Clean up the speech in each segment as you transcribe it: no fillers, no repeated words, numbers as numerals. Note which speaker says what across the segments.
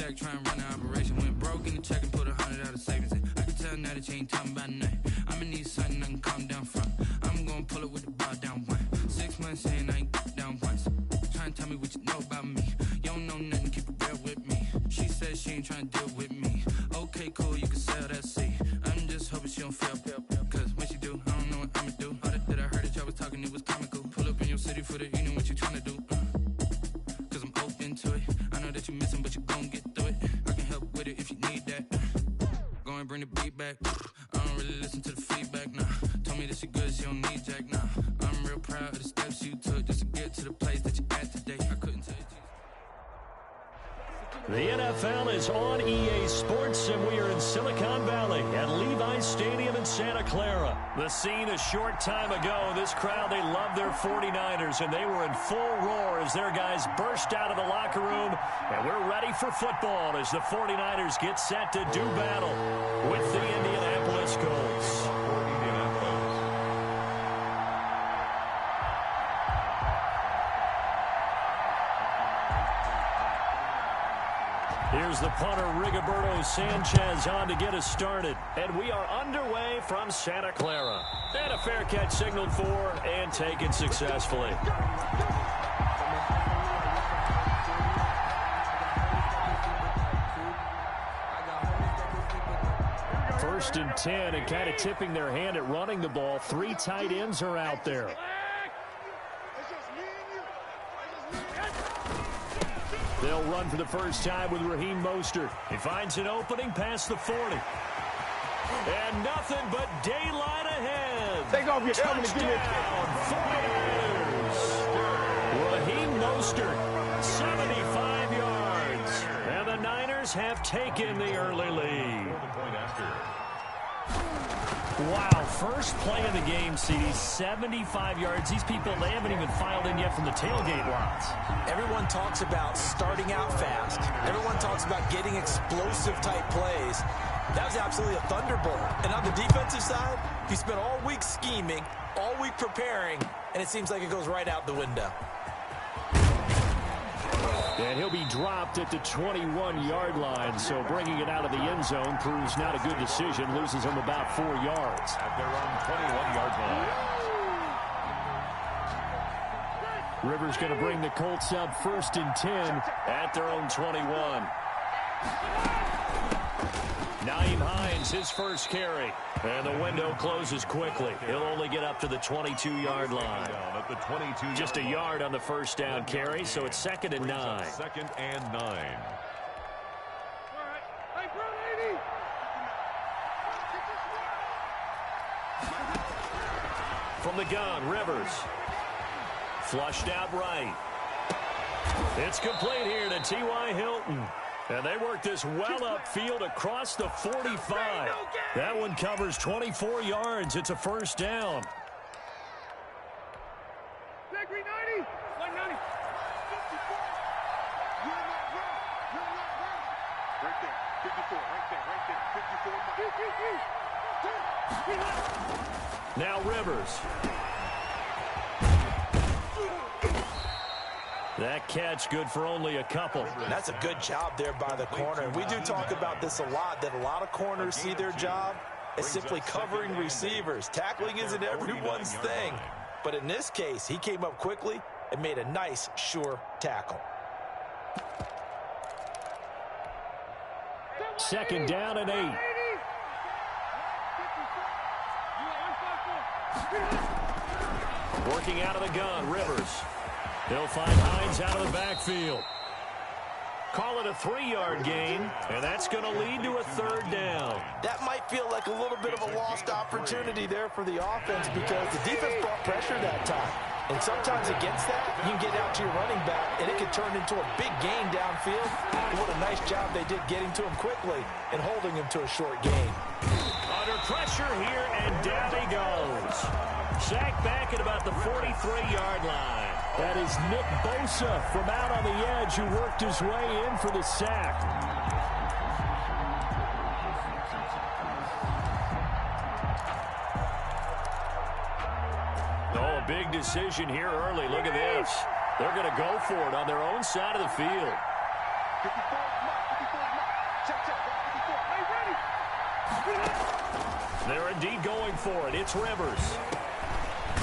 Speaker 1: check, try and run the operation. Went broke in the check and put 100 out of savings in. I can tell now that you ain't talking about nothing. I'ma need something I can calm down from. I'm gonna pull it with the bar down one. 6 months in, I ain't down once. Try and tell me what you know about me. You don't know nothing, keep it real with me. She said she ain't trying to deal with me. Okay, cool, you can sell that seat. I'm just hoping she don't feel. Cause when she do, I don't know what I'ma do. All that I heard that y'all was talking, it was comical. Pull up in your city for the evening, what you trying to do? Cause I'm open to it. I know that you missing, but you gon' get through it. I can help with it if you need that. Go and bring the beat back. I don't really listen to the feedback, nah. Told me that she good, she don't need Jack, nah. I'm real proud of the steps you took just to get to the place that you at today. I couldn't tell you.
Speaker 2: The NFL is on EA Sports, and we are in Silicon Valley at Levi's Stadium in Santa Clara. The scene a short time ago. This crowd, they love their 49ers, and they were in full roar as their guys burst out of the locker room. And we're ready for football as the 49ers get set to do battle with the Indianapolis Colts. Here's the punter, Rigoberto Sanchez, on to get us started. And we are underway from Santa Clara. And a fair catch signaled for and taken successfully. First and 10, and kind of tipping their hand at running the ball. 3 tight ends are out there. They'll run for the first time with Raheem Mostert. He finds an opening past the 40. And nothing but daylight ahead.
Speaker 3: Take off your helmet and give me a
Speaker 2: Raheem Mostert, 75 yards. And the Niners have taken the early lead. Wow, first play of the game, CD, 75 yards. These people, they haven't even filed in yet from the tailgate lots.
Speaker 4: Everyone talks about starting out fast. Everyone talks about getting explosive-type plays. That was absolutely a thunderbolt. And on the defensive side, he spent all week scheming, all week preparing, and it seems like it goes right out the window.
Speaker 2: And he'll be dropped at the 21-yard line, so bringing it out of the end zone proves not a good decision. Loses him about 4 yards.
Speaker 5: At their own 21-yard line.
Speaker 2: Rivers going to bring the Colts up 1st and 10 at their own 21. Nyheim Hines, his first carry. And the window closes quickly. He'll only get up to the 22-yard line. Just a yard on the first down carry, so it's 2nd and 9.
Speaker 5: 2nd and 9.
Speaker 2: From the gun, Rivers. Flushed out right. It's complete here to T.Y. Hilton. And they work this well upfield across the 45. That one covers 24 yards. It's a first down. Now Rivers. That catch good for only a couple.
Speaker 4: That's a good job there by the corner. And we do talk about this a lot, that a lot of corners see their job as simply covering receivers. Tackling isn't everyone's thing. But in this case, he came up quickly and made a nice, sure tackle.
Speaker 2: 2nd down and 8. Working out of the gun, Rivers. They'll find Hines out of the backfield. Call it a 3-yard gain, and that's going to lead to a 3rd down.
Speaker 4: That might feel like a little bit of a lost opportunity there for the offense because the defense brought pressure that time. And sometimes against that, you can get out to your running back, and it can turn into a big gain downfield. What a nice job they did getting to him quickly and holding him to a short gain.
Speaker 2: Under pressure here, and down he goes. Sacked back at about the 43-yard line. That is Nick Bosa from out on the edge who worked his way in for the sack. Oh, a big decision here early. Look at this. They're going to go for it on their own side of the field. They're indeed going for it. It's Rivers.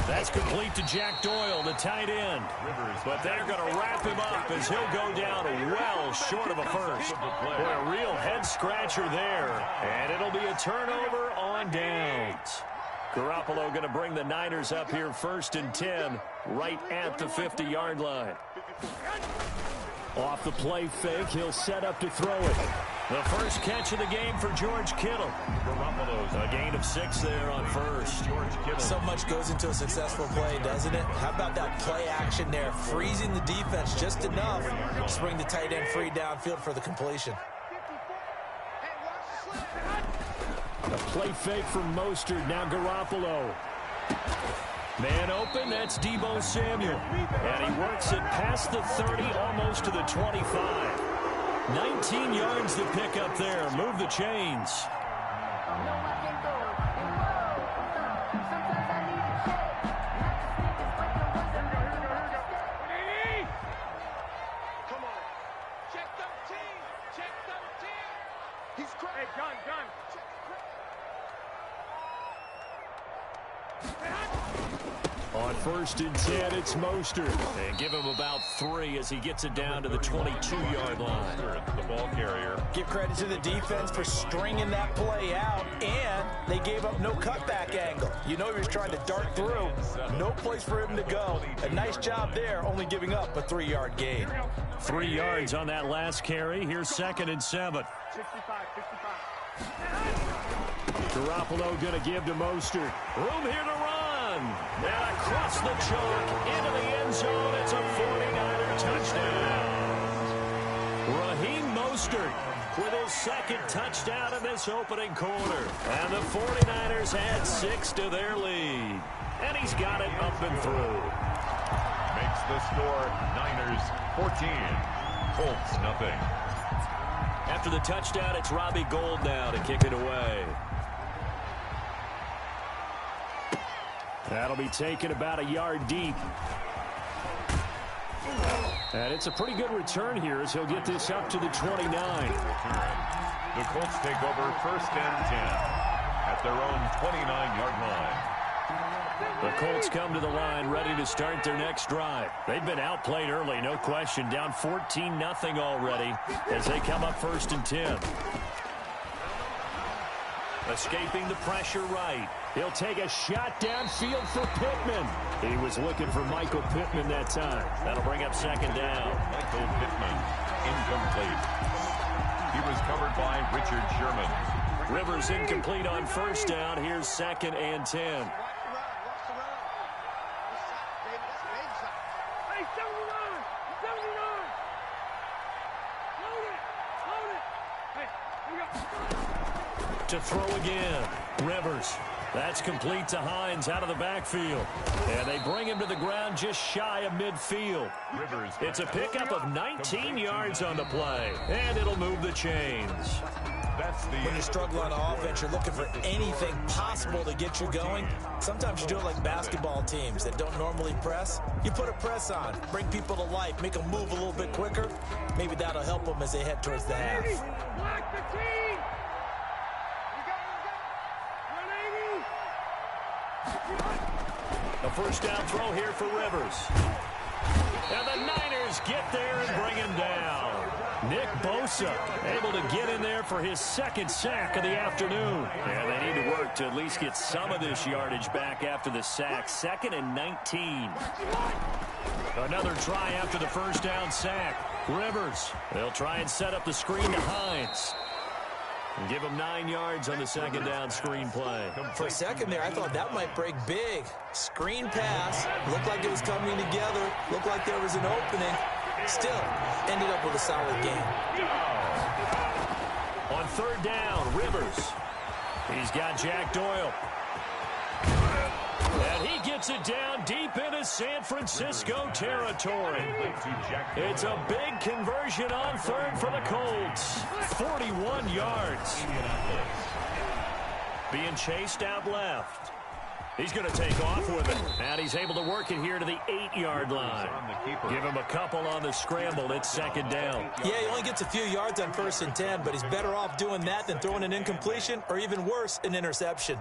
Speaker 2: That's complete to Jack Doyle, the tight end. But they're going to wrap him up as he'll go down well short of a first. Boy, a real head-scratcher there. And it'll be a turnover on downs. Garoppolo going to bring the Niners up here 1st and 10, right at the 50-yard line. Off the play fake, he'll set up to throw it. The first catch of the game for George Kittle. Garoppolo's a gain of 6 there on first.
Speaker 4: So much goes into a successful play, doesn't it? How about that play action there? Freezing the defense just enough to bring the tight end free downfield for the completion.
Speaker 2: A play fake from Mostert, now Garoppolo. Man open, that's Deebo Samuel. And he works it past the 30, almost to the 25. 19 yards to pick up there. Move the chains.
Speaker 3: Come on. Check 13. Check 13. He's crazy. Hey, gun.
Speaker 2: On 1st and 10, it's Mostert. And give him about 3 as he gets it down to the 22-yard line.
Speaker 4: The ball carrier. Give credit to the defense for stringing that play out, and they gave up no cutback angle. You know he was trying to dart through. No place for him to go. A nice job there, only giving up a 3-yard gain.
Speaker 2: 3 yards on that last carry. Here's 2nd and 7.
Speaker 3: 65.
Speaker 2: Garoppolo going to give to Mostert. Room here to run. And across the chalk into the end zone. It's a 49er touchdown. Raheem Mostert with his 2nd touchdown in this opening quarter. And the 49ers add 6 to their lead. And he's got it up and through.
Speaker 5: Makes the score Niners 14. Colts nothing.
Speaker 2: After the touchdown, it's Robbie Gould now to kick it away. That'll be taken about a yard deep. And it's a pretty good return here as he'll get this up to the 29.
Speaker 5: The Colts take over 1st and 10 at their own 29-yard line.
Speaker 2: The Colts come to the line ready to start their next drive. They've been outplayed early, no question. Down 14-0 already as they come up 1st and 10. Escaping the pressure right. He'll take a shot downfield for Pittman. He was looking for Michael Pittman that time. That'll bring up 2nd down.
Speaker 5: Michael Pittman, incomplete. He was covered by Richard Sherman.
Speaker 2: Rivers incomplete on 1st down. Here's 2nd and 10. To throw again. Rivers. That's complete to Hines out of the backfield. And they bring him to the ground just shy of midfield.
Speaker 5: Rivers.
Speaker 2: It's a pickup of 19 yards on the play. And it'll move the chains.
Speaker 4: When you struggle on offense, you're looking for anything possible to get you going. Sometimes you do it like basketball teams that don't normally press. You put a press on, bring people to life, make them move a little bit quicker. Maybe that'll help them as they head towards the half.
Speaker 3: Block the team.
Speaker 2: A 1st down throw here for Rivers. And the Niners get there and bring him down. Nick Bosa able to get in there for his 2nd sack of the afternoon. And they need to work to at least get some of this yardage back after the sack. 2nd and 19. Another try after the 1st down sack. Rivers. They'll try and set up the screen to Hines. And give him 9 yards on the 2nd down screen play.
Speaker 4: For a second there, I thought that might break big. Screen pass. Looked like it was coming together. Looked like there was an opening. Still, ended up with a solid game.
Speaker 2: On 3rd down, Rivers. He's got Jack Doyle. And he gets it down deep into San Francisco territory. It's a big conversion on 3rd for the Colts. 41 yards. Being chased out left. He's going to take off with it. And he's able to work it here to the 8-yard line. Give him a couple on the scramble. It's second down.
Speaker 4: Yeah, he only gets a few yards on 1st and 10, but he's better off doing that than throwing an incompletion or even worse, an interception.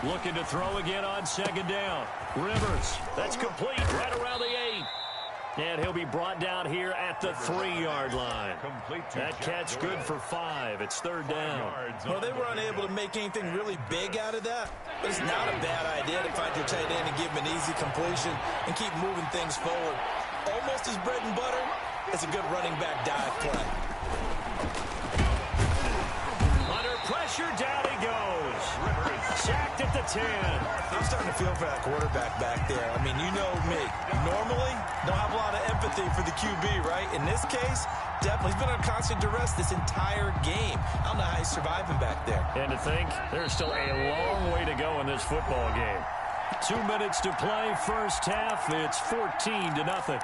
Speaker 2: Looking to throw again on second down. Rivers, that's complete right around the 8. And he'll be brought down here at the 3-yard line. That catch good for 5. It's third down.
Speaker 4: Well, they were unable to make anything really big out of that, but it's not a bad idea to find your tight end and give him an easy completion and keep moving things forward. Almost as bread and butter. It's a good running back dive play.
Speaker 2: Under pressure, down he goes. Sacked at the 10.
Speaker 4: I'm starting to feel for that quarterback back there. I mean, you know me. Normally, don't have a lot of empathy for the QB, right? In this case, definitely. He's been under constant duress this entire game. I don't know how he's surviving back there.
Speaker 2: And to think, there's still a long way to go in this football game. 2 minutes to play, first half. It's 14-0.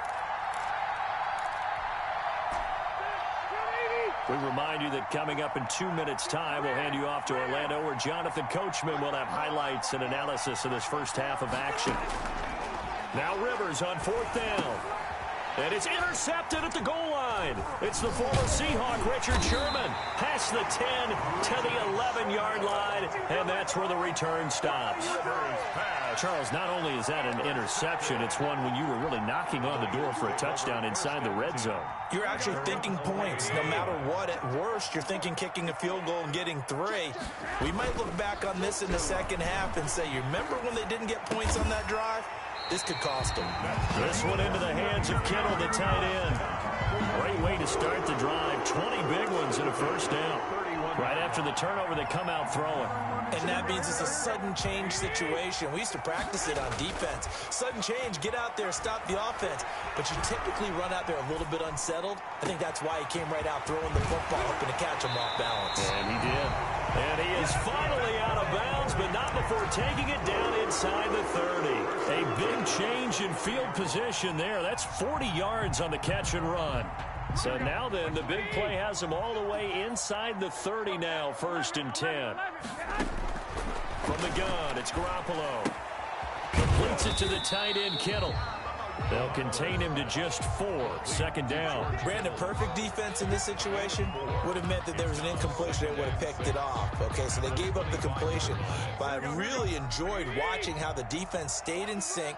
Speaker 2: We remind you that coming up in 2 minutes' time, we'll hand you off to Orlando, where Jonathan Coachman will have highlights and analysis of this first half of action. Now Rivers on 4th down. And it's intercepted at the goal line. It's the former Seahawk, Richard Sherman, past the 10 to the 11-yard line, and that's where the return stops. Charles, not only is that an interception, it's one when you were really knocking on the door for a touchdown inside the red zone.
Speaker 4: You're actually thinking points. No matter what, at worst, you're thinking kicking a field goal and getting 3. We might look back on this in the second half and say, you remember when they didn't get points on that drive? This could cost them.
Speaker 2: This one into the hands of Kittle, the tight end. Great way to start the drive. 20 big ones in a first down. Right after the turnover, they come out throwing.
Speaker 4: And that means it's a sudden change situation. We used to practice it on defense. Sudden change, get out there, stop the offense. But you typically run out there a little bit unsettled. I think that's why he came right out throwing the football, hoping to catch him off balance.
Speaker 2: And he did. And he is finally out of bounds, but not before taking it down inside the 30. A big change in field position there. That's 40 yards on the catch and run. So now then, the big play has him all the way inside the 30 now, 1st and 10. From the gun, it's Garoppolo. Completes it to the tight end, Kittle. They'll contain him to just 4, second down.
Speaker 4: Brandon, perfect defense in this situation would have meant that there was an incompletion. They would have picked it off. Okay, so they gave up the completion. But I really enjoyed watching how the defense stayed in sync,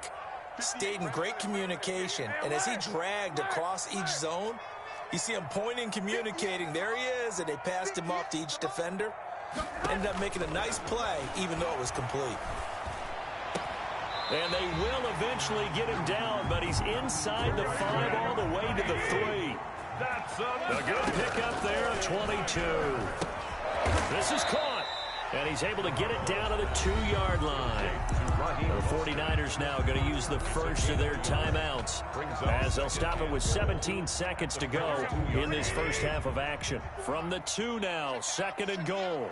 Speaker 4: stayed in great communication. And as he dragged across each zone, you see him pointing, communicating. There he is, and they passed him off to each defender. Ended up making a nice play, even though it was complete.
Speaker 2: And they will eventually get him down, but he's inside the 5 all the way to the 3. A good pickup there at 22. This is caught, and he's able to get it down to the 2-yard line. The 49ers now going to use the first of their timeouts, as they'll stop it with 17 seconds to go in this first half of action. From the 2 now, 2nd and goal.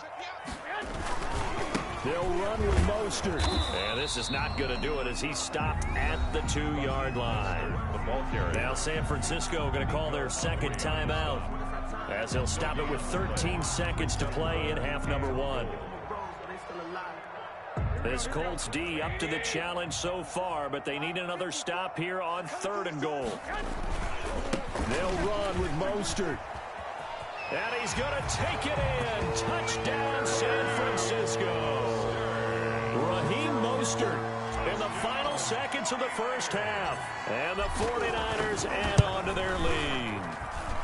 Speaker 2: They'll run with Mostert. And this is not going to do it as he's stopped at the 2-yard line. Now San Francisco going to call their second timeout, as they'll stop it with 13 seconds to play in half number 1. This Colts D up to the challenge so far, but they need another stop here on 3rd and goal. They'll run with Mostert. And he's going to take it in. Touchdown, San Francisco. Raheem Mostert in the final seconds of the first half. And the 49ers add on to their lead.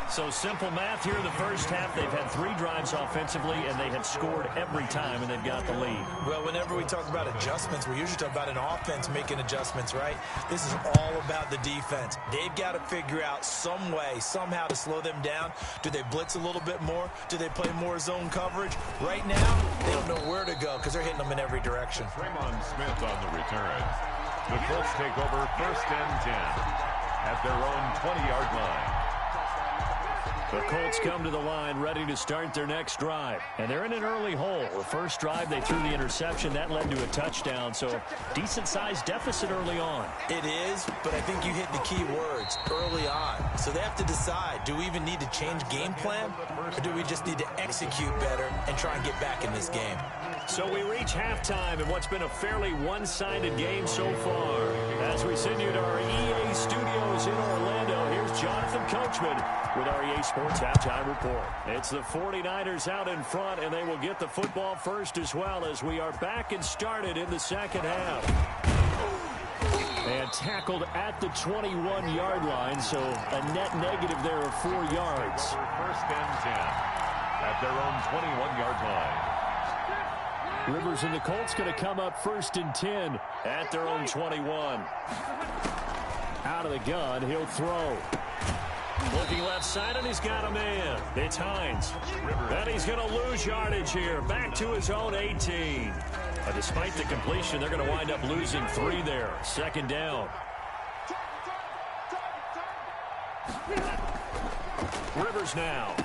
Speaker 2: So simple math here in the first half. They've had 3 drives offensively, and they have scored every time, and they've got the lead.
Speaker 4: Well, whenever we talk about adjustments, we usually talk about an offense making adjustments, right? This is all about the defense. They've got to figure out some way, somehow to slow them down. Do they blitz a little bit more? Do they play more zone coverage? Right now, they don't know where to go because they're hitting them in every direction.
Speaker 5: Draymond Smith on the return. The Colts take over 1st and 10 at their own 20-yard line.
Speaker 2: The Colts come to the line ready to start their next drive. And they're in an early hole. The first drive, they threw the interception. That led to a touchdown. So decent-sized deficit early on.
Speaker 4: It is, but I think you hit the key words, early on. So they have to decide, do we even need to change game plan? Or do we just need to execute better and try and get back in this game?
Speaker 2: So we reach halftime in what's been a fairly one-sided game so far. As we send you to our EA studios in Orlando, here's Jonathan Coachman with our EA Sports Halftime Report. It's the 49ers out in front, and they will get the football first as well as we are back and started in the second half. And tackled at the 21-yard line, so a net negative there of 4 yards.
Speaker 5: First and 10 at their own 21-yard line.
Speaker 2: Rivers and the Colts going to come up first and 10 at their own 21. Out of the gun, he'll throw. Looking left side, and he's got a man. It's Hines. And he's going to lose yardage here. Back to his own 18. But despite the completion, they're going to wind up losing 3 there. Second down. Rivers now.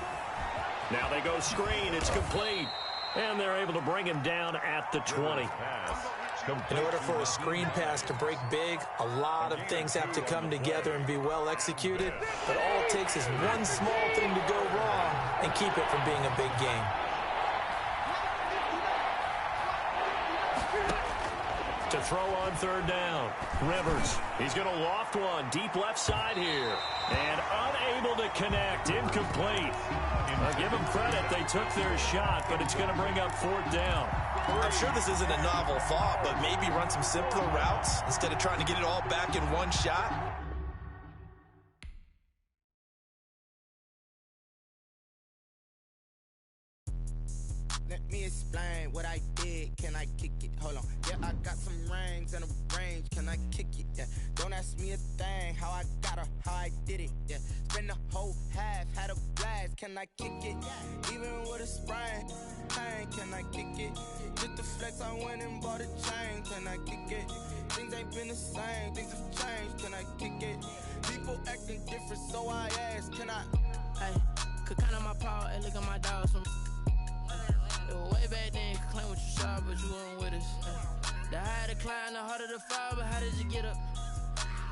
Speaker 2: Now they go screen. It's complete. And they're able to bring him down at the 20.
Speaker 4: In order for a screen pass to break big, a lot of things have to come together and be well executed. But all it takes is one small thing to go wrong and keep it from being a big game.
Speaker 2: To throw on third down. Rivers. He's going to loft one deep left side here. And unable to connect. Incomplete. I'll give them credit. They took their shot, but it's going to bring up fourth down.
Speaker 4: I'm sure this isn't a novel thought, but maybe run some simpler routes instead of trying to get it all back in one shot.
Speaker 6: Let me explain what I did. Can I kick it? Hold on. Yeah, I got some rings and a range. Can I kick it? Yeah. Don't ask me a thing. How I got her, how I did it. Yeah. Spend the whole half, had a blast. Can I kick it? Even with a sprain. Pain, can I kick it? Just the flex, I went and bought a chain. Can I kick it? Things ain't been the same. Things have changed. Can I kick it? People acting different, so I ask. Can I?
Speaker 7: Hey, could count on my power and look at my dogs from. It was way back then, could claim what you saw, but you weren't with us. The higher the climb, the harder the fall, but how did you get up?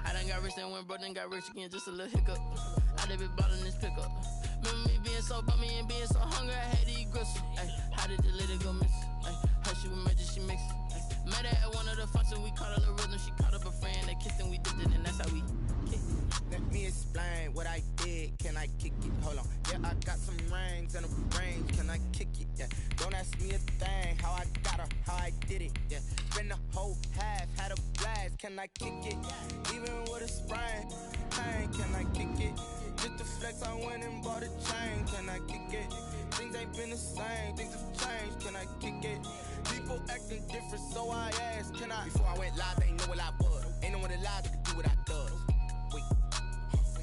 Speaker 7: I done got rich and went broke, then got rich again, just a little hiccup. I done been ballin' this pickup. Remember me being so bummy and being so hungry, I had to eat gristle. Ay, how did the lady go miss? Ay, how she was magic, she mixed. Met her at one of the functions, we caught her the rhythm, she caught up a friend, they kissed and we did it, and that's how we kicked.
Speaker 6: Let me explain what I did. Can I kick it? Hold on. Yeah, I got some rings and a range. Can I kick it? Yeah. Don't ask me a thing. How I got her, how I did it. Yeah. Spend the whole half, had a blast. Can I kick it? Even with a sprain. Pain, can I kick it? Just the flex, I went and bought a chain. Can I kick it? Things ain't been the same. Things have changed. Can I kick it? People acting different, so I asked. Can I? Before I went live, they ain't know what I was. Ain't no one alive that could do what I does. Wait.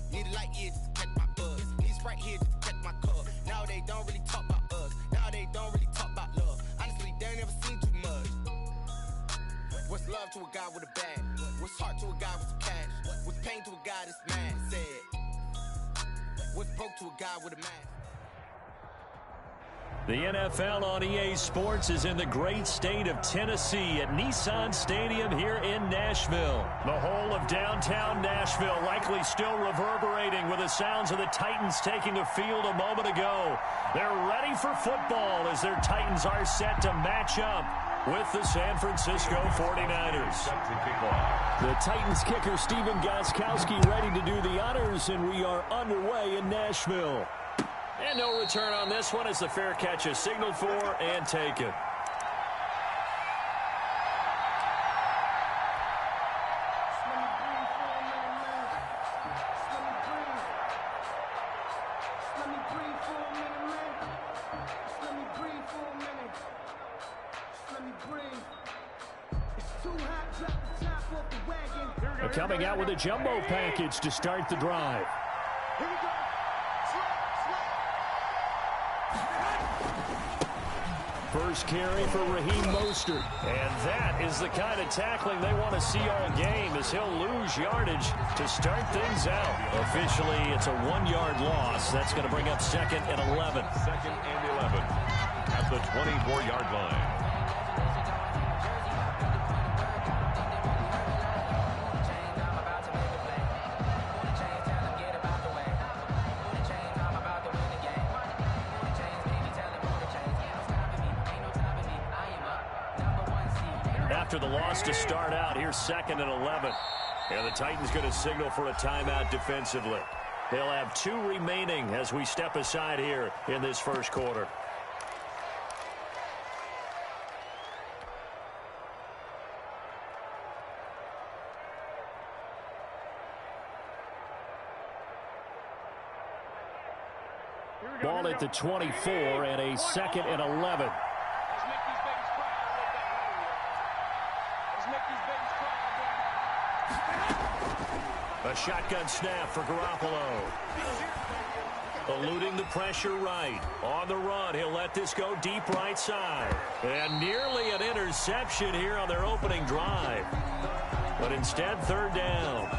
Speaker 6: Need a light here just to catch my buzz. Need Sprite here just to catch my cup. Now they don't really talk about us. Now they don't really talk about love. Honestly, they ain't never seen too much. What's love to a guy with a bag? What's heart to a guy with some cash? What's pain to a guy that's mad? Said. What's broke to a guy with a mask?
Speaker 2: The NFL on EA Sports is in the great state of Tennessee at Nissan Stadium here in Nashville. The whole of downtown Nashville likely still reverberating with the sounds of the Titans taking the field a moment ago. They're ready for football as their Titans are set to match up with the San Francisco 49ers. The Titans kicker Steven Gostkowski ready to do the honors, and we are underway in Nashville. And no return on this one as the fair catch is signaled for and taken. Coming out with a jumbo package to start the drive.
Speaker 3: Here we go.
Speaker 2: First carry for Raheem Mostert. And that is the kind of tackling they want to see all game, as he'll lose yardage to start things out. Officially, it's a 1-yard loss. That's going to bring up 2nd and 11.
Speaker 5: 2nd and 11 at the 24-yard line.
Speaker 2: After the loss to start out, here's 2nd and 11. And the Titans going to signal for a timeout defensively. They'll have 2 remaining as we step aside here in this first quarter. Ball at the 24 and a 2nd and 11. A shotgun snap for Garoppolo. Eluding the pressure right. On the run, he'll let this go deep right side. And nearly an interception here on their opening drive. But instead, 3rd down.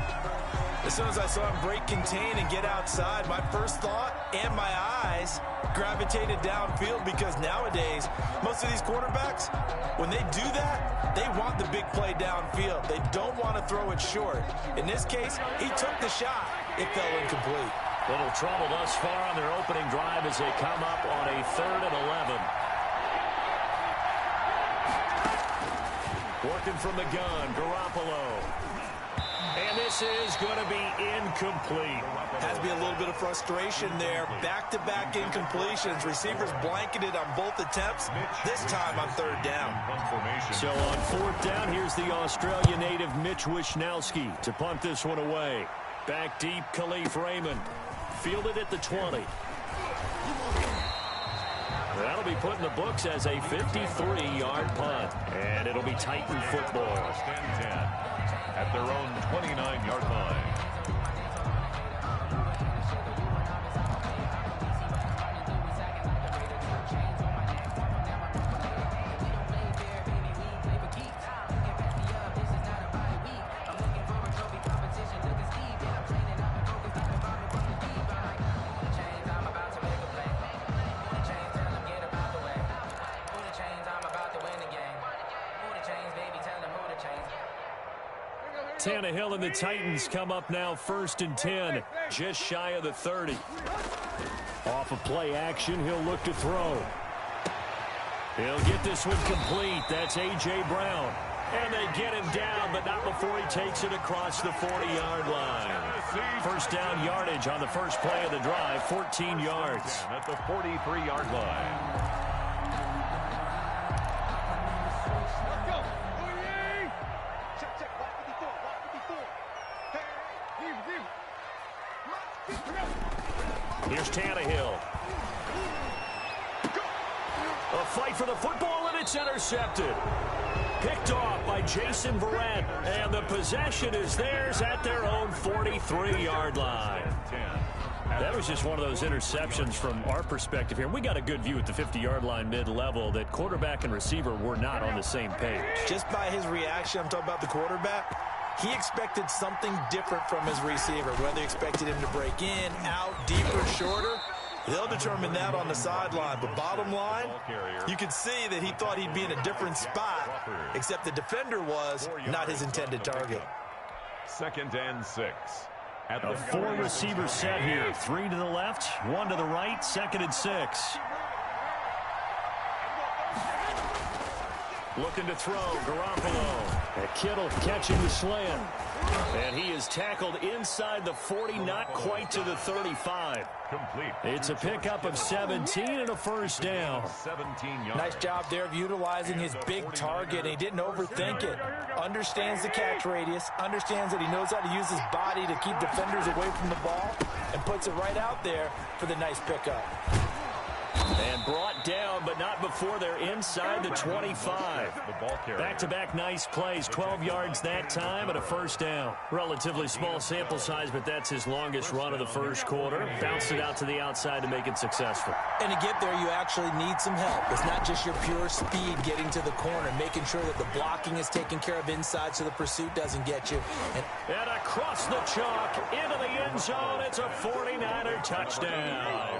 Speaker 4: As soon as I saw him break contain and get outside, my first thought and my eyes gravitated downfield, because nowadays, most of these quarterbacks, when they do that, they want the big play downfield. They don't want to throw it short. In this case, he took the shot. It fell incomplete.
Speaker 2: Little trouble thus far on their opening drive as they come up on a 3rd and 11. Working from the gun, Garoppolo. And this is going to be incomplete.
Speaker 4: Has to be a little bit of frustration there. Back-to-back incompletions. Receivers blanketed on both attempts, this time on 3rd down.
Speaker 2: So on 4th down, here's the Australia native Mitch Wishnowsky to punt this one away. Back deep, Khalif Raymond. Fielded at the 20. That'll be put in the books as a 53-yard punt. And it'll be Titan football.
Speaker 5: 10 at their own 29-yard line.
Speaker 2: Tannehill and the Titans come up now 1st and 10, just shy of the 30. Off of play action, he'll look to throw. He'll get this one complete. That's A.J. Brown. And they get him down, but not before he takes it across the 40-yard line. First down yardage on the first play of the drive, 14 yards.
Speaker 5: At the 43-yard line.
Speaker 2: Here's Tannehill. A fight for the football, and it's intercepted. Picked off by Jason Verrett, and the possession is theirs at their own 43-yard line. That was just one of those interceptions from our perspective here. We got a good view at the 50-yard line mid-level that quarterback and receiver were not on the same page.
Speaker 4: Just by his reaction, I'm talking about the quarterback, he expected something different from his receiver, whether he expected him to break in, out, deeper, shorter. They'll determine that on the sideline. But bottom line, you can see that he thought he'd be in a different spot, except the defender was not his intended target.
Speaker 5: 2nd and 6. At the
Speaker 2: 4-receiver set here. 3 to the left, 1 to the right, 2nd and 6. Looking to throw, Garoppolo. Kittle catching the slant. And he is tackled inside the 40, not quite to the 35.
Speaker 5: Complete.
Speaker 2: It's a pickup of 17 and a first down.
Speaker 5: 17 yards.
Speaker 4: Nice job there of utilizing his big target. He didn't overthink it. Understands the catch radius. Understands that he knows how to use his body to keep defenders away from the ball. And puts it right out there for the nice pickup.
Speaker 2: And brought down, but not before they're inside the 25. Back-to-back nice plays, 12 yards that time and a first down. Relatively small sample size, but that's his longest run of the first quarter. Bounced it out to the outside to make it successful.
Speaker 4: And to get there, you actually need some help. It's not just your pure speed getting to the corner, making sure that the blocking is taken care of inside so the pursuit doesn't get you.
Speaker 2: And across the chalk, into the end zone, it's a 49er touchdown.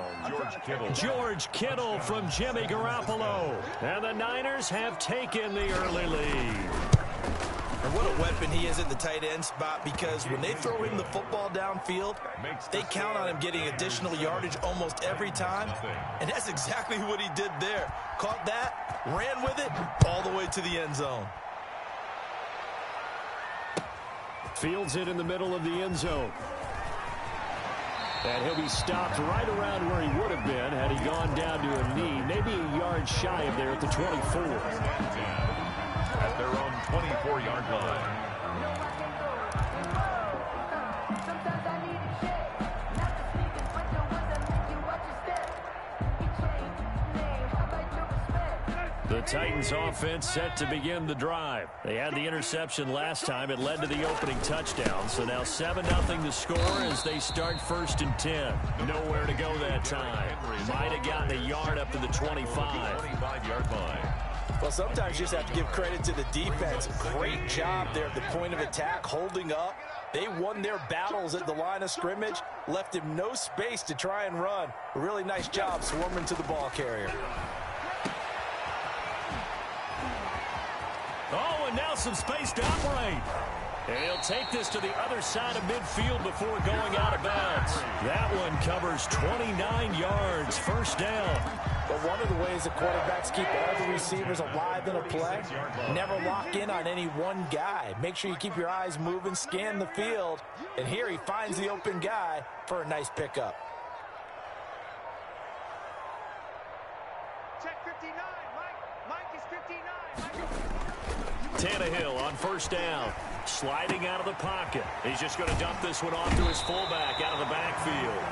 Speaker 2: George Kittle from Jimmy Garoppolo. And the Niners have taken the early lead.
Speaker 4: And what a weapon he is at the tight end spot, because when they throw him the football downfield, they count on him getting additional yardage almost every time. And that's exactly what he did there. Caught that, ran with it, all the way to the end zone.
Speaker 2: Fields it in the middle of the end zone. And he'll be stopped right around where he would have been had he gone down to a knee, maybe a yard shy of there at the 24.
Speaker 5: At their own 24-yard line.
Speaker 2: The Titans offense set to begin the drive. They had the interception last time. It led to the opening touchdown. So now 7-0 the score as they start 1st and 10. Nowhere to go that time. Might have gotten a yard up to the 25-yard line.
Speaker 4: Well, sometimes you just have to give credit to the defense. Great job there at the point of attack, holding up. They won their battles at the line of scrimmage, left him no space to try and run. A really nice job swarming to the ball carrier.
Speaker 2: Oh, and now some space to operate. And he'll take this to the other side of midfield before going out of bounds. That one covers 29 yards, first down.
Speaker 4: But one of the ways the quarterbacks keep all the receivers alive in a play, never lock in on any one guy. Make sure you keep your eyes moving, scan the field. And here he finds the open guy for a nice pickup.
Speaker 3: Check 59. Mike is 59.
Speaker 2: Tannehill on first down. Sliding out of the pocket. He's just going to dump this one off to his fullback out of the backfield.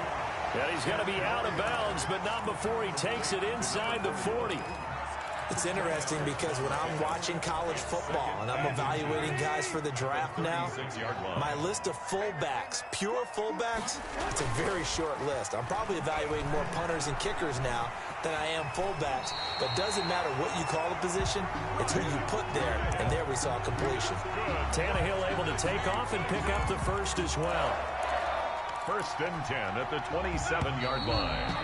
Speaker 2: Yeah, he's going to be out of bounds, but not before he takes it inside the 40.
Speaker 4: It's interesting because when I'm watching college football and I'm evaluating guys for the draft now, my list of fullbacks, pure fullbacks, it's a very short list. I'm probably evaluating more punters and kickers now than I am fullbacks, but it doesn't matter what you call the position, it's who you put there, and there we saw completion.
Speaker 2: Tannehill able to take off and pick up the first as well.
Speaker 5: 1st and 10 at the 27-yard line.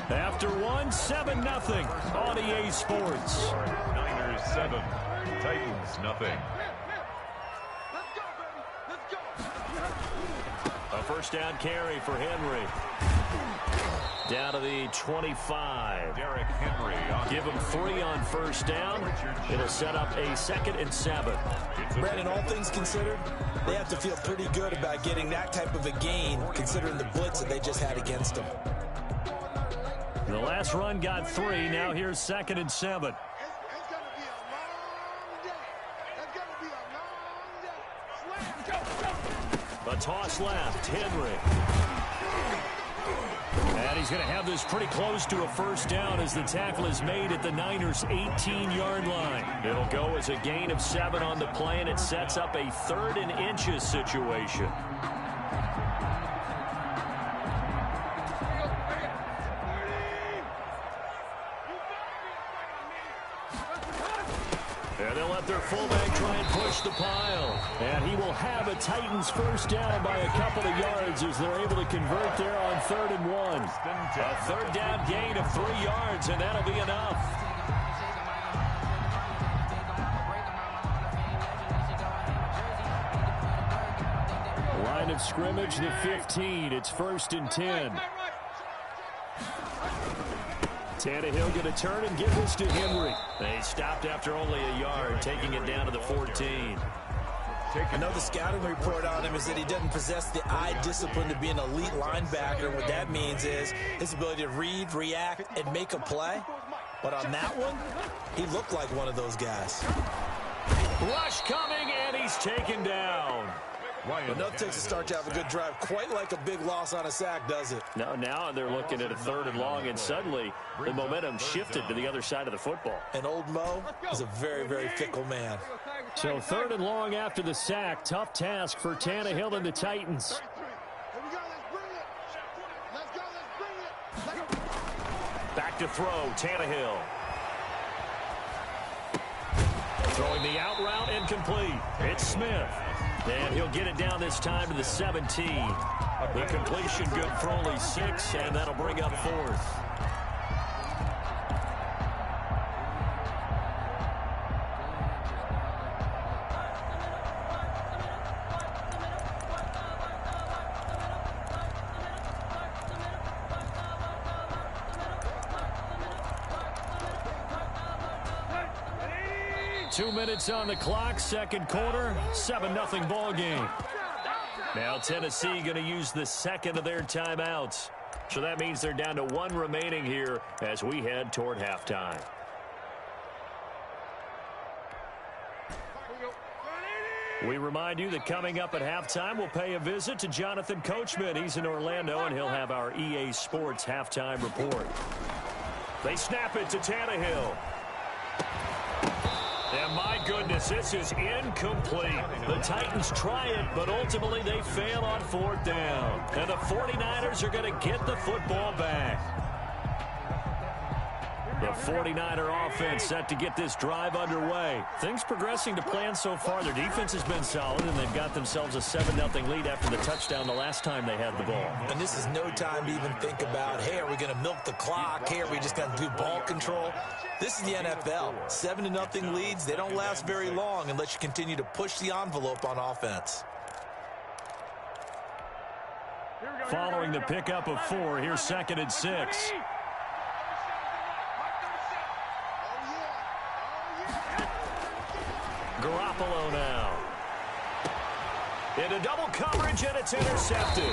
Speaker 2: After 7-0 on EA Sports.
Speaker 5: Niners 7, Titans nothing.
Speaker 3: Let's go, baby. Let's go.
Speaker 2: A first down carry for Henry. Down to the 25.
Speaker 5: Derrick Henry.
Speaker 2: Give him 3 on first down. It'll set up a 2nd and 7.
Speaker 4: Brandon, all things considered, they have to feel pretty good about getting that type of a gain, considering the blitz that they just had against them.
Speaker 2: The last run got 3. Now here's 2nd and 7.
Speaker 3: It's going to be a long day. It's going to be a long day. Slam. Go.
Speaker 2: A toss left. Henry. And he's going to have this pretty close to a first down as the tackle is made at the Niners' 18-yard line. It'll go as a gain of 7 on the play, and it sets up a 3rd and inches situation. And they'll let their fullback try and push the pile. And he will have a Titans first down by a couple of yards as they're able to convert there on 3rd and 1. A 3rd down gain of 3 yards, and that'll be enough. Line of scrimmage, the 15. It's 1st and 10. Tannehill going to turn and give this to Henry. They stopped after only a yard, taking it down to the 14.
Speaker 4: I know the scouting report on him is that he doesn't possess the eye discipline to be an elite linebacker. What that means is his ability to read, react, and make a play. But on that one, he looked like one of those guys.
Speaker 2: Rush coming, and he's taken down.
Speaker 4: Enough takes a start to have a good drive. Quite like a big loss on a sack, does it?
Speaker 2: No, now they're looking at a 3rd and long, and suddenly the momentum shifted to the other side of the football.
Speaker 4: And old Mo is a very, very fickle man.
Speaker 2: So 3rd and long after the sack. Tough task for Tannehill and the Titans. Back to throw, Tannehill. Throwing the out route incomplete. It's Smith. And he'll get it down this time to the 17. The completion good for only 6, and that'll bring up 4th. Two minutes on the clock, second quarter, 7-0 ball game. Now Tennessee going to use the second of their timeouts. So that means they're down to 1 remaining here as we head toward halftime. We remind you that coming up at halftime, we'll pay a visit to Jonathan Coachman. He's in Orlando, and he'll have our EA Sports halftime report. They snap it to Tannehill. And my goodness, this is incomplete. The Titans try it, but ultimately they fail on 4th down. And the 49ers are going to get the football back. The 49er offense set to get this drive underway. Things progressing to plan so far. Their defense has been solid, and they've got themselves a 7-0 lead after the touchdown the last time they had the ball.
Speaker 4: And this is no time to even think about, hey, are we going to milk the clock? Hey, are we just going to do ball control? This is the NFL. 7-0 leads, they don't last very long unless you continue to push the envelope on offense.
Speaker 2: Following the pickup of 4, here's 2nd and 6. Garoppolo now. Into double coverage, and it's intercepted.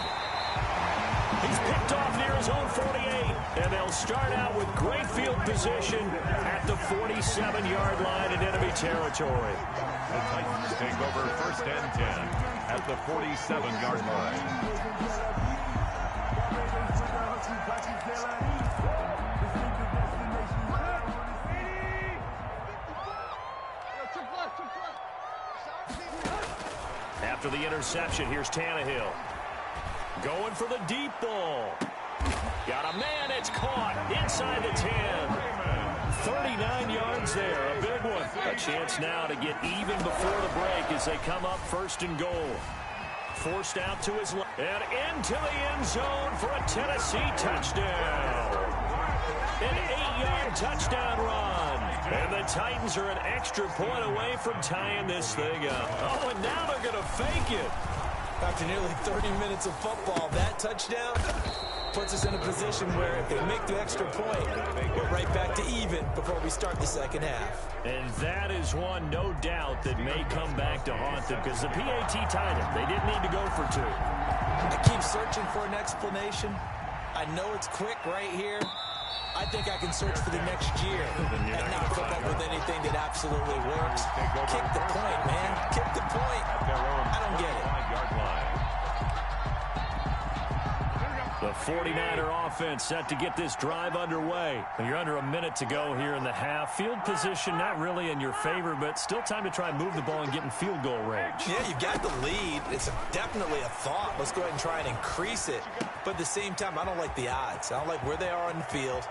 Speaker 2: He's picked off near his own 48, and they'll start out with great field position at the 47-yard line in enemy territory.
Speaker 5: The Titans take over 1st and 10 at the 47-yard line.
Speaker 2: After the interception, here's Tannehill. Going for the deep ball. Got a man, it's caught inside the 10. 39 yards there, a big one. A chance now to get even before the break as they come up 1st and goal. Forced out to his left and into the end zone for a Tennessee touchdown. An 8-yard touchdown run. And the Titans are an extra point away from tying this thing up. Oh, and now they're going to fake it.
Speaker 4: After nearly 30 minutes of football, that touchdown puts us in a position where if they make the extra point, we're right back to even before we start the second half.
Speaker 2: And that is one, no doubt, that may come back to haunt them because the PAT tied it. They didn't need to go for 2.
Speaker 4: I keep searching for an explanation. I know it's quick right here. I think I can search for the next year and not come up with anything that absolutely works. Kick the point, man. Kick the point. I don't get it.
Speaker 2: The 49er offense set to get this drive underway. You're under a minute to go here in the half. Field position not really in your favor, but still time to try and move the ball and get in field goal range.
Speaker 4: Yeah, you've got the lead. It's definitely a thought. Let's go ahead and try and increase it. But at the same time, I don't like the odds. I don't like where they are on the field.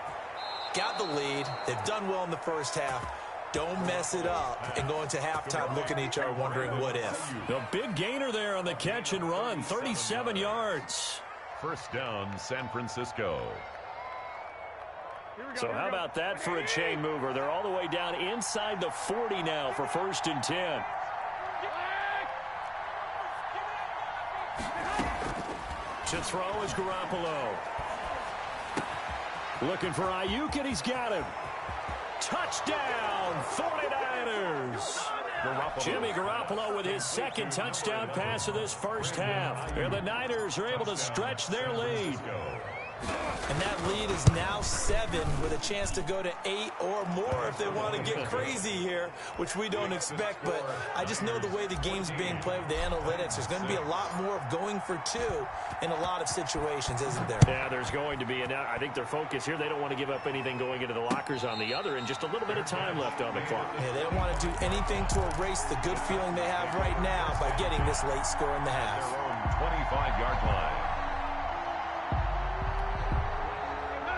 Speaker 4: Got the lead. They've done well in the first half. Don't mess it up and go into halftime looking at each other wondering what if.
Speaker 2: A big gainer there on the catch and run, 37 yards.
Speaker 5: 1st down, San Francisco.
Speaker 2: So how about that for a chain mover? They're all the way down inside the 40 now for 1st and 10. To throw is Garoppolo. Looking for Ayuk, and he's got him. Touchdown, 49ers. Jimmy Garoppolo with his 2nd touchdown pass of this first half. And the Niners are able to stretch their lead.
Speaker 4: And that lead is now 7 with a chance to go to 8 or more if they want to get crazy here, which we don't expect. But I just know the way the game's being played with the analytics, there's going to be a lot more of going for 2 in a lot of situations, isn't there?
Speaker 2: Yeah, there's going to be. And I think their focus here, they don't want to give up anything going into the lockers on the other, and just a little bit of time left on the clock.
Speaker 4: Yeah, they don't want to do anything to erase the good feeling they have right now by getting this late score in the half.
Speaker 5: Their own 25-yard line.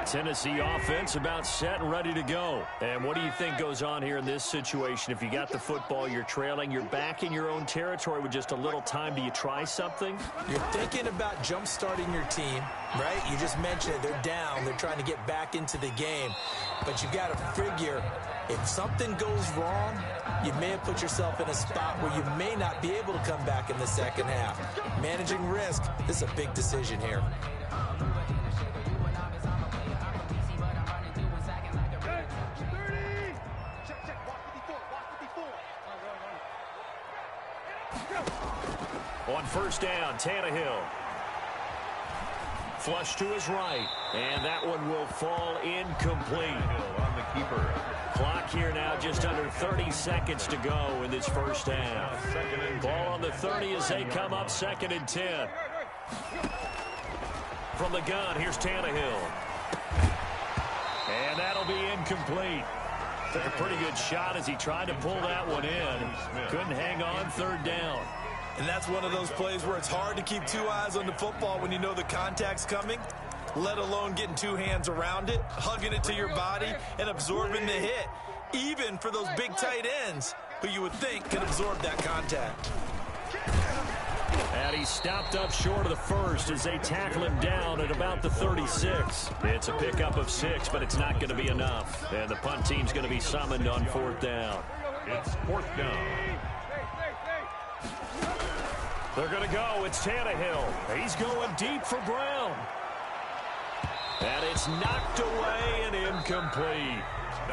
Speaker 2: Tennessee offense about set and ready to go. And what do you think goes on here in this situation? If you got the football, you're trailing, you're back in your own territory with just a little time. Do you try something?
Speaker 4: You're thinking about jump-starting your team, right? You just mentioned it. They're down. They're trying to get back into the game. But you got to figure, if something goes wrong, you may have put yourself in a spot where you may not be able to come back in the second half. Managing risk, this is a big decision here.
Speaker 2: On first down, Tannehill. Flush to his right. And that one will fall incomplete.
Speaker 5: On the keeper.
Speaker 2: Clock here now just under 30 seconds to go in this first half. Ball on the 30 as they come up 2nd and 10. From the gun, here's Tannehill. And that'll be incomplete. Took a pretty good shot as he tried to pull that one in. Couldn't hang on 3rd down.
Speaker 4: And that's one of those plays where it's hard to keep 2 eyes on the football when you know the contact's coming, let alone getting 2 hands around it, hugging it to your body, and absorbing the hit, even for those big tight ends who you would think can absorb that contact.
Speaker 2: And he stopped up short of the first as they tackle him down at about the 36. It's a pickup of 6, but it's not going to be enough. And the punt team's going to be summoned on 4th down.
Speaker 5: It's 4th down.
Speaker 2: They're going to go. It's Tannehill. He's going deep for Brown. And it's knocked away and incomplete.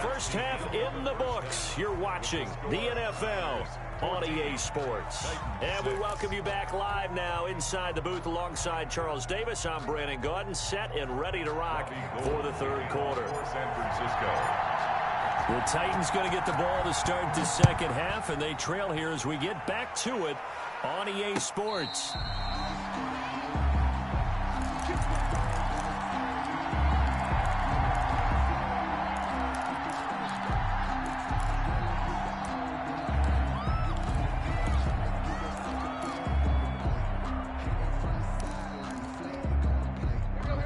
Speaker 2: First half in the books. You're watching the NFL on EA Sports. And we welcome you back live now inside the booth alongside Charles Davis. I'm Brandon Gaudin, set and ready to rock for the 3rd quarter.
Speaker 5: San Francisco.
Speaker 2: The Titans going to get the ball to start the second half, and they trail here as we get back to it on EA Sports.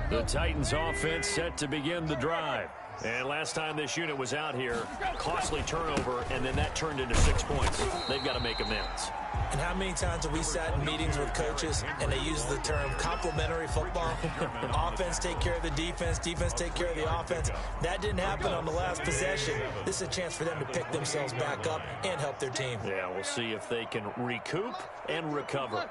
Speaker 2: The Titans offense set to begin the drive. And last time this unit was out here, costly turnover, and then that turned into 6 points. They've got to make amends.
Speaker 4: And how many times have we sat in meetings with coaches and they use the term complementary football? Offense take care of the defense, defense take care of the offense. That didn't happen on the last possession. This is a chance for them to pick themselves back up and help their team.
Speaker 2: Yeah, we'll see if they can recoup and recover.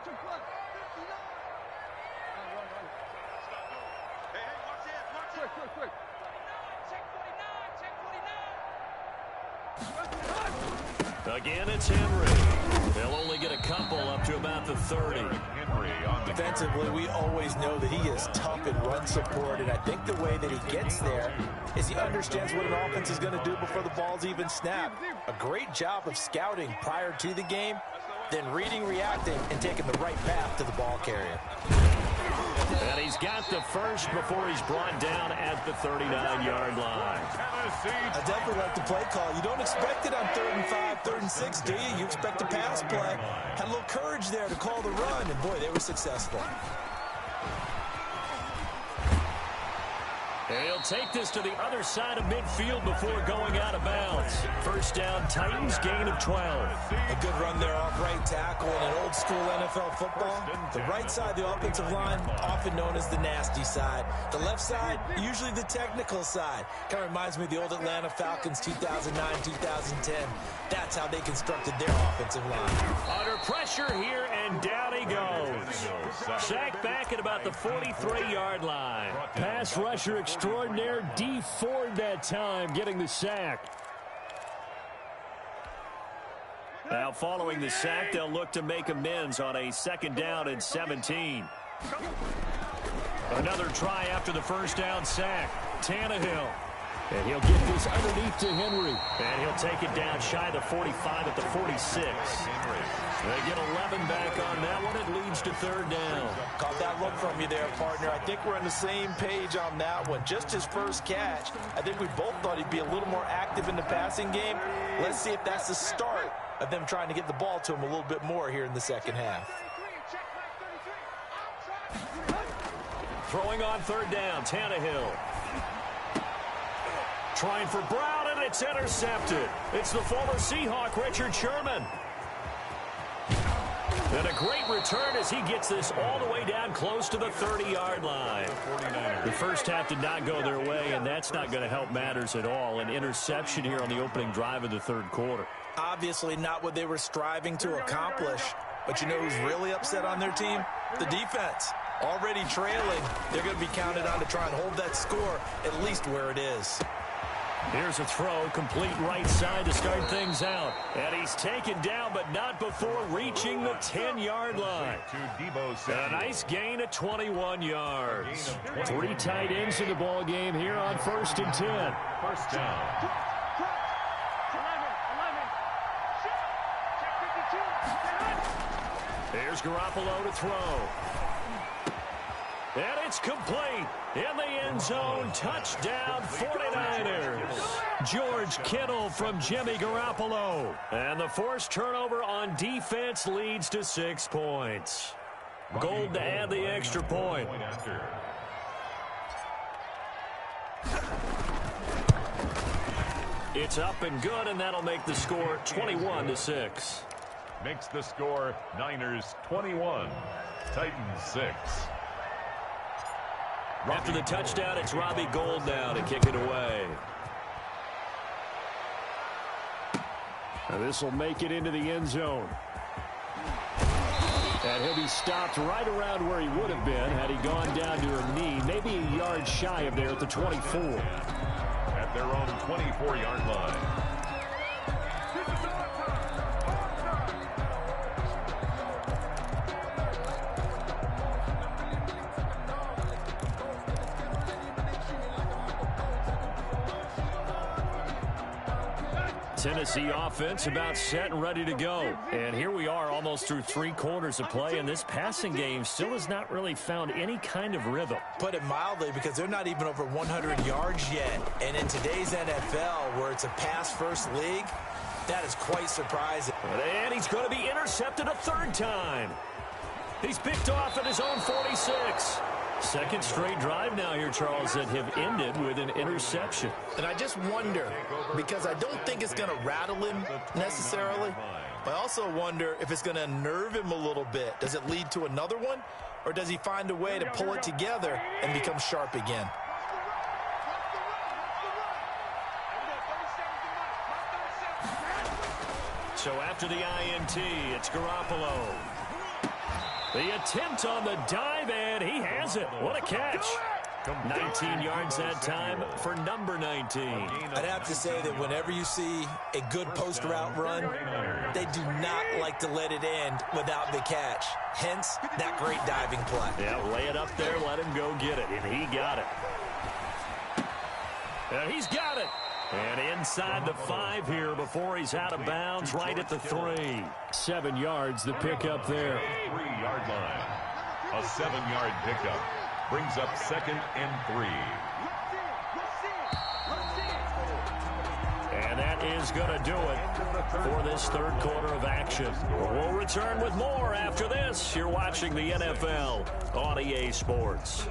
Speaker 2: Again, it's Henry. They'll only get a couple up to about the 30.
Speaker 4: Defensively, we always know that he is tough in run support, and I think the way that he gets there is he understands what an offense is going to do before the ball's even snapped. A great job of scouting prior to the game, then reading, reacting, and taking the right path to the ball carrier.
Speaker 2: And he's got the first before he's brought down at the 39-yard line.
Speaker 4: I definitely like the play call. You don't expect it on 3rd and 5, 3rd and 6, do you? You expect a pass play. Had a little courage there to call the run, and boy, they were successful.
Speaker 2: And he'll take this to the other side of midfield before going out of bounds. First down, Titans, gain of 12.
Speaker 4: A good run there off right tackle in an old-school NFL football. The right side, the offensive line, often known as the nasty side. The left side, usually the technical side. Kind of reminds me of the old Atlanta Falcons 2009, 2010. That's how they constructed their offensive line.
Speaker 2: Under pressure here, and down he goes. Sacked back at about the 43-yard line. Pass rusher extraordinaire, D. Ford that time, getting the sack. Now, following the sack, they'll look to make amends on a 2nd down and 17. Another try after the first down sack. Tannehill. And he'll get this underneath to Henry. And he'll take it down shy of the 45 at the 46. They get 11 back on that one. It leads to third down.
Speaker 4: Caught that look from you there, partner. I think we're on the same page on that one. Just his first catch. I think we both thought he'd be a little more active in the passing game. Let's see if that's the start of them trying to get the ball to him a little bit more here in the second half.
Speaker 2: Throwing on third down, Tannehill. Trying for Brown, and it's intercepted. It's the former Seahawk, Richard Sherman. And a great return as he gets this all the way down close to the 30-yard line. The first half did not go their way, and that's not going to help matters at all. An interception here on the opening drive of the third quarter.
Speaker 4: Obviously not what they were striving to accomplish. But you know who's really upset on their team? The defense. Already trailing. They're going to be counted on to try and hold that score at least where it is.
Speaker 2: Here's a throw, complete right side to start things out. And he's taken down, but not before reaching the 10-yard line. A nice gain of 21 yards. 3 tight ends in the ball game here on 1st and 10.
Speaker 5: First down.
Speaker 2: There's Garoppolo to throw. And it's complete. In the end zone, touchdown 49ers. George Kittle from Jimmy Garoppolo. And the forced turnover on defense leads to 6 points. Gold to add the extra point. It's up and good, and that'll make the score 21-6.
Speaker 5: Makes the score Niners 21, Titans 6.
Speaker 2: After the touchdown, it's Robbie Gould now to kick it away. And this will make it into the end zone. And he'll be stopped right around where he would have been had he gone down to a knee, maybe a yard shy of there at the 24.
Speaker 5: At their own 24-yard line.
Speaker 2: Tennessee offense about set and ready to go. And here we are almost through 3 quarters of play, and this passing game still has not really found any kind of rhythm.
Speaker 4: Put it mildly, because they're not even over 100 yards yet. And in today's NFL, where it's a pass-first league, that is quite surprising.
Speaker 2: And he's going to be intercepted a 3rd time. He's picked off at his own 46. Second straight drive now here, Charles, that have ended with an interception.
Speaker 4: And I just wonder, because I don't think it's going to rattle him necessarily, but I also wonder if it's going to unnerve him a little bit. Does it lead to another one, or does he find a way to pull it together and become sharp again?
Speaker 2: So after the INT, it's Garoppolo. The attempt on the dive, and he has it. What a catch. 19 yards that time for number 19.
Speaker 4: I'd have to say that whenever you see a good post route run, they do not like to let it end without the catch. Hence, that great diving play.
Speaker 2: Yeah, lay it up there, let him go get it, and he got it. And he's got it. And inside the 5 here before he's out of bounds, right at the 3. 7 yards, the pickup there.
Speaker 5: 3-yard line. A 7-yard pickup brings up 2nd and 3.
Speaker 2: And that is going to do it for this 3rd quarter of action. We'll return with more after this. You're watching the NFL on EA Sports.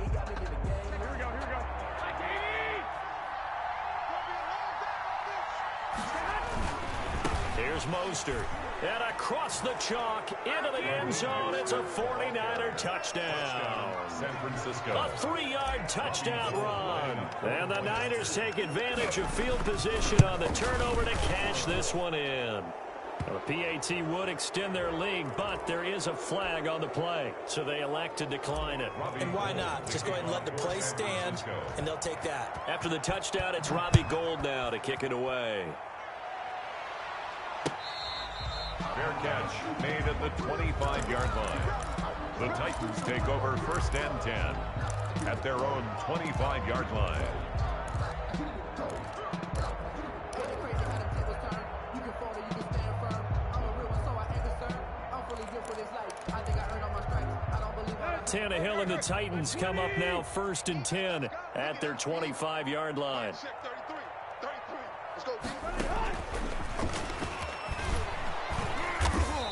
Speaker 2: Here's Mostert. And across the chalk into the end zone. It's a 49er touchdown.
Speaker 5: San Francisco.
Speaker 2: A 3-yard touchdown run. And the Niners take advantage of field position on the turnover to cash this one in. The PAT would extend their lead, but there is a flag on the play, so they elect to decline it.
Speaker 4: And why not? Just go ahead and let the play stand, and they'll take that.
Speaker 2: After the touchdown, it's Robbie Gould now to kick it away.
Speaker 5: Fair catch made at the 25-yard line. The Titans take over 1st and 10. at their own 25-yard line.
Speaker 2: Tannehill and the Titans come up now 1st and 10 at their 25-yard line.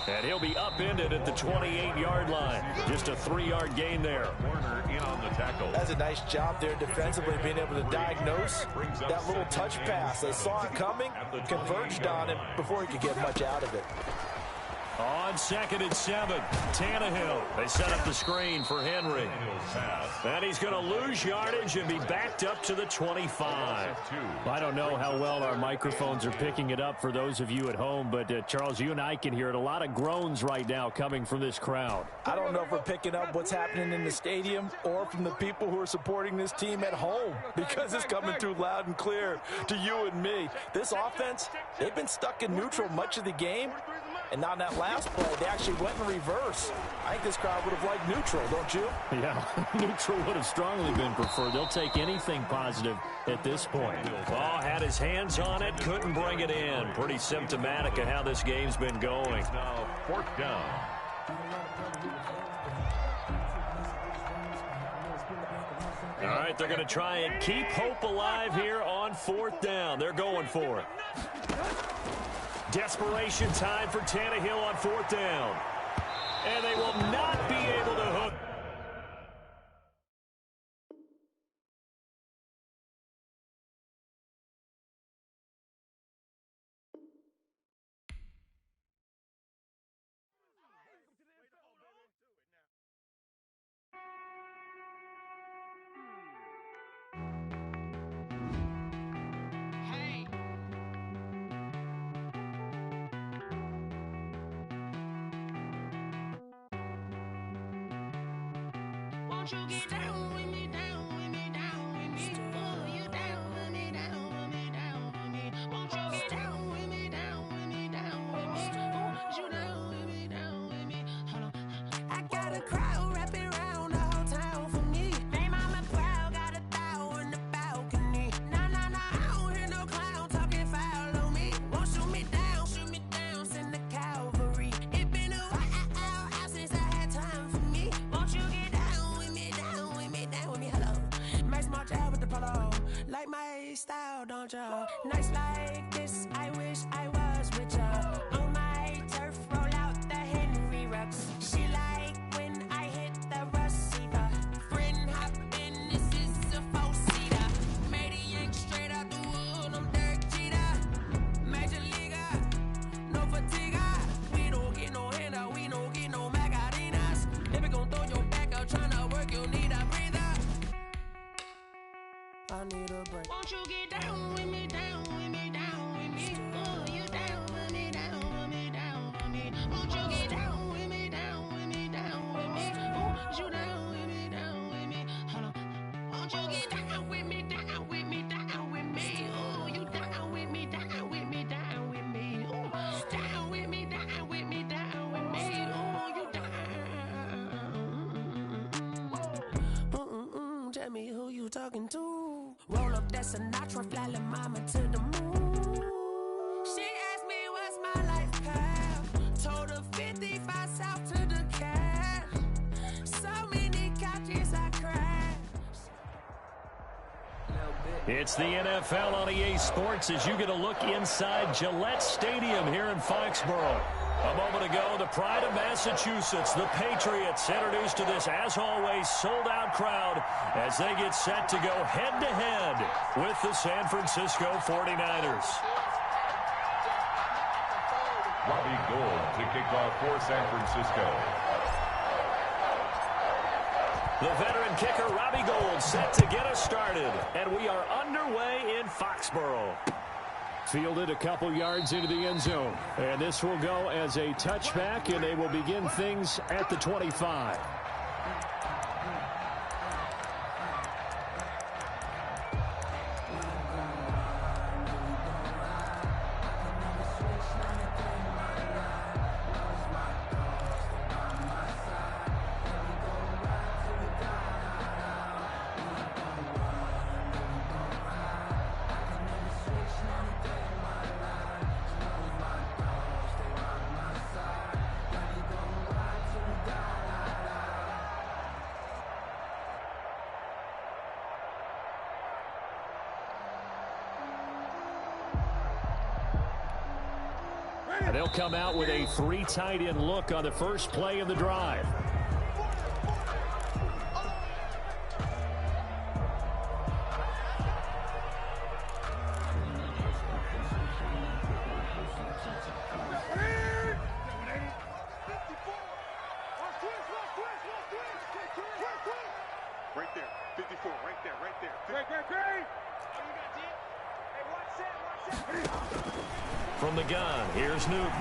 Speaker 2: And he'll be upended at the 28-yard line. Just a 3-yard gain there.
Speaker 5: Warner in on the tackle.
Speaker 4: That's a nice job there defensively, being able to diagnose that little touch pass. They saw it coming, converged on him before he could get much out of it.
Speaker 2: On 2nd and 7, Tannehill. They set up the screen for Henry. And he's going to lose yardage and be backed up to the 25. I don't know how well our microphones are picking it up for those of you at home, but Charles, you and I can hear it. A lot of groans right now coming from this crowd.
Speaker 4: I don't know if we're picking up what's happening in the stadium or from the people who are supporting this team at home, because it's coming through loud and clear to you and me. This offense, they've been stuck in neutral much of the game. And on that last play, they actually went in reverse. I think this crowd would have liked neutral, don't you?
Speaker 2: Yeah, neutral would have strongly been preferred. They'll take anything positive at this point. Oh, had his hands on it, couldn't bring it in. Pretty symptomatic of how this game's been going.
Speaker 5: Now 4th down.
Speaker 2: All right, they're going to try and keep hope alive here on 4th down. They're going for it. Desperation time for Tannehill on 4th down. And they will not be able to hook.
Speaker 7: Won't you get down with me, down with me, down with me? Oh, you down with me, down with me, down with me. Won't you get down with me, down with me, down with me? Oh, you down with me, down with me? Hold on. I got a crowd wrapping around the whole town for me. They mama proud, got a thou on the balcony. Nah, nah, nah, I don't hear no clown talking foul on me. Won't shoot me down, send the cavalry. It been a while since I had time for me. Won't you get down with me, down with me, down with me? Hello. Max March out with the polo. Like my style, don't ya? Nights like this, I wish I was with ya. On my turf, roll out the Henry Rux. She like when I hit the receiver. Friend hop in, this is a four-seater. Made a yank straight out the wood, I'm Derek Jeter. Major leaguer, no fatigue. We don't get no handout, we don't get no Macarinas. If it gon' throw your back out, tryna work, you'll need a breather. I need a break. Won't you get down with me, down with me, down with me? Oh, you down with me, down with me, down with me? Won't you get down with me, down with me, down with me? Oh, you down with me, down with me? Hold on. Won't you get down with me, down with me, down with me? Oh, you down with me, down with me, down with me? Oh, down with me, down with me, down with me? Oh, you down. Tell me who you talking to. Roll up that Sinatra, fly la mama to the moon. She asked me what's my life path. Told her 55 south to the cash. So many couches I crashed.
Speaker 2: It's the NFL on EA Sports as you get a look inside Gillette Stadium here in Foxborough. A moment ago, the pride of Massachusetts, the Patriots, introduced to this, as always, sold-out crowd as they get set to go head-to-head with the San Francisco 49ers.
Speaker 5: Robbie Gould to kick off for San Francisco.
Speaker 2: The veteran kicker, Robbie Gould, set to get us started. And we are underway in Foxborough. Fielded a couple yards into the end zone. And this will go as a touchback, and they will begin things at the 25. And they'll come out with a 3 tight end look on the first play of the drive.
Speaker 3: Right there, 54, right there. Great. Oh, you got deep? Hey, watch that.
Speaker 2: From the gun, here's Newton.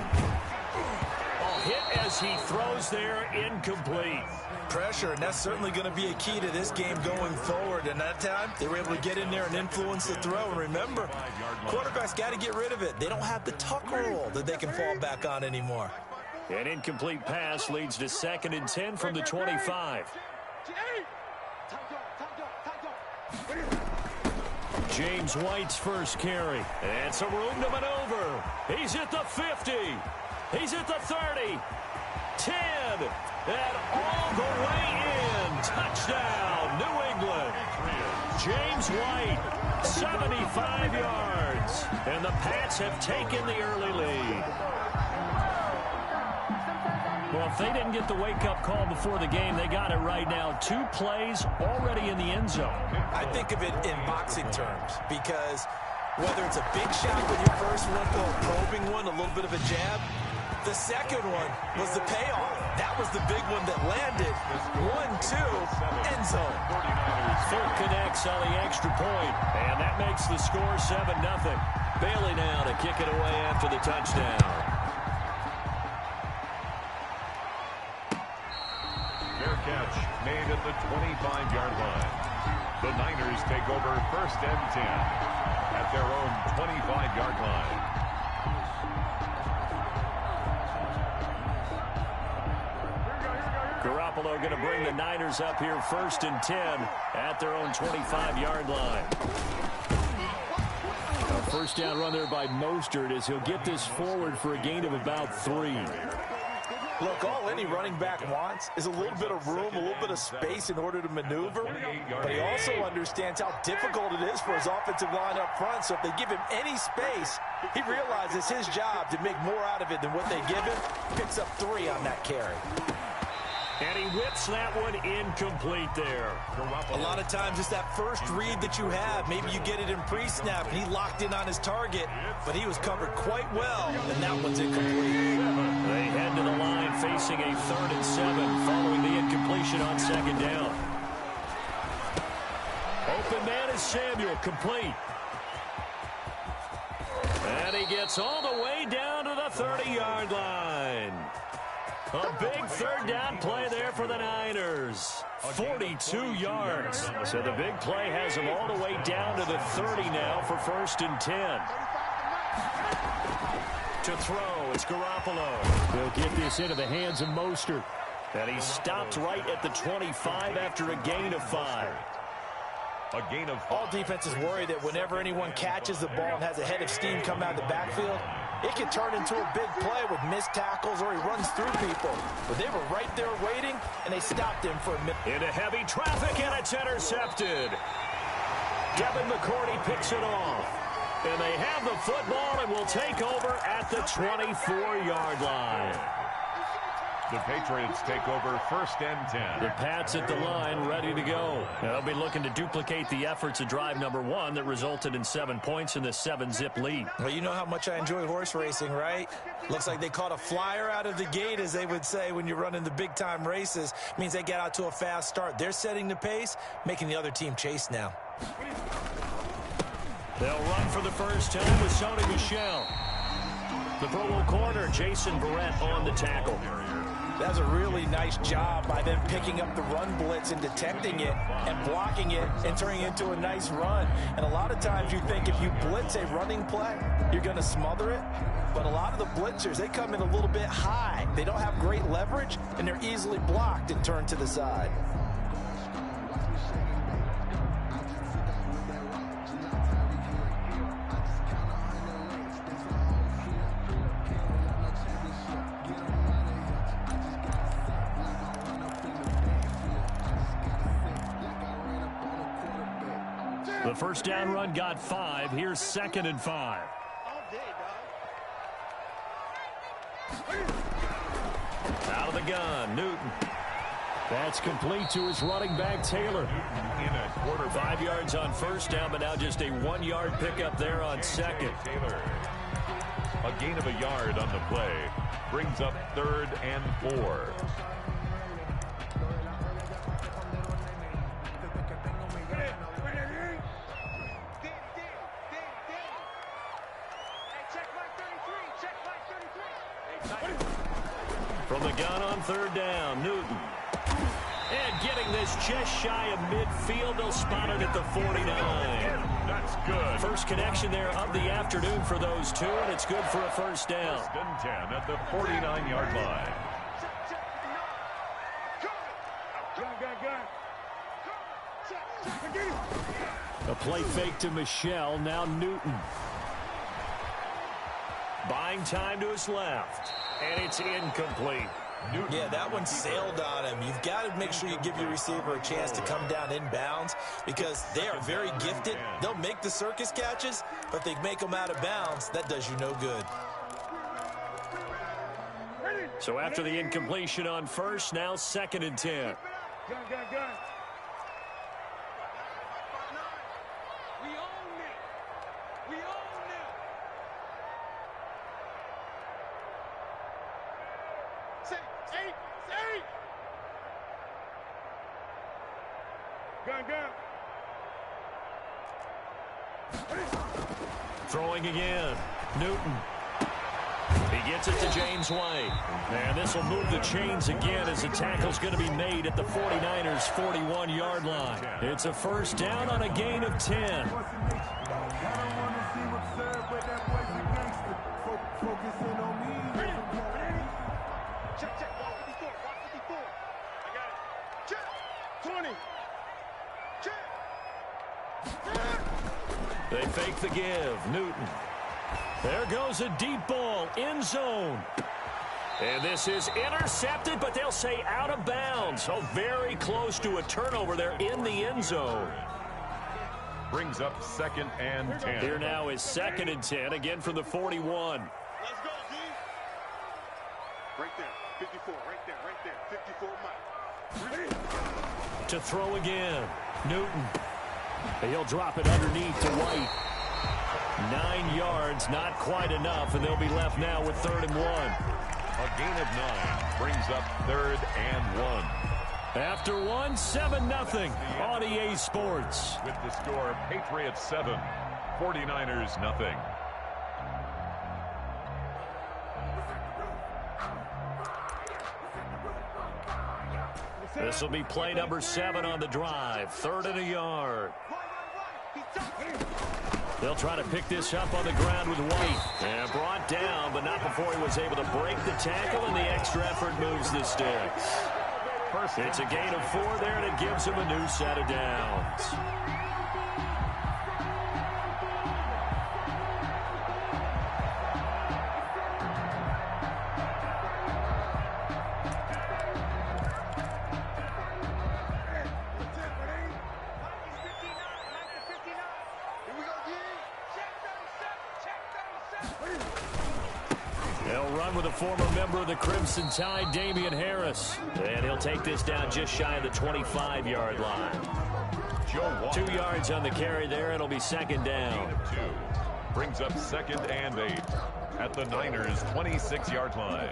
Speaker 2: Hit as he throws there, incomplete.
Speaker 4: Pressure, and that's certainly going to be a key to this game going forward. And that time, they were able to get in there and influence the throw. And remember, quarterbacks got to get rid of it. They don't have the tuck rule that they can fall back on anymore.
Speaker 2: An incomplete pass leads to 2nd and 10 from the 25. James White's first carry. And some room to maneuver. He's at the 50. He's at the 30. 10. And all the way in. Touchdown, New England. James White, 75 yards. And the Pats have taken the early lead. Well, if they didn't get the wake-up call before the game, they got it right now. 2 plays already in the end zone.
Speaker 4: I think of it in boxing terms because whether it's a big shot with your first one or a probing one, a little bit of a jab, the second one was the payoff. That was the big one that landed. 1-2, end zone.
Speaker 2: Fulk connects on the extra point, and that makes the score 7-0. Bailey now to kick it away after the touchdown.
Speaker 5: Catch made at the 25-yard line. The Niners take over 1st and 10 at their own 25-yard line.
Speaker 2: Garoppolo going to bring the Niners up here 1st and 10 at their own 25-yard line. A first down run there by Mostert as he'll get this forward for a gain of about 3.
Speaker 4: Look, all any running back wants is a little bit of room, a little bit of space in order to maneuver. But he also understands how difficult it is for his offensive line up front. So if they give him any space, he realizes his job to make more out of it than what they give him. Picks up 3 on that carry.
Speaker 2: And he whips that one incomplete there.
Speaker 4: A lot of times it's that first read that you have. Maybe you get it in pre-snap, and he locked in on his target, but he was covered quite well, and that one's incomplete.
Speaker 2: They head to the line facing a 3rd and 7 following the incompletion on 2nd down. Open man is Samuel, complete. And he gets all the way down to the 30-yard line. A big 3rd down play there for the Niners. 42 yards. So the big play has him all the way down to the 30 now for 1st and 10. To throw, it's Garoppolo. They'll get this into the hands of Mostert. And he stopped right at the 25 after a gain of 5.
Speaker 5: A gain of 5.
Speaker 4: All defenses worry that whenever anyone catches the ball and has a head of steam come out of the backfield, it can turn into a big play with missed tackles or he runs through people. But they were right there waiting, and they stopped him for a minute.
Speaker 2: Into heavy traffic, and it's intercepted. Devin McCourty picks it off. And they have the football and will take over at the 24-yard line.
Speaker 5: The Patriots take over 1st and 10.
Speaker 2: The Pats at the line, ready to go. They'll be looking to duplicate the efforts of drive number 1 that resulted in 7 points in the 7-zip lead.
Speaker 4: Well, you know how much I enjoy horse racing, right? Looks like they caught a flyer out of the gate, as they would say when you're running the big-time races. Means they get out to a fast start. They're setting the pace, making the other team chase now.
Speaker 2: They'll run for the first time with Sony Michel. The Pro Bowl corner, Jason Verrett, on the tackle.
Speaker 4: That's a really nice job by them picking up the run blitz and detecting it and blocking it and turning it into a nice run. And a lot of times you think if you blitz a running play, you're going to smother it. But a lot of the blitzers, they come in a little bit high. They don't have great leverage, and they're easily blocked and turned to the side.
Speaker 2: The first down run got 5. Here's 2nd and 5. Out of the gun, Newton. That's complete to his running back, Taylor.
Speaker 5: In a quarter,
Speaker 2: 5 yards on first down, but now just a 1-yard pickup there on second.
Speaker 5: Taylor. A gain of a yard on the play. Brings up 3rd and 4.
Speaker 2: From the gun on 3rd down, Newton. And getting this just shy of midfield, they'll spot it at the 49.
Speaker 5: That's good.
Speaker 2: First connection there of the afternoon for those two, and it's good for a first down.
Speaker 5: 1st and 10 at the 49-yard line.
Speaker 2: A play fake to Michelle, now Newton. Buying time to his left, and it's incomplete.
Speaker 4: Yeah, that one sailed on him. You've got to make sure you give your receiver a chance to come down inbounds because they are very gifted. They'll make the circus catches, but they make them out of bounds. That does you no good.
Speaker 2: So after the incompletion on first, now 2nd and 10.
Speaker 3: Gun. We own it. We own it. Say. Gun.
Speaker 2: Throwing again, Newton. He gets it to James White. And this will move the chains again as the tackle's going to be made at the 49ers' 41-yard line. It's a first down on a gain of 10.
Speaker 3: Check. Walk 54. I got it. Check. 20. Check.
Speaker 2: They fake the give, Newton. There goes a deep ball, end zone. And this is intercepted, but they'll say out of bounds. So very close to a turnover there in the end zone.
Speaker 5: Brings up 2nd and 10.
Speaker 2: Here now is 2nd and 10, again from the 41.
Speaker 3: Let's go, D. Right there. 54. Right there. 54 Mike.
Speaker 2: To throw again, Newton. He'll drop it underneath to White. 9 yards, not quite enough, and they'll be left now with 3rd and 1.
Speaker 5: A gain of 9 brings up 3rd and 1.
Speaker 2: After 7-0 on EA Sports.
Speaker 5: With the score, Patriots 7, 49ers nothing.
Speaker 2: This will be play number 7 on the drive. 3rd and a yard. They'll try to pick this up on the ground with White. And brought down, but not before he was able to break the tackle, and the extra effort moves the sticks. It's a gain of 4 there, and it gives him a new set of downs. With a former member of the Crimson Tide, Damian Harris. And he'll take this down just shy of the 25-yard line. 2 yards on the carry there. It'll be 2nd down.
Speaker 5: 2 brings up 2nd and 8 at the Niners' 26-yard line.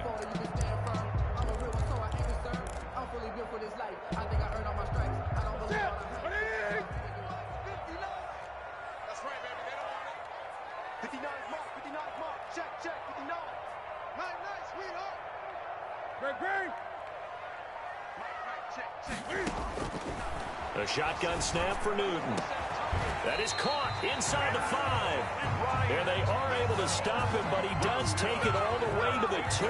Speaker 2: A shotgun snap for Newton. That is caught inside the 5. And they are able to stop him, but he does take it all the way to the 2.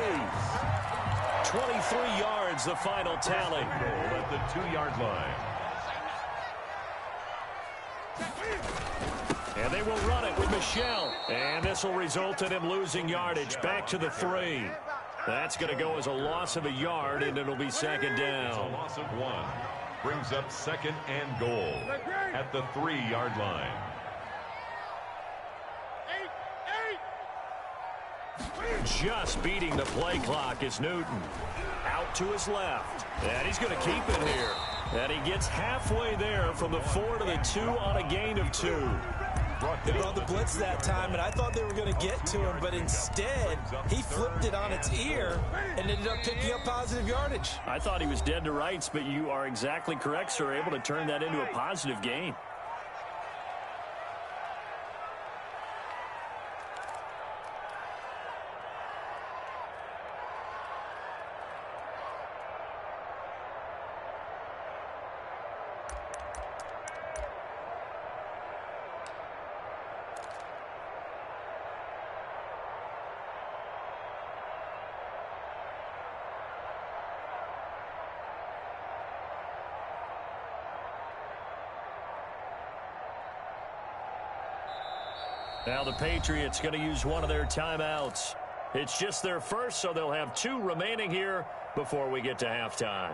Speaker 2: 23 yards, the final tally.
Speaker 5: At the 2-yard line.
Speaker 2: And they will run it with Michelle. And this will result in him losing yardage back to the 3. That's going to go as a loss of a yard, and it'll be 2nd down.
Speaker 5: It's a loss of 1. Brings up 2nd and goal at the 3-yard line.
Speaker 2: Just beating the play clock is Newton. Out to his left. And he's going to keep it here. And he gets halfway there from the 4 to the 2 on a gain of 2.
Speaker 4: They brought the blitz that time, and I thought they were going to get to him, but instead, he flipped it on its ear and ended up picking up positive yardage.
Speaker 2: I thought he was dead to rights, but you are exactly correct, sir, able to turn that into a positive gain. Now the Patriots going to use one of their timeouts. It's just their first, so they'll have 2 remaining here before we get to halftime.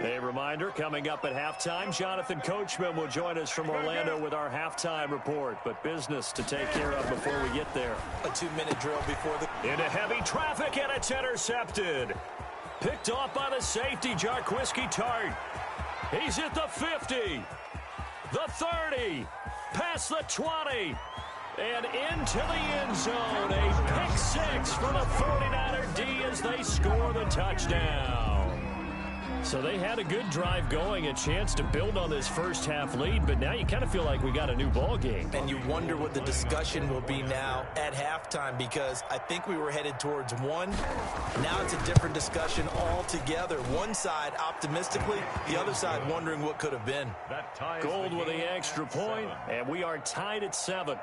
Speaker 2: A reminder, coming up at halftime, Jonathan Coachman will join us from Orlando with our halftime report. But business to take care of before we get there.
Speaker 4: A 2-minute drill before the...
Speaker 2: Into heavy traffic, and it's intercepted. Picked off by the safety, Jarquiski Tart. He's at the 50, the 30, past the 20, and into the end zone. A pick 6 for the 49er D as they score the touchdown. So they had a good drive going, a chance to build on this first half lead, but now you kind of feel like we got a new ball game.
Speaker 4: And you wonder what the discussion will be now at halftime, because I think we were headed towards 1. Now it's a different discussion altogether. One side optimistically, the other side wondering what could have been.
Speaker 2: Gold with the extra point, and we are tied at 7.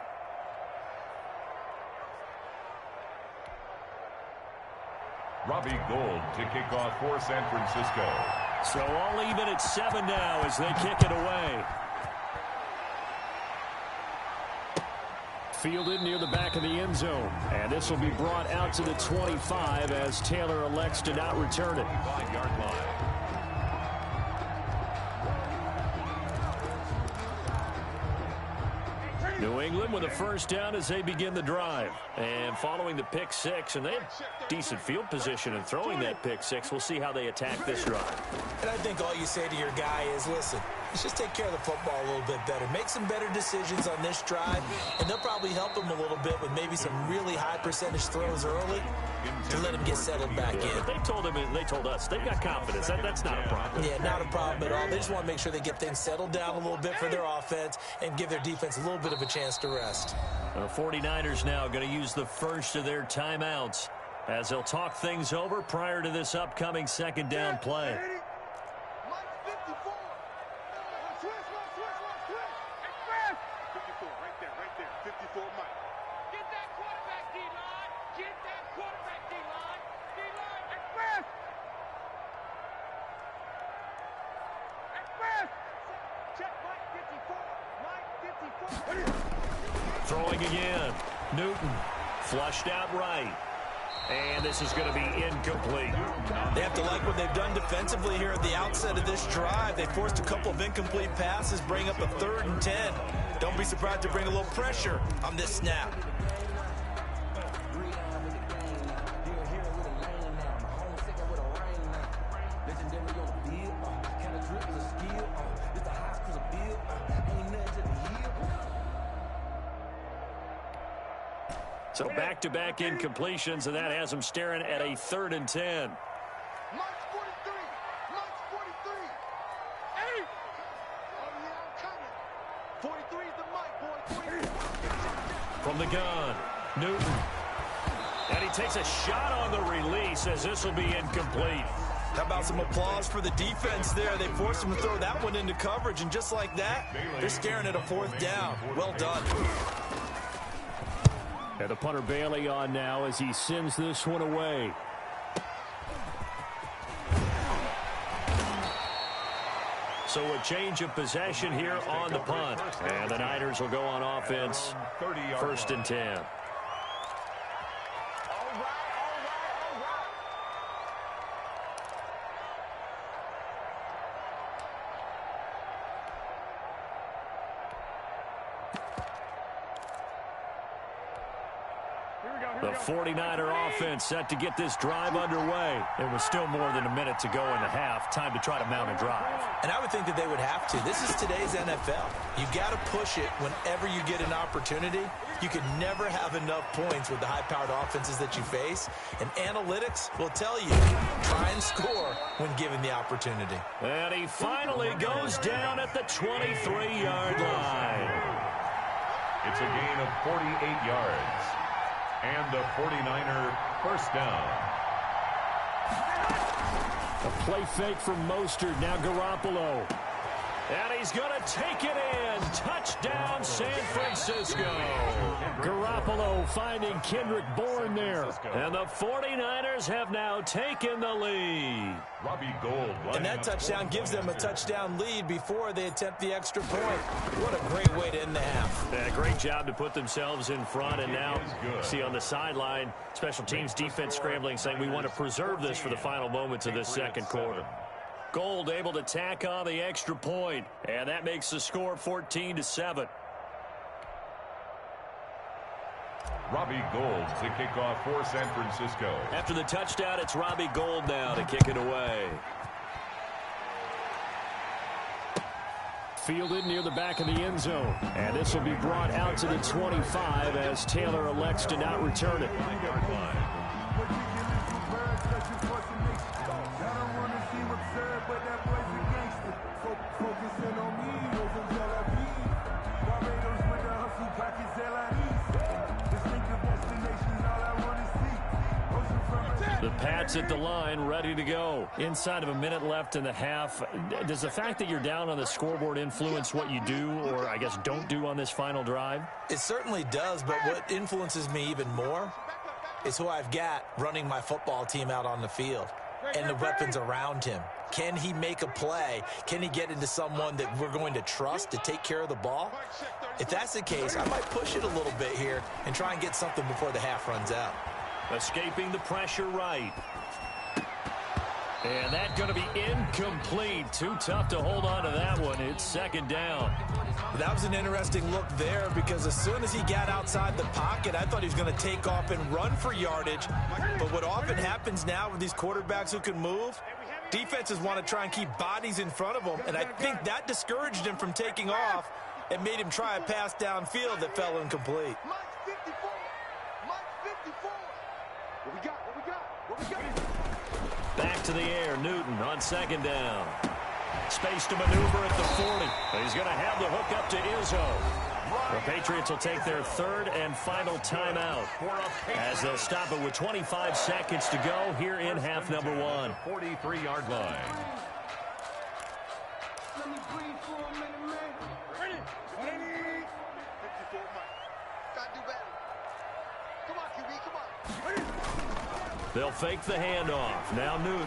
Speaker 5: Robbie Gould to kick off for San Francisco.
Speaker 2: So all even at 7 now as they kick it away. Fielded near the back of the end zone. And this will be brought out to the 25 as Taylor elects to not return it.
Speaker 5: 5-yard line.
Speaker 2: New England with a first down as they begin the drive. And following the pick 6, and they have decent field position in throwing that pick 6. We'll see how they attack this drive.
Speaker 4: And I think all you say to your guy is, listen, let's just take care of the football a little bit better. Make some better decisions on this drive, and they'll probably help him a little bit with maybe some really high percentage throws early to let him get settled back in.
Speaker 2: But they told him, and they told us, they've got confidence. That's not a problem.
Speaker 4: Yeah, not a problem at all. They just want to make sure they get things settled down a little bit for their offense and give their defense a little bit of a chance to rest.
Speaker 2: The 49ers now going to use the first of their timeouts as they'll talk things over prior to this upcoming second down play. Throwing again. Newton flushed out right. And this is going to be incomplete.
Speaker 4: They have to like what they've done defensively here at the outset of this drive. They forced a couple of incomplete passes, bring up a 3rd and 10. Don't be surprised to bring a little pressure on this snap.
Speaker 2: So back-to-back incompletions, and that has them staring at a 3rd and 10.
Speaker 3: March 43. March 43. Hey! Oh, yeah, I'm coming. 43 is the mic, boy. 43.
Speaker 2: From the gun, Newton. And he takes a shot on the release as this will be incomplete.
Speaker 4: How about some applause for the defense there? They forced him to throw that one into coverage, and just like that, they're staring at a 4th down. Well done.
Speaker 2: And the punter Bailey on now as he sends this one away. So a change of possession here on the punt. And the Niners will go on offense, 1st and 10. The 49er offense set to get this drive underway. There was still more than a minute to go in the half. Time to try to mount a drive.
Speaker 4: And I would think that they would have to. This is today's NFL. You've got to push it whenever you get an opportunity. You can never have enough points with the high-powered offenses that you face. And analytics will tell you, try and score when given the opportunity.
Speaker 2: And he finally goes down at the 23-yard line.
Speaker 5: It's a gain of 48 yards. And a 49er first down.
Speaker 2: A play fake from Mostert. Now Garoppolo. And he's going to take it in. Touchdown, San Francisco. Garoppolo finding Kendrick Bourne there. And the 49ers have now taken the lead.
Speaker 5: Robbie Gould.
Speaker 4: And that touchdown gives them a touchdown lead before they attempt the extra point. What a great way to end the half.
Speaker 2: Yeah, great job to put themselves in front. And now, see on the sideline, special teams defense scrambling, saying we want to preserve this for the final moments of this second quarter. Gould able to tack on the extra point, and that makes the score 14-7.
Speaker 5: Robbie Gould to kick off for San Francisco.
Speaker 2: After the touchdown, it's Robbie Gould now to kick it away. Fielded near the back of the end zone, and this will be brought out to the 25 as Taylor elects to not return it. The Pats at the line, ready to go. Inside of a minute left in the half. Does the fact that you're down on the scoreboard influence what you do, or I guess don't do on this final drive?
Speaker 4: It certainly does, but what influences me even more is who I've got running my football team out on the field and the weapons around him. Can he make a play? Can he get into someone that we're going to trust to take care of the ball? If that's the case, I might push it a little bit here and try and get something before the half runs out.
Speaker 2: Escaping the pressure right. And that's going to be incomplete. Too tough to hold on to that one. It's second down.
Speaker 4: That was an interesting look there because as soon as he got outside the pocket, I thought he was going to take off and run for yardage. But what often happens now with these quarterbacks who can move, defenses want to try and keep bodies in front of them. And I think that discouraged him from taking off and made him try a pass downfield that fell incomplete.
Speaker 2: Back to the air, Newton on second down. Space to maneuver at the 40. He's going to have the hook up to Izzo. The Patriots will take their third and final timeout as they'll stop it with 25 seconds to go here in half number one.
Speaker 5: 43-yard line.
Speaker 2: They'll fake the handoff. Now Newton.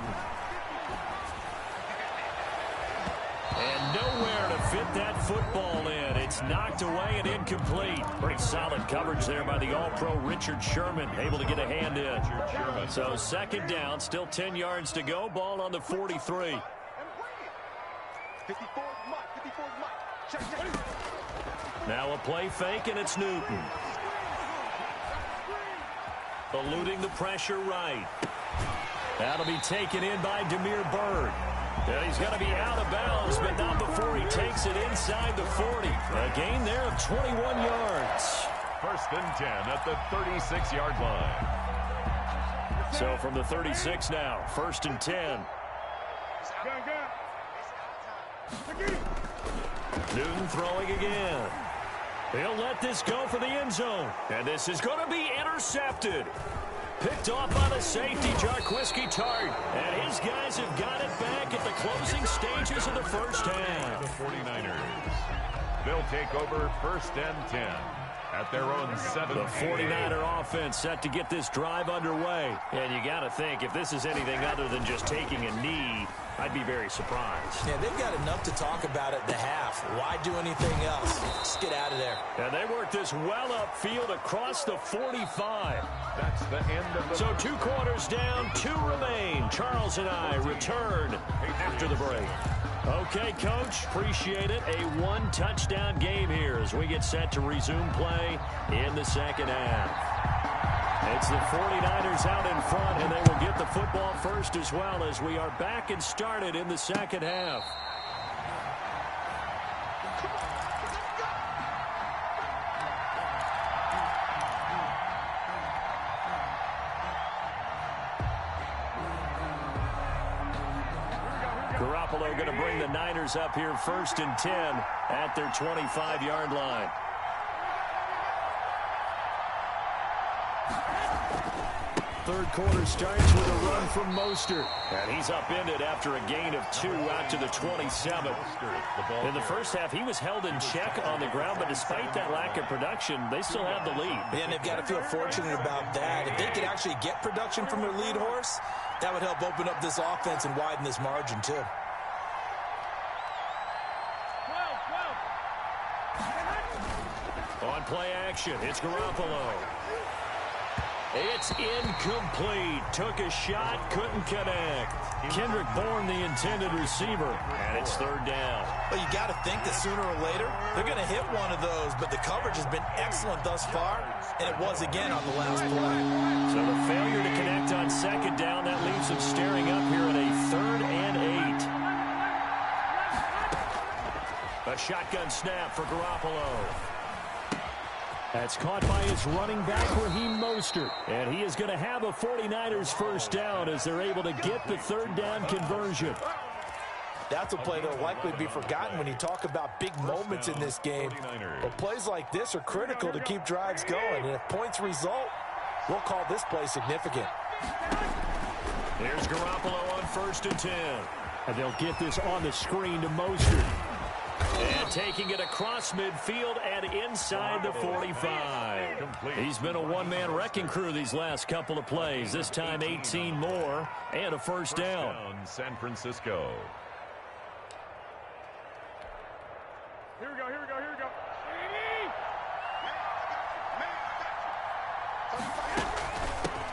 Speaker 2: And nowhere to fit that football in. It's knocked away and incomplete. Pretty solid coverage there by the All-Pro Richard Sherman. Able to get a hand in. So second down, still 10 yards to go. Ball on the 43. Now a play fake, and it's Newton. Eluding the pressure right. That'll be taken in by Damiere Byrd. And he's going to be out of bounds, but not before he takes it inside the 40. A gain there of 21 yards.
Speaker 5: First and 10 at the 36-yard line.
Speaker 2: So from the 36 now, first and 10. Newton throwing again. He'll let this go for the end zone. And this is going to be intercepted. Picked off by the safety, Jarquiski Tart. And his guys have got it back at the closing stages of the first half.
Speaker 5: The 49ers. They'll take over first and 10 at their own 7.
Speaker 2: The 49er offense set to get this drive underway. And you got to think, if this is anything other than just taking a knee, I'd be very surprised.
Speaker 4: Yeah, they've got enough to talk about at the half. Why do anything else? Just get out of there.
Speaker 2: And they work this well upfield across the 45.
Speaker 5: That's the end of the...
Speaker 2: So 2 quarters down, 2 remain. Charles and I return after the break. Okay, Coach, appreciate it. A 1-touchdown game here as we get set to resume play in the second half. It's the 49ers out in front, and they will get the football first as well as we are back and started in the second half. Garoppolo going to bring the Niners up here 1st and 10 at their 25-yard line. Third quarter starts with a run from Mostert. And he's upended after a gain of 2 out to the 27. In the first half, he was held in check on the ground, but despite that lack of production, they still have the lead.
Speaker 4: And they've got to feel fortunate about that. If they could actually get production from their lead horse, that would help open up this offense and widen this margin, too.
Speaker 2: On play action, it's Garoppolo. It's incomplete. Took a shot, couldn't connect. Kendrick Bourne, the intended receiver, and it's 3rd down.
Speaker 4: Well, you got to think that sooner or later they're going to hit one of those, but the coverage has been excellent thus far, and it was again on the last play.
Speaker 2: So the failure to connect on 2nd down, that leaves them staring up here at a 3rd and 8. A shotgun snap for Garoppolo. That's caught by his running back, Raheem Mostert. And he is going to have a 49ers first down as they're able to get the 3rd down conversion.
Speaker 4: That's a play that will likely be forgotten when you talk about big moments in this game. But plays like this are critical to keep drives going. And if points result, we'll call this play significant.
Speaker 2: Here's Garoppolo on 1st and 10. And they'll get this on the screen to Mostert. And taking it across midfield and inside the 45. He's been a one-man wrecking crew these last couple of plays. This time 18 more and a first down.
Speaker 5: San Francisco.
Speaker 3: Here we go.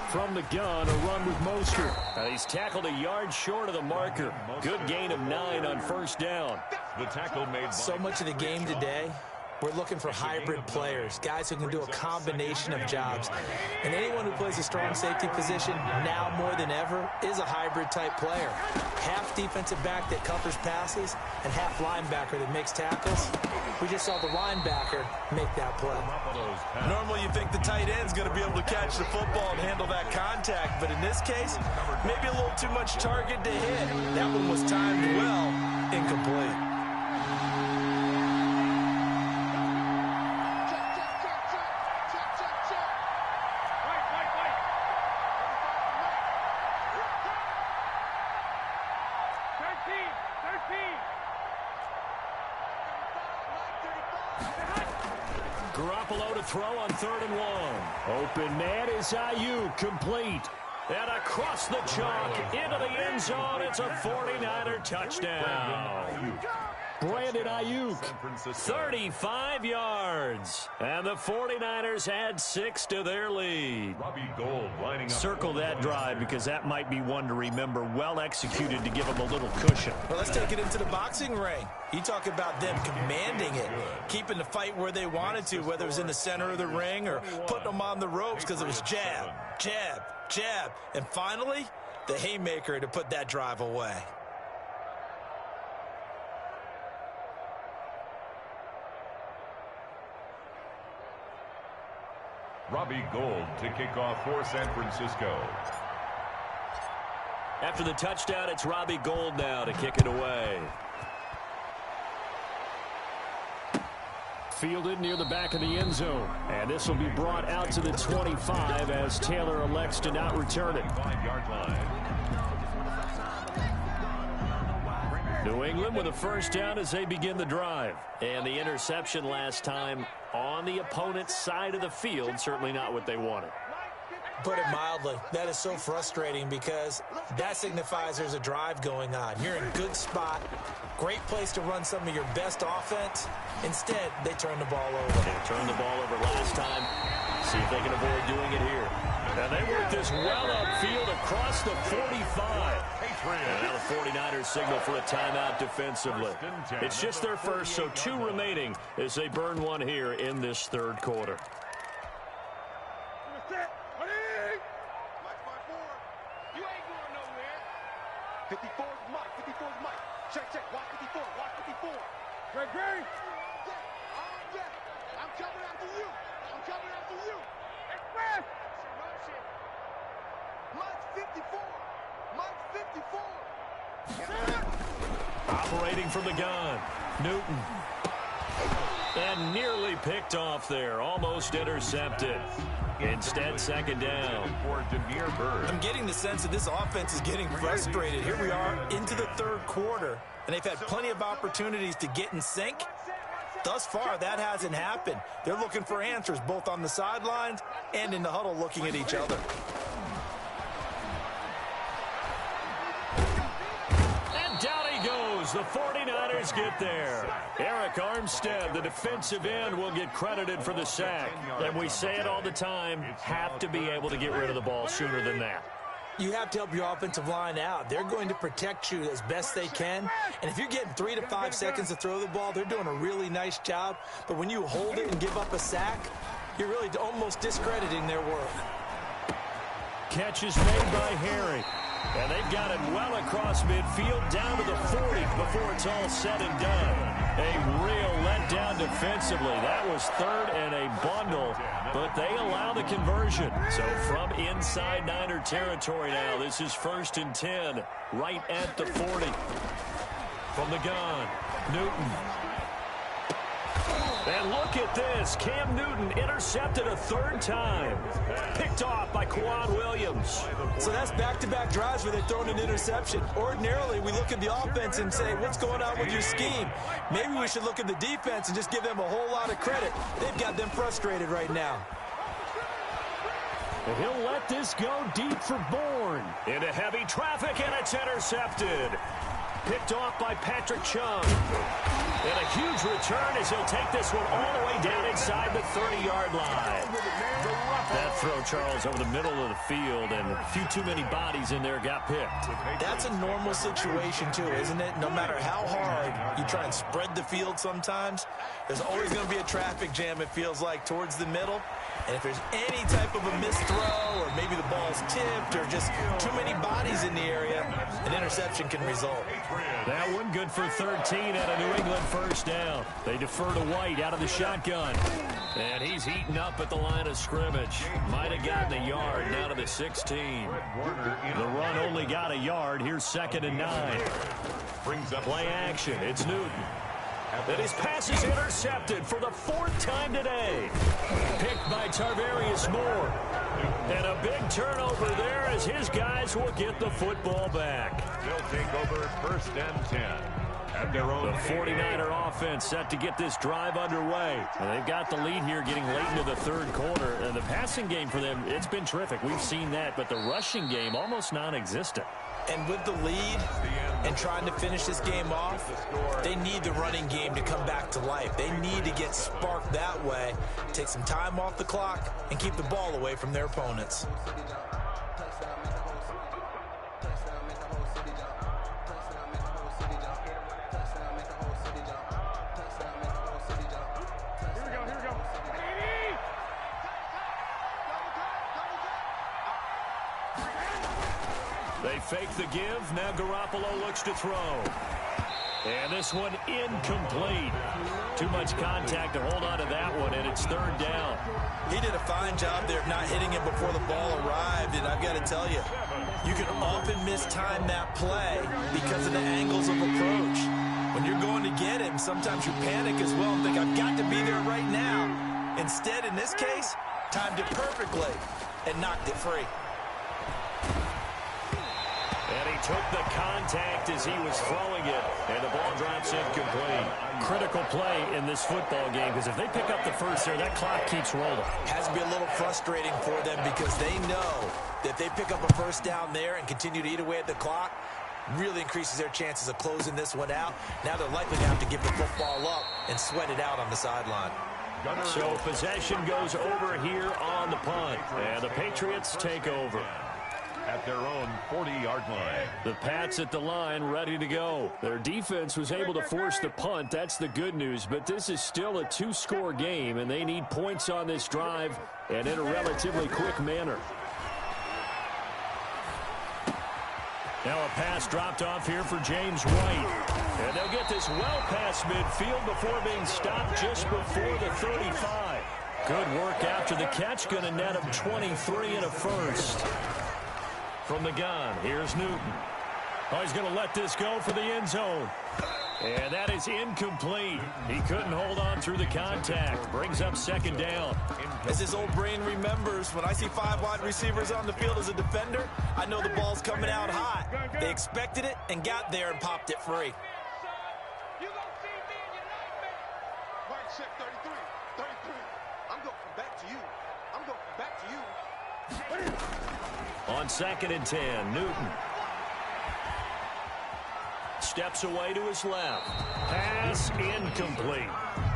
Speaker 2: From the gun, a run with Mostert. He's tackled a yard short of the marker. Good gain of 9 on 1st down.
Speaker 5: The tackle made
Speaker 4: so much of the game today, we're looking for hybrid players, guys who can do a combination of jobs. And anyone who plays a strong safety position now more than ever is a hybrid type player. Half defensive back that covers passes and half linebacker that makes tackles. We just saw the linebacker make that play. Normally you think the tight end's going to be able to catch the football and handle that contact, but in this case, maybe a little too much target to hit. That one was timed well, incomplete.
Speaker 2: Garoppolo to throw on 3rd and 1. Open man is Ayuk, complete. And across the chalk, into the end zone, it's a 49er touchdown. Brandon Ayuk, 35 yards. And the 49ers add 6 to their lead.
Speaker 5: Robbie Gould lining up.
Speaker 2: Circle that drive because that might be one to remember. Well executed to give them a little cushion.
Speaker 4: Well, let's take it into the boxing ring. You talk about them commanding it, keeping the fight where they wanted to, whether it was in the center of the ring or putting them on the ropes because it was jab, jab, jab. And finally, the haymaker to put that drive away.
Speaker 5: Robbie Gould to kick off for San Francisco.
Speaker 2: After the touchdown, it's Robbie Gould now to kick it away. Fielded near the back of the end zone. And this will be brought out to the 25 as Taylor elects to not return it.
Speaker 5: 5-yard line.
Speaker 2: New England with a first down as they begin the drive. And the interception last time on the opponent's side of the field, certainly not what they wanted.
Speaker 4: Put it mildly, that is so frustrating because that signifies there's a drive going on. You're in a good spot, great place to run some of your best offense. Instead, they turn the ball over.
Speaker 2: They turned the ball over last time. See if they can avoid doing it here. And they work this well upfield across the 45. And now the 49ers signal for a timeout defensively. It's just their first, so 2 remaining as they burn one here in this third quarter.
Speaker 3: You ain't going nowhere. 54 is Mike. 54 is Mike. Check. Watch 54. Watch 54. Great. I'm coming after you. Express. Mike's 54. Mike's 54.
Speaker 2: Operating from the gun. Newton. And nearly picked off there. Almost intercepted. Instead, second down.
Speaker 4: I'm getting the sense that this offense is getting frustrated. Here we are into the third quarter, and they've had plenty of opportunities to get in sync. Thus far, that hasn't happened. They're looking for answers both on the sidelines and in the huddle looking at each other.
Speaker 2: The 49ers get there. Eric Armstead, the defensive end, will get credited for the sack. And we say it all the time, have to be able to get rid of the ball sooner than that.
Speaker 4: You have to help your offensive line out. They're going to protect you as best they can. And if you're getting 3 to 5 seconds to throw the ball, they're doing a really nice job. But when you hold it and give up a sack, you're really almost discrediting their work.
Speaker 2: Catch is made by Harry. And they've got it well across midfield down to the 40 before it's all said and done. A real letdown defensively. That was third and a bundle, but they allow the conversion. So from inside Niner territory now, this is 1st and 10, right at the 40. From the gun, Newton. And look at this. Cam Newton intercepted a 3rd time. Picked off by Quan Williams.
Speaker 4: So that's back-to-back drives where they've thrown an interception. Ordinarily, we look at the offense and say, what's going on with your scheme? Maybe we should look at the defense and just give them a whole lot of credit. They've got them frustrated right now.
Speaker 2: And he'll let this go deep for Bourne. Into heavy traffic, and it's intercepted. Picked off by Patrick Chung. And a huge return as he'll take this one all the way down inside the 30-yard line. That throw, Charles, over the middle of the field, and a few too many bodies in there got picked.
Speaker 4: That's a normal situation, too, isn't it? No matter how hard you try and spread the field sometimes, there's always going to be a traffic jam, it feels like, towards the middle. And if there's any type of a missed throw, or maybe the ball's tipped, or just too many bodies in the area, an interception can result.
Speaker 2: That one good for 13 at a New England first down. They defer to White out of the shotgun. And he's eaten up at the line of scrimmage. Might have gotten a yard down to the 16. The run only got a yard. Here's 2nd and 9. Play action. It's Newton. And his pass is intercepted for the 4th time today. Picked by Tarvarius Moore. And a big turnover there as his guys will get the football back.
Speaker 5: They'll take over 1st and 10. At their own
Speaker 2: the 49er offense set to get this drive underway. And they've got the lead here getting late into the 3rd quarter. And the passing game for them, it's been terrific. We've seen that. But the rushing game, almost non-existent.
Speaker 4: And with the lead and trying to finish this game off, they need the running game to come back to life. They need to get sparked that way, take some time off the clock, and keep the ball away from their opponents.
Speaker 2: They fake the give. Now Garoppolo looks to throw. And this one incomplete. Too much contact to hold on to that one, and it's 3rd down.
Speaker 4: He did a fine job there of not hitting him before the ball arrived, and I've got to tell you, you can often mistime that play because of the angles of approach. When you're going to get him, sometimes you panic as well and think, I've got to be there right now. Instead, in this case, timed it perfectly and knocked it free.
Speaker 2: And he took the contact as he was throwing it, and the ball drops incomplete. Critical play in this football game, because if they pick up the first there, that clock keeps rolling.
Speaker 4: Has to be a little frustrating for them because they know that if they pick up a first down there and continue to eat away at the clock, really increases their chances of closing this one out. Now they're likely to have to give the football up and sweat it out on the sideline.
Speaker 2: So possession goes over here on the punt, and the Patriots take over.
Speaker 5: at their own 40-yard line.
Speaker 2: The Pats at the line, ready to go. Their defense was able to force the punt. That's the good news. But this is still a two-score game, and they need points on this drive and in a relatively quick manner. Now a pass dropped off here for James White. And they'll get this well past midfield before being stopped just before the 35. Good work after the catch. Going to net him 23 and a first. From the gun, here's Newton. Oh, he's going to let this go for the end zone. And that is incomplete. He couldn't hold on through the contact. Brings up second down.
Speaker 4: As his old brain remembers, when I see 5 wide receivers on the field as a defender, I know the ball's coming out hot. They expected it and got there and popped it free.
Speaker 3: You gonna see me in your nightmare. Mark check 33. 33. I'm going to come back to you. I'm going to come back to you.
Speaker 2: On 2nd and 10, Newton steps away to his left. Pass incomplete.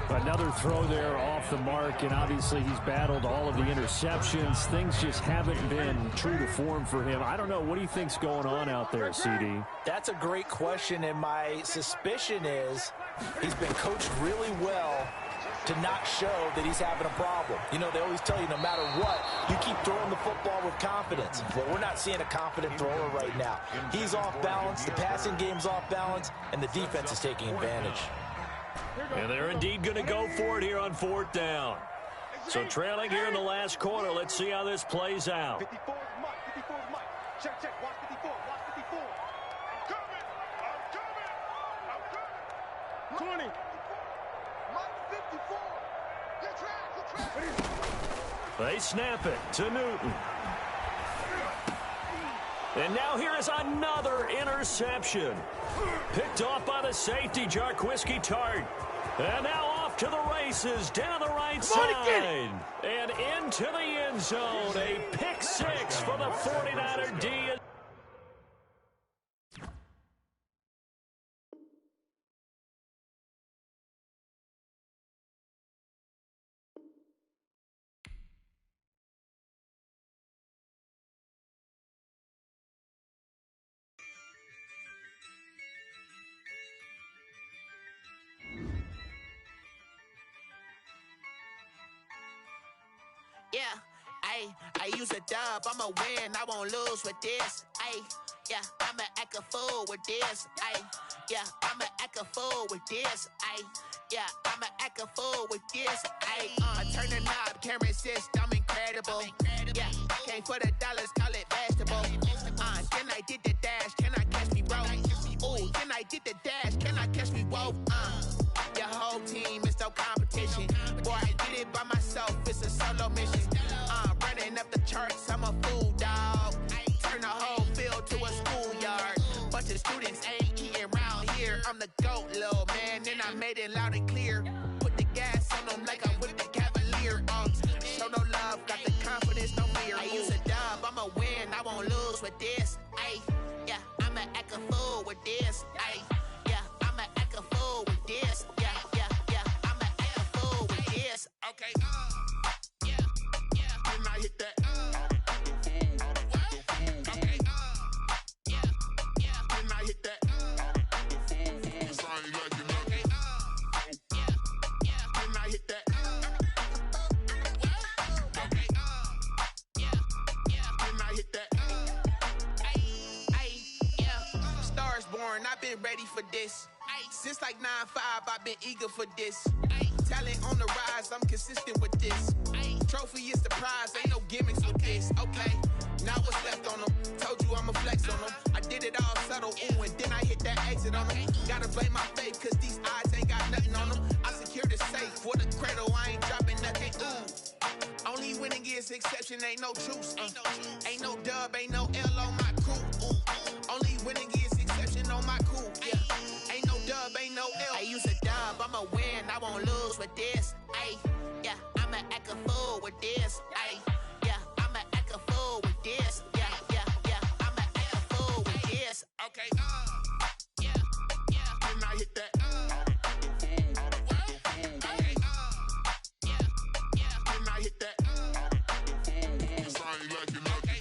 Speaker 8: Another throw there off the mark, and obviously he's battled all of the interceptions. Things just haven't been true to form for him. I don't know. What do you think's going on out there, CD?
Speaker 4: That's a great question, and my suspicion is he's been coached really well to not show that he's having a problem. You know, they always tell you no matter what, you keep throwing the football with confidence. Well, we're not seeing a confident thrower right now. He's off balance, the passing game's off balance, and the defense is taking advantage.
Speaker 2: And they're indeed going to go for it here on 4th down. So trailing here in the last quarter, let's see how this plays out.
Speaker 3: 54 is Mike. 54 is Mike. Check, check. Watch 54. Watch 54. I'm coming. I'm coming. I'm coming. 20. Mike 54. Good track. Good track.
Speaker 2: They snap it to Newton. And now here is another interception. Picked off by the safety, Jarquiski Tart. And now off to the races, down the right side. And into the end zone. A pick six for the 49er D.
Speaker 6: Yeah, I use a dub, I'ma win, I won't lose with this. Yeah, I'ma act a fool with this. Yeah, I'ma act a fool with this. Yeah, I'ma act a fool with this. I turn the knob, can't resist, I'm incredible. Yeah, came for the dollars, call it vegetable. Then I did the dash, can I catch me, bro? Ooh, then I did the dash, can I catch me, whoa? Your whole team is no competition. Boy, I did it by myself, it's a solo mission. Running up the charts, I'm a fool, dog. Turn the whole field to a schoolyard. Bunch of students ain't eating around here. I'm the GOAT, little man, and I made it loud and clear. Put the gas on them like I'm with the Cavalier. Show no love, got the confidence, no fear. I use a dub, I'ma win, I won't lose with this. Yeah, I'ma act a fool with this. Yeah, I'ma act a fool with this. Yeah, I'ma act a fool with this. Okay. Then I hit that. Okay. Then I hit that. Okay. Then I hit that. Okay. Then I hit that. Yeah. Stars born, I've been ready for this. Since like 9-5, I've been eager for this. Talent on the rise, I'm consistent with this. Trophy is the prize, ain't no gimmicks with this. Okay, now what's left on them? Told you I'ma flex on them. I did it all subtle, ooh, and then I hit that exit on them. Gotta blame my faith, cause these eyes ain't got nothing on them. I secured the safe for the cradle, I ain't dropping nothing, ooh. Only winning is exception, ain't no truce. Ain't no dub, ain't no L on my crew, ooh. Only winning is exception on my crew, yeah. Ain't no dub, ain't no L. I use a dub, I'ma win, I won't lose with this. Yeah, I'ma act a fool with this. Yeah, I'ma act a fool with this. Yeah, I'ma act a fool with this. Okay. Then I hit that. Okay. Then I hit that. Okay.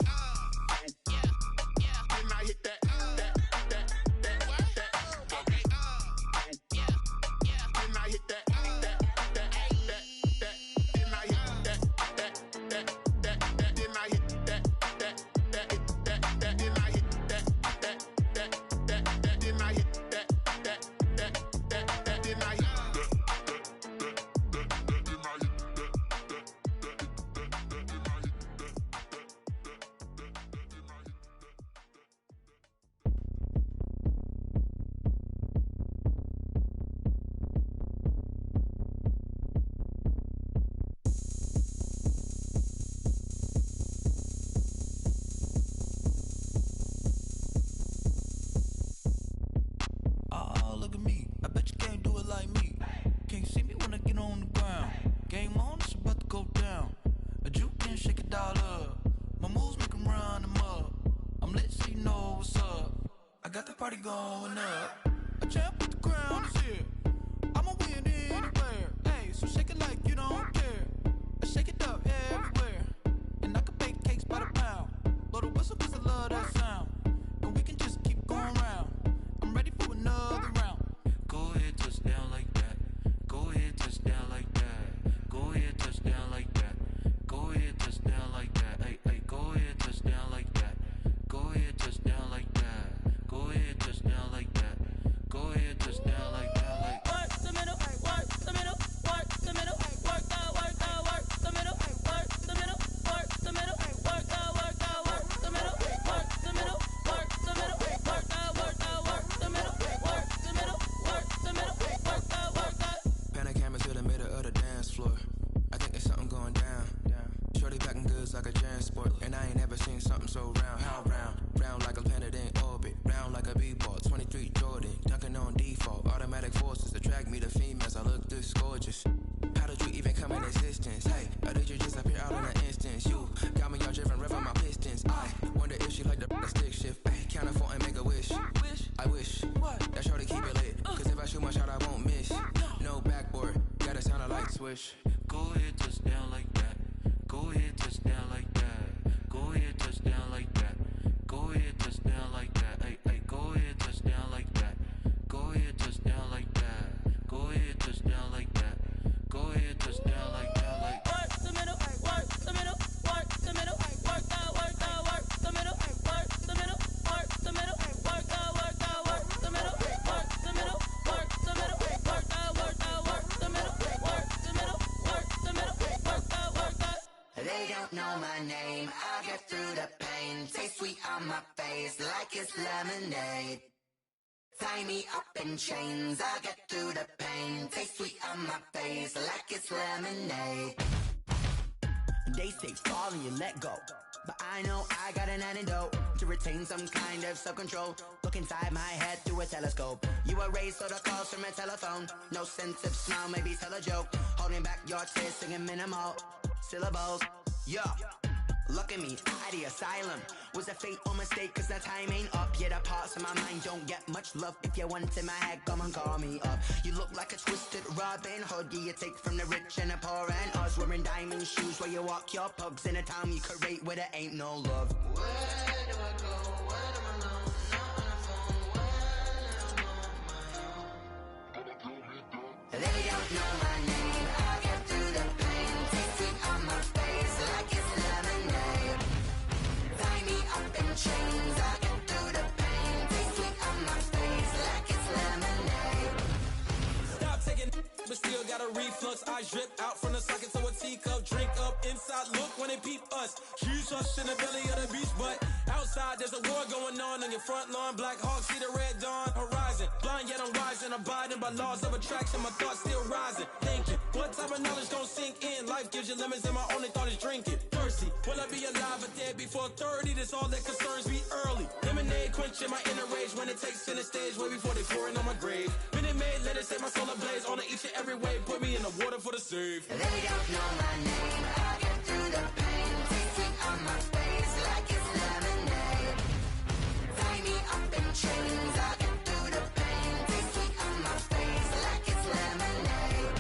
Speaker 9: party going up. A champ with the crown is here. I'ma win anywhere. Hey, so shake it like you don't care. I shake it up everywhere. And I can bake cakes by the pound. Blow the whistle 'cause I love that sound. And we can just keep going round. I'm ready for another round.
Speaker 1: Go ahead, touch down like that. Go ahead, touch down like that. Go ahead, touch down like that. Go ahead, touch down like that. Hey, hey, go ahead, touch down like that. Go ahead, touch down like that. Go ahead, touch down like that. Go ahead, touch down like that. Like
Speaker 7: work the middle, work the middle, work the middle, work the middle, work the middle, work the middle, work the middle, work the middle, work the middle, work the middle, work the middle, work the middle, work the.
Speaker 10: Pan a camera to the middle of the dance floor. I think there's something going down. Shorty packing goods like a transport, and I ain't never seen something so round. How round? Round like a planet in orbit, round like a b-ball. 23 Jordan, dunking on default. Automatic forces attract me to females. I look this gorgeous. How did you even come in existence? Hey, or did you just appear out in an instance? You got me all driven, revving my pistons. I wonder if she like the stick shift. Hey, count it 4 and make a wish. I wish that shorty keep it lit, 'cause if I shoot my shot, I won't miss. No backboard, gotta sound a light switch.
Speaker 1: go ahead, touch down like that. Go ahead, touch down like that. Go ahead, touch down like that. Go ahead, touch down like that. Hey, hey, go ahead, touch down like that. Go ahead, touch down like that. Go ahead, touch down like that. Go ahead, touch down like that. Like
Speaker 7: Work the middle, work the middle, work the middle, work the middle, work the middle, work the middle, work the middle, work the middle, work the middle, work the middle, work the middle, work the middle, work the.
Speaker 11: They don't know my name, I'll get through the pain. Taste sweet on my face like it's lemonade. Tie me up in chains, I'll get through the pain. Taste sweet on my face like it's lemonade.
Speaker 6: They say fall and you let go, but I know I got an antidote to retain some kind of self-control. Look inside my head through a telescope. You erase all the calls from a telephone. No sense of smile, maybe tell a joke. Holding back your tears, singing minimal syllables. Yeah, look at me, at the asylum. Was a fate or mistake, 'cause the time ain't up. Yeah, the parts of my mind don't get much love. If you want in my head, come and call me up. You look like a twisted Robin Hood. Yeah, you take from the rich and the poor and us. Wearing diamond shoes where you walk your pugs in a town you create where there ain't no love.
Speaker 11: Where do I go? Where do I know? Not on the phone. When I'm on my own.
Speaker 6: They don't know my name, I'll get through the pain. Taste sweet on my face like it's lemonade. Tie me up in chains, I'll get through the pain. Taste sweet on my face like it's lemonade.
Speaker 9: Stop taking but still got a reflux. Eyes drip out from the socket to a teacup. Drink up inside, look when they peep us. Huge us in the belly of the beach, but outside there's a war going on your front lawn. Black Hawk, see the red dawn horizon. Blind yet I'm rising, abiding by laws of attraction. My thoughts still rising, thinking what type of knowledge gon' sink in? Life gives you lemons and my only thought is drinking. Thirsty, will I be alive or dead before 30? That's all that concerns me early. Lemonade quenching my inner rage when it takes center stage way before they pour it on my grave. Minute Maid, let it set my soul ablaze on each and every way. Put me in the water for the save.
Speaker 6: They don't know my name, I'll get through the pain. Taste sweet on my face like it's lemonade. Tie me up in chains, I'll get through the pain. Taste sweet on my face like it's lemonade.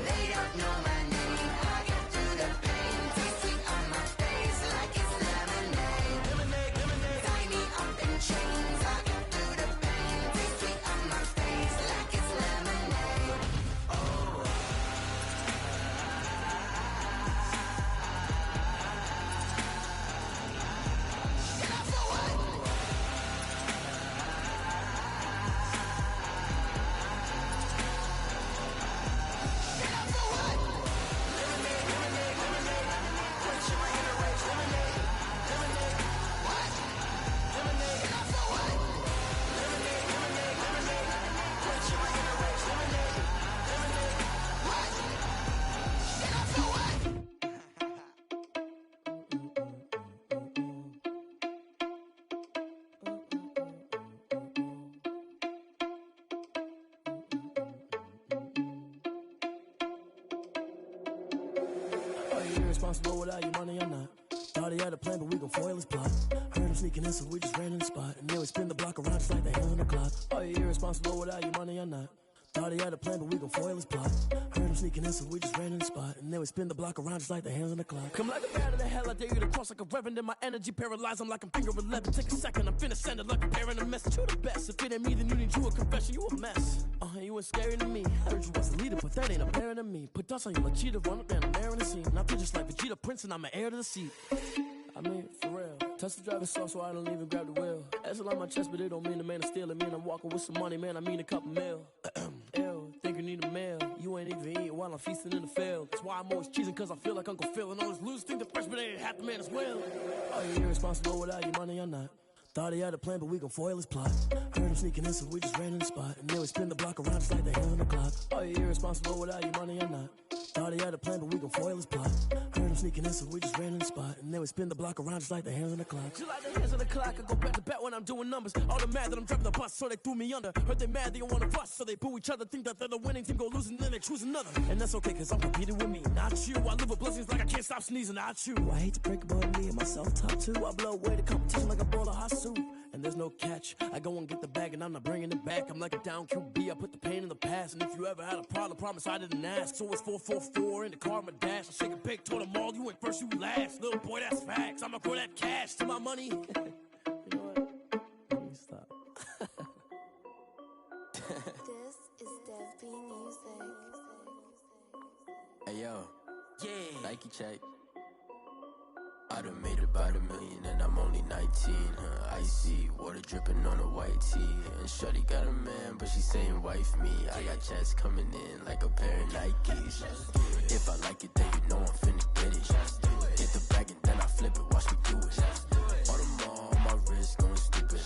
Speaker 6: They don't know my name, I'll get through the pain. Taste sweet on my face like it's lemonade. Tie me up in chains, I'll get through the pain. Taste sweet on my face like it's lemonade.
Speaker 9: Are you irresponsible without your money or not?
Speaker 12: Thought he had a plan, but we gon' foil his plot. Heard him sneaking in, so we just ran in the spot. And then we spin the block around just like the hands on the clock. Are you irresponsible without your money or not? Thought he had a plan, but we gon' foil his plot. Heard him sneaking in, so we just ran in the spot. And then we spin the block around just like the hands on the clock. Come like a bat of the hell, I dare you to cross like a reverend. In my energy paralyzed, I'm like I'm finger 11. Take a second, I'm finna send it like a parent a message. You the best, if it ain't me, then you need you a confession. You a mess, you ain't scary to me. Heard you was the leader, but that ain't apparent to me. Put dust on you like cheetah, run up down the air in the scene. Now feel just like Vegeta Prince, and I'm an heir to the seat. I mean, for real. Touch the driver's soft so I don't even grab the wheel. That's on my chest, but it don't mean the man is stealing. Mean I'm walking with some money, man, I mean a couple mil. Ew, think you need a meal. You ain't even eating while I'm feasting in the field. That's why I'm always cheesing, cause I feel like Uncle Phil. And all this loose think the freshman ain't half the man as well. Are you irresponsible without your money or not? Thought he had a plan, but we gon' foil his plot. Heard him sneaking in, so we just ran in the spot. And then we spin the block around just like the hands on the clock. Are you irresponsible without your money or not? Thought he had a plan, but we gon' foil his plot. Heard him sneaking in, so we just ran in the spot. And then we spin the block around just like the hands on the clock. Just like the hands on the clock, I go back to back when I'm doing numbers. All the mad that I'm driving the bus, so they threw me under. Heard they mad, they don't wanna bust, so they boo each other. Think that they're the winning team, go losing, then they choose another. And that's okay, cause I'm competing with me, not you. I live with blessings like I can't stop sneezing, not you. I hate to break it, but me and myself top two. I blow away the competition like a bowl of hot soup. And there's no catch. I go and get the bag and I'm not bringing it back. I'm like a down QB, I put the pain in the past. And if you ever had a problem, promise I didn't ask. So it's 444 in the car, my dash. I shake a big, told them all, you went first, you last. Little boy, that's facts. I'ma grow that cash to my money. You know what? Let me stop.
Speaker 13: This is Dev B Music.
Speaker 10: Hey yo, yeah, Nike check. I done made about $1 million and I'm only 19. Icy water dripping on a white tee. And shorty got a man, but she saying wife me. I got checks coming in like a pair of Nikes. If I like it, then you know I'm finna get it. Get the bag and then I flip it, watch me do it. All them on my wrist going stupid.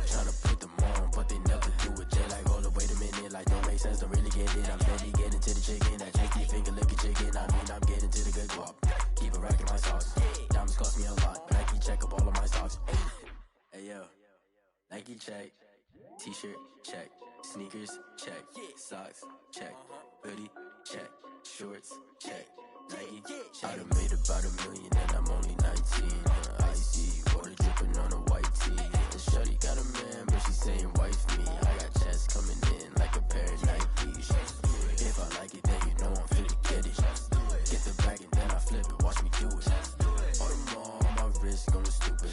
Speaker 10: Tryna put them on, but they never do it. They like, hold up, wait a minute, like don't make sense, don't really get it. I'm steady getting to the chicken, that tricky finger licking chicken. I mean, I'm getting to the good guap. Keep it racking my sauce. Diamonds cost me a lot. Nike check up all of my stocks. Hey yo, Nike check. T-shirt check. Sneakers check. Socks check. Hoodie check. Shorts check. Nike I done made about $1 million and I'm only 19. Icy water dripping on a white tee. And shorty got a man, but she saying wife me. I got checks coming in like a pair of Nikes. If I like it, then you know I'm finna get it. Get the bag and then I flip it, watch me do it. All them on my wrist going stupid.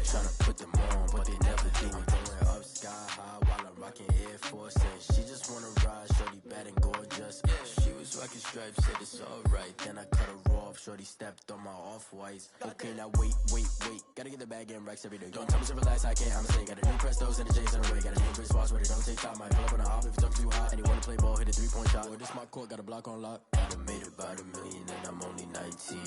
Speaker 10: Tryna put them on, but they never do it. Going up sky high while I'm rocking Air Force. And she just wanna ride, shorty bad and gorgeous. She was rocking stripes, said it's alright. Then I cut her off, shorty stepped on my off-whites. Okay, now wait. Gotta get the bag and racks every day. Don't tell me to relax, I can't, I'ma say. Got a new Prestos and a J's in a way. Got a new Chris Boss, but it don't take time. Might pull up on a hop if it's up too hot. And you wanna play ball, hit a 3-point shot. Or this my court, got a block on lock. I done made about $1 million and I'm only 19.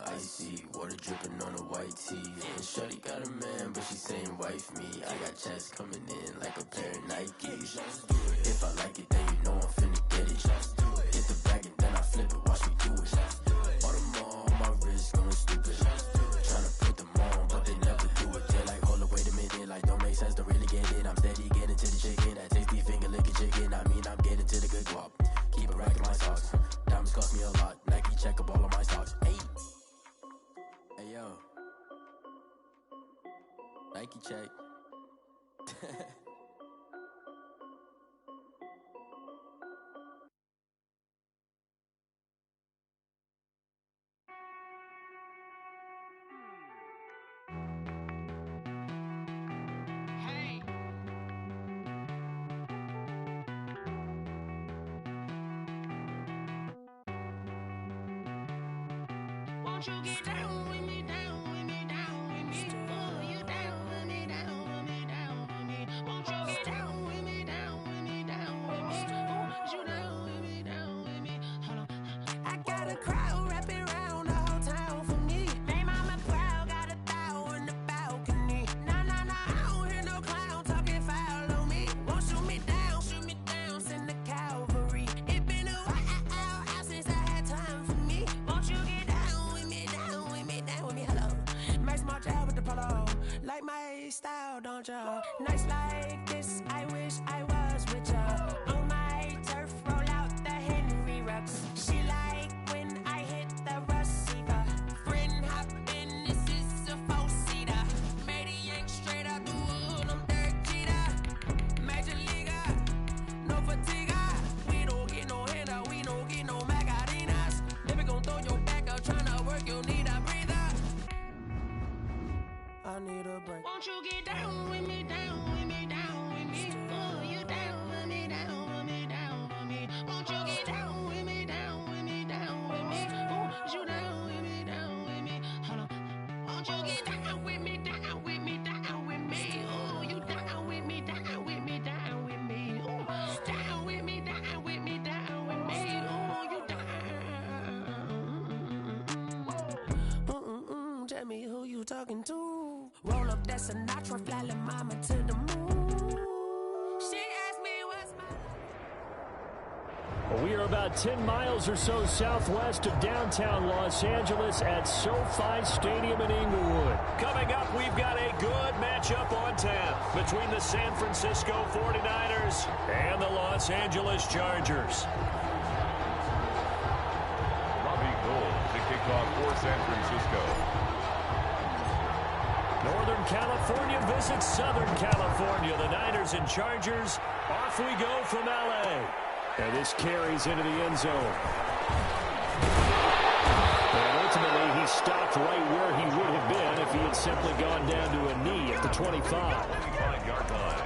Speaker 10: Icy water dripping on a white tee. And shorty got a man, but she saying wife me. I got checks coming in like a pair of Nikes. If I like it, then you know I'm finna get it. Get the bag and then I flip it, watch me do it. All them on my wrist going stupid. Tryna put them on, but they never do it. They're like, hold up, wait a minute, like don't make sense, don't really get it. I'm steady getting to the chicken, that tasty finger licking chicken. I mean, I'm getting to the good guap. Keep it racking my socks. Diamonds cost me a lot. Nike check up all of my stocks. Hey yo, Nike check.
Speaker 7: Won't you get down with me, down with me, down with me? Oh, you down with me, down with me, down with me. Won't you get down with me, down with me, down with me? Oh, you down with me, down with me? Hold on. I got a crowd wrapping around the whole town for me. They mama proud, got a thou on the balcony. Nah, I don't hear no clown talking foul on me. Won't shoot me down, send the cavalry. It been a while since I had time for me. Won't you get down with me, down with me, down with me? Hello. Max March out with the polo. Like my style, don't ya? Nights like this, I wish I was with ya. On my turf, roll out the Henry Rux. She like when I hit the receiver. Friend hop in this
Speaker 12: tell me who you talking to. Roll up that Sinatra, fly like mama to the moon. She asked me what's my...
Speaker 8: Well, we are about 10 miles or so southwest of downtown Los Angeles at SoFi Stadium in Inglewood.
Speaker 2: Coming up, we've got a good matchup on tap between the San Francisco 49ers and the Los Angeles Chargers.
Speaker 5: Robbie Gould to kick off for San Francisco.
Speaker 2: Northern California visits Southern California. The Niners and Chargers. Off we go from L.A.
Speaker 8: And this carries into the end zone. And ultimately, he stopped right where he would have been if he had simply gone down to a knee at the 25.
Speaker 5: 25-yard line.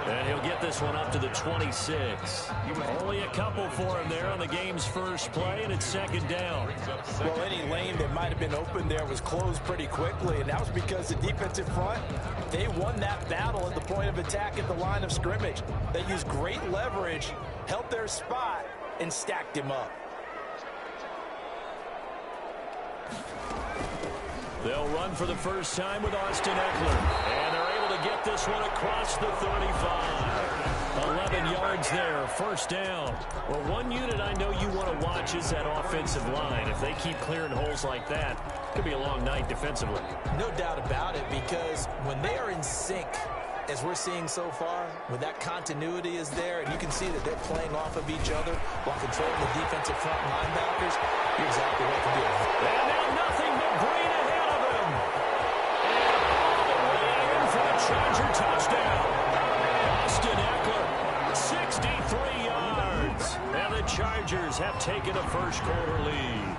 Speaker 2: And he'll get this one up to the 26. Only a couple for him there on the game's first play, and it's second down.
Speaker 4: Well, any lane that might have been open there was closed pretty quickly, and that was because the defensive front, they won that battle at the point of attack at the line of scrimmage. They used great leverage, held their spot, and stacked him up.
Speaker 2: They'll run for the first time with Austin Eckler. And they're able to get this one across the 35. 11 yards there, first down. Well, one unit I know you want to watch is that offensive line. If they keep clearing holes like that, it could be a long night defensively.
Speaker 4: No doubt about it, because when they are in sync, as we're seeing so far, when that continuity is there, and you can see that they're playing off of each other while controlling the defensive front linebackers, you're exactly right to do.
Speaker 2: And now nothing but green ahead of him. And all the way in for the Charger touchdown. Austin Eckler, 63 yards. And the Chargers have taken a first-quarter lead.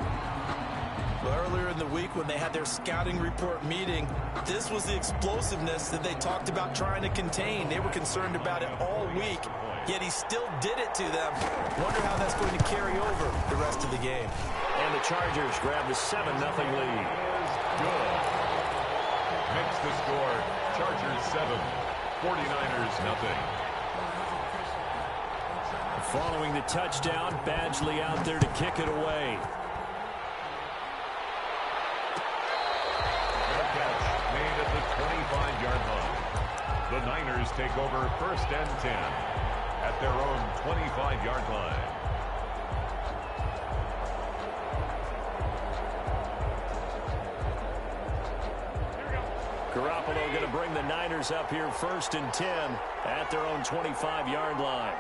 Speaker 4: Earlier in the week when they had their scouting report meeting, this was the explosiveness that they talked about trying to contain. They were concerned about it all week, yet he still did it to them. Wonder how that's going to carry over the rest of the game.
Speaker 2: And the Chargers grab the 7-0 lead.
Speaker 5: Good. Makes the score Chargers 7, 49ers nothing.
Speaker 2: Following the touchdown, Badgley out there to kick it away.
Speaker 5: Made at the 25-yard line. The Niners take over first and 10 at their own 25-yard line.
Speaker 2: Garoppolo going to bring the Niners up here first and 10 at their own 25-yard line.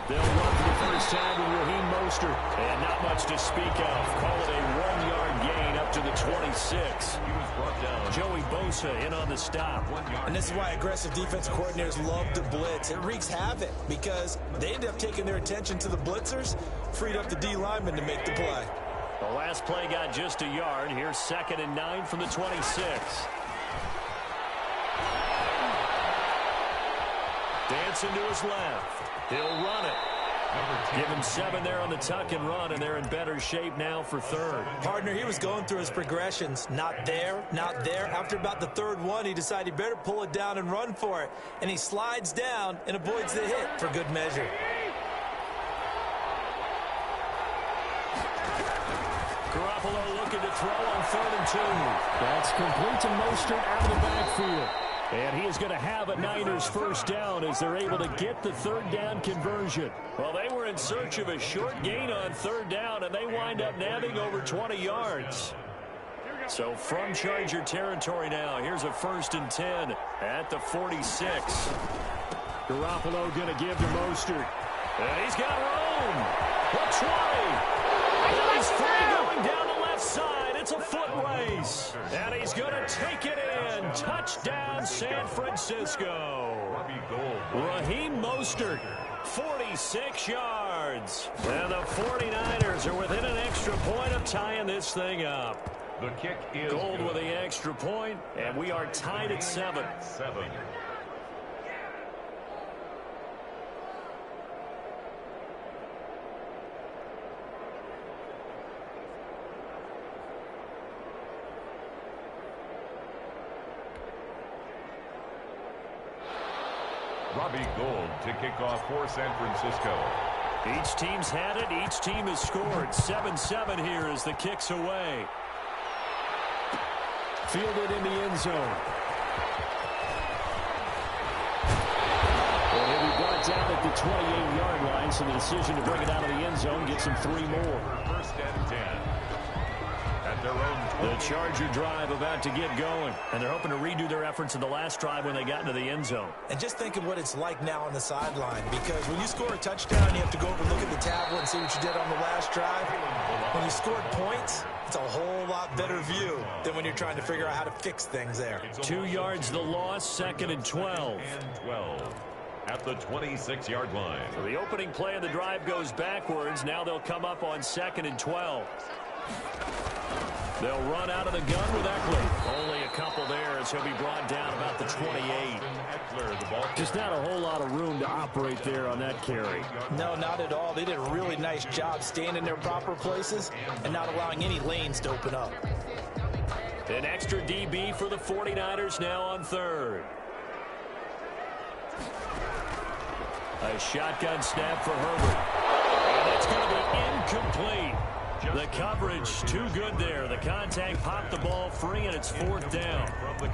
Speaker 2: They'll run for the first time with Raheem Mostert. And not much to speak of. Call it a 1-yard gain up to the 26.
Speaker 5: He was brought down.
Speaker 2: Joey Bosa in on the stop.
Speaker 4: And this is why aggressive defensive coordinators love to blitz. It wreaks havoc because they end up taking their attention to the blitzers, freed up the D lineman to make the play.
Speaker 2: The last play got just a yard. Here's 2nd and 9 from the 26. Dancing to his left. He'll run it. Give him 7 there on the tuck and run, and they're in better shape now for third.
Speaker 4: Partner, he was going through his progressions. Not there, not there. After about the third one, he decided he better pull it down and run for it. And he slides down and avoids the hit for good measure.
Speaker 2: Garoppolo looking to throw on 3rd and 2.
Speaker 8: That's complete to Mostert out of the backfield.
Speaker 2: And he is going to have a Niners first down as they're able to get the 3rd down conversion. Well, they were in search of a short gain on 3rd down, and they wind up nabbing over 20 yards. So from Charger territory now, here's a 1st and 10 at the 46.
Speaker 8: Garoppolo going to give to Mostert.
Speaker 2: And he's got room. The 20. And he's free going down the left side. It's a foot race. And he's going to take it in. Touchdown, San Francisco. Raheem Mostert, 46 yards. And the 49ers are within an extra point of tying this thing up.
Speaker 5: The kick is
Speaker 2: Gould
Speaker 5: good.
Speaker 2: with the extra point, and we are tied at 7.
Speaker 5: Robbie Gould to kick off for San Francisco.
Speaker 2: Each team's had it. Each team has scored. 7-7 here as the kick's away. Fielded in the end zone. And he'll be brought down at the 28-yard line, so the decision to bring it out of the end zone gets him 3 more.
Speaker 5: First and 10. At their own 20.
Speaker 2: The Charger drive about to get going, and they're hoping to redo their efforts in the last drive when they got into the end zone.
Speaker 4: And just think of what it's like now on the sideline, because when you score a touchdown, you have to go over and look at the tablet and see what you did on the last drive. When you scored points, it's a whole lot better view than when you're trying to figure out how to fix things there.
Speaker 2: 2 yards the loss, 2nd and 12.
Speaker 5: And 12 at the 26-yard line.
Speaker 2: So the opening play of the drive goes backwards. Now they'll come up on 2nd and 12. They'll run out of the gun with Eckler. Only a couple there as he'll be brought down about the 28.
Speaker 8: Just not a whole lot of room to operate there on that carry.
Speaker 4: No, not at all. They did a really nice job staying in their proper places and not allowing any lanes to open up.
Speaker 2: An extra DB for the 49ers now on 3rd. A shotgun snap for Herbert. And that's going to be incomplete. The coverage too good there. The contact popped the ball free, and it's 4th down.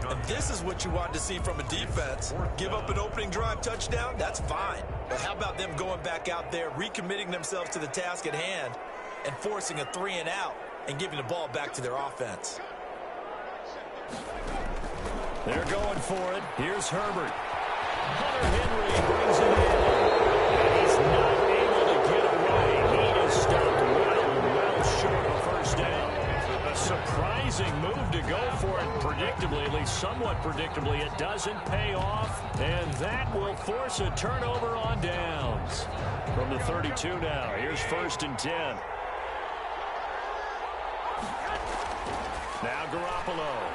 Speaker 4: And this is what you want to see from a defense. Give up an opening drive touchdown, that's fine. But how about them going back out there, recommitting themselves to the task at hand, and forcing a 3 and out and giving the ball back to their offense?
Speaker 2: They're going for it. Here's Herbert. Hunter Henry brings it in. And he's not able to get away. He is stopped well short of 1st down. A surprising move to go for it predictably, at least somewhat predictably. It doesn't pay off, and that will force a turnover on downs. From the 32 now, here's 1st and 10. Now Garoppolo.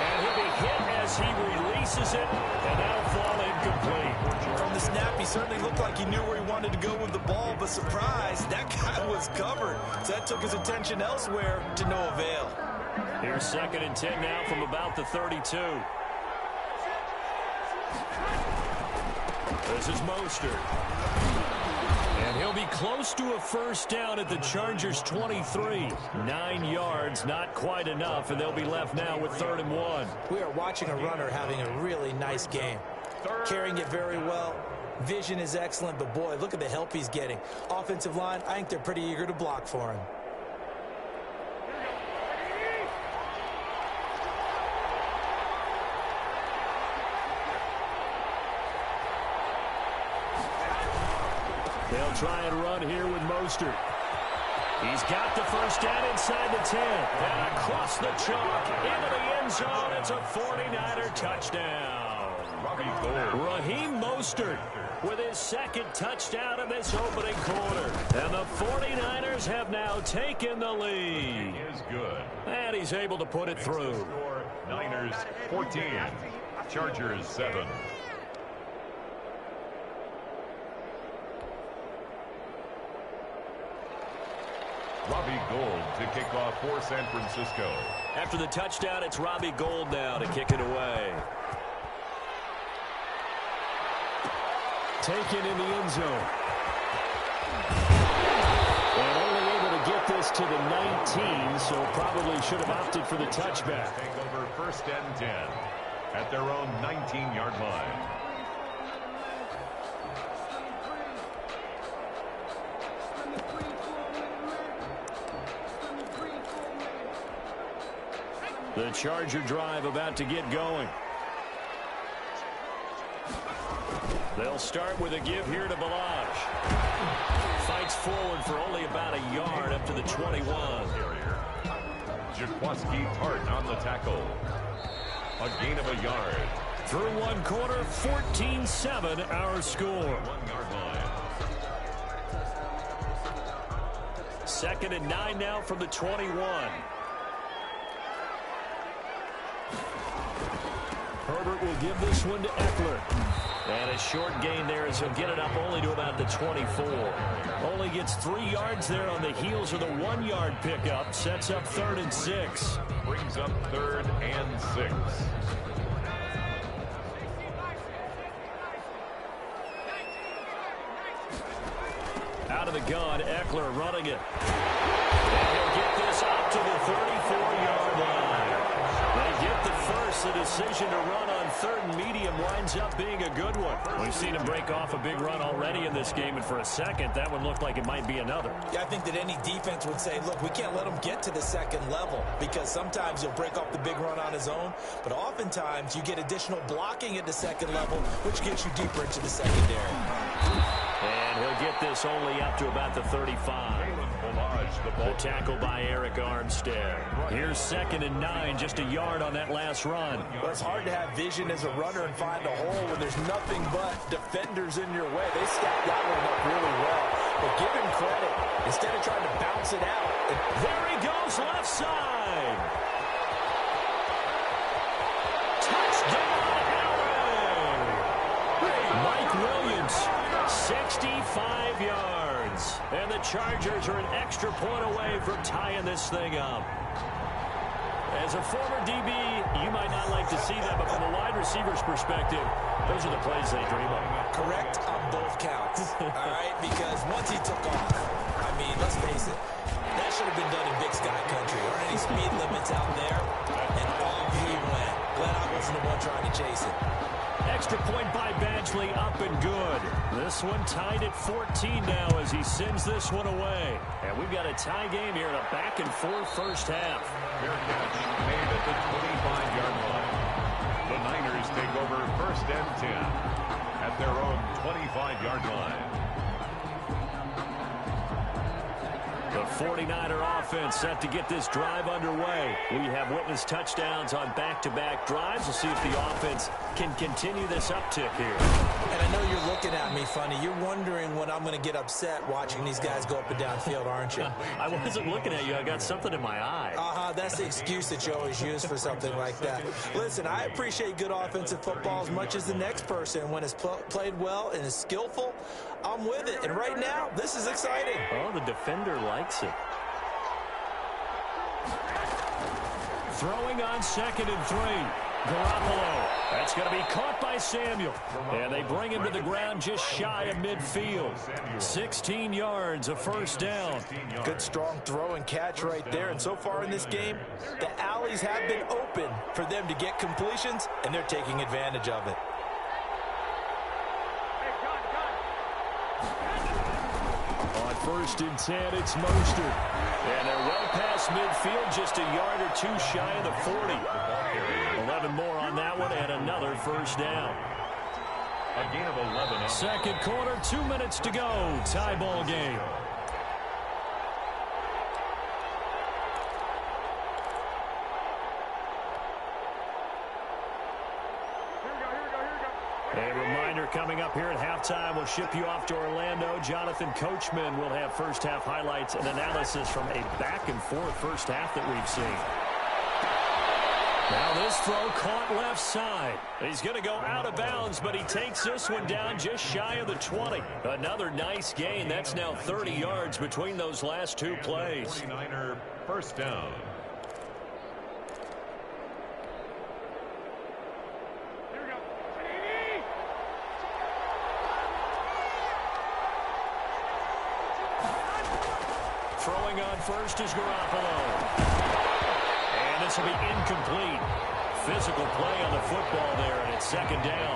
Speaker 2: And he'll be hit as he releases it, and that'll fall incomplete.
Speaker 4: From the snap, he certainly looked like he knew where he wanted to go with the ball, but surprise, that guy was covered. So that took his attention elsewhere to no avail.
Speaker 2: Here's 2nd and 10 now from about the 32. This is Mostert. And he'll be close to a 1st down at the Chargers' 23. 9 yards, not quite enough, and they'll be left now with 3rd and 1.
Speaker 4: We are watching a runner having a really nice game. Carrying it very well. Vision is excellent, but boy, look at the help he's getting. Offensive line, I think they're pretty eager to block for him.
Speaker 2: They'll try and run here with Mostert. He's got the 1st down inside the 10. And across the chalk into the end zone. It's a 49er touchdown. Raheem Mostert with his 2nd touchdown of this opening quarter. And the 49ers have now taken the lead.
Speaker 5: Is good.
Speaker 2: And he's able to put it through.
Speaker 5: Niners 14. Chargers 7. Robbie Gould to kick off for San Francisco.
Speaker 2: After the touchdown, it's Robbie Gould now to kick it away. Taken in the end zone. And only able to get this to the 19, so probably should have opted for the touchback.
Speaker 5: Take over 1st and 10 at their own 19-yard line.
Speaker 2: The Charger drive about to get going. They'll start with a give here to Balaj. Fights forward for only about a yard up to the 21.
Speaker 5: Jaquaski Tart on the tackle. A gain of a yard.
Speaker 2: Through 1 quarter, 14-7 our score.
Speaker 5: 1-yard line.
Speaker 2: 2nd and 9 now from the 21. Herbert will give this one to Eckler. And a short gain there as he'll get it up only to about the 24. Only gets 3 yards there on the heels of the 1-yard pickup. Sets up 3rd and 6.
Speaker 5: Brings up 3rd and 6.
Speaker 2: Out of the gun, Eckler running it. And he'll get this up to the 34-yard line. They get the first. The decision to run on third and medium winds up being a good one. We've seen him break off a big run already in this game, and for a second, that one looked like it might be another.
Speaker 4: Yeah, I think that any defense would say, look, we can't let him get to the second level because sometimes he'll break off the big run on his own, but oftentimes you get additional blocking at the second level, which gets you deeper into the secondary.
Speaker 2: And he'll get this only up to about the 35. The tackle by Eric Armstead. Here's 2nd and 9, just a yard on that last run.
Speaker 4: Well, it's hard to have vision as a runner and find a hole when there's nothing but defenders in your way. They stacked that one up really well. But give him credit. Instead of trying to bounce it out.
Speaker 2: There he goes, left side. Touchdown, Allen. Mike Williams, 65 yards. And the Chargers are an extra point away from tying this thing up. As a former DB, you might not like to see that, but from a wide receiver's perspective, those are the plays they dream of.
Speaker 4: Correct on both counts, all right? Because once he took off, I mean, let's face it, that should have been done in Big Sky Country. There aren't any speed limits out there, and off he went. Glad I wasn't the one trying to chase it.
Speaker 2: Extra point by Badgley, up and good. This one tied at 14 now as he sends this one away. And we've got a tie game here in a back-and-forth first half.
Speaker 5: Fair catch made at the 25-yard line. The Niners take over 1st and 10 at their own 25-yard line.
Speaker 2: The 49er offense set to get this drive underway. We have witnessed touchdowns on back-to-back drives. We'll see if the offense can continue this uptick here.
Speaker 4: And I know you're looking at me funny. You're wondering when I'm going to get upset watching these guys go up and down field, aren't you?
Speaker 2: I wasn't looking at you. I got something in my eye.
Speaker 4: That's the excuse that you always use for something like that. Listen, I appreciate good offensive football as much as the next person. When it's played well and is skillful, I'm with it. And right now, this is exciting.
Speaker 2: Oh, the defender likes it. Throwing on 2nd and 3. Garoppolo. That's going to be caught by Samuel. And they bring him to the ground just shy of midfield. 16 yards, a first down.
Speaker 4: Good strong throw and catch right there. And so far in this game, the alleys have been open for them to get completions, and they're taking advantage of it.
Speaker 2: On 1st and 10, it's Mostert. And they're well past midfield, just a yard or two shy of the 40. 11 more on that one, and another first down.
Speaker 5: A gain of 11.
Speaker 2: Second quarter, 2 minutes to go. Tie ball game. A reminder coming up here at halftime, we'll ship you off to Orlando. Jonathan Coachman will have first half highlights and analysis from a back-and-forth first half that we've seen. Now this throw caught left side. He's going to go out of bounds, but he takes this one down just shy of the 20. Another nice gain. That's now 30 yards between those last two plays.
Speaker 5: 49er first down.
Speaker 2: Throwing on first is Garoppolo. And this will be incomplete. Physical play on the football there, and it's 2nd down.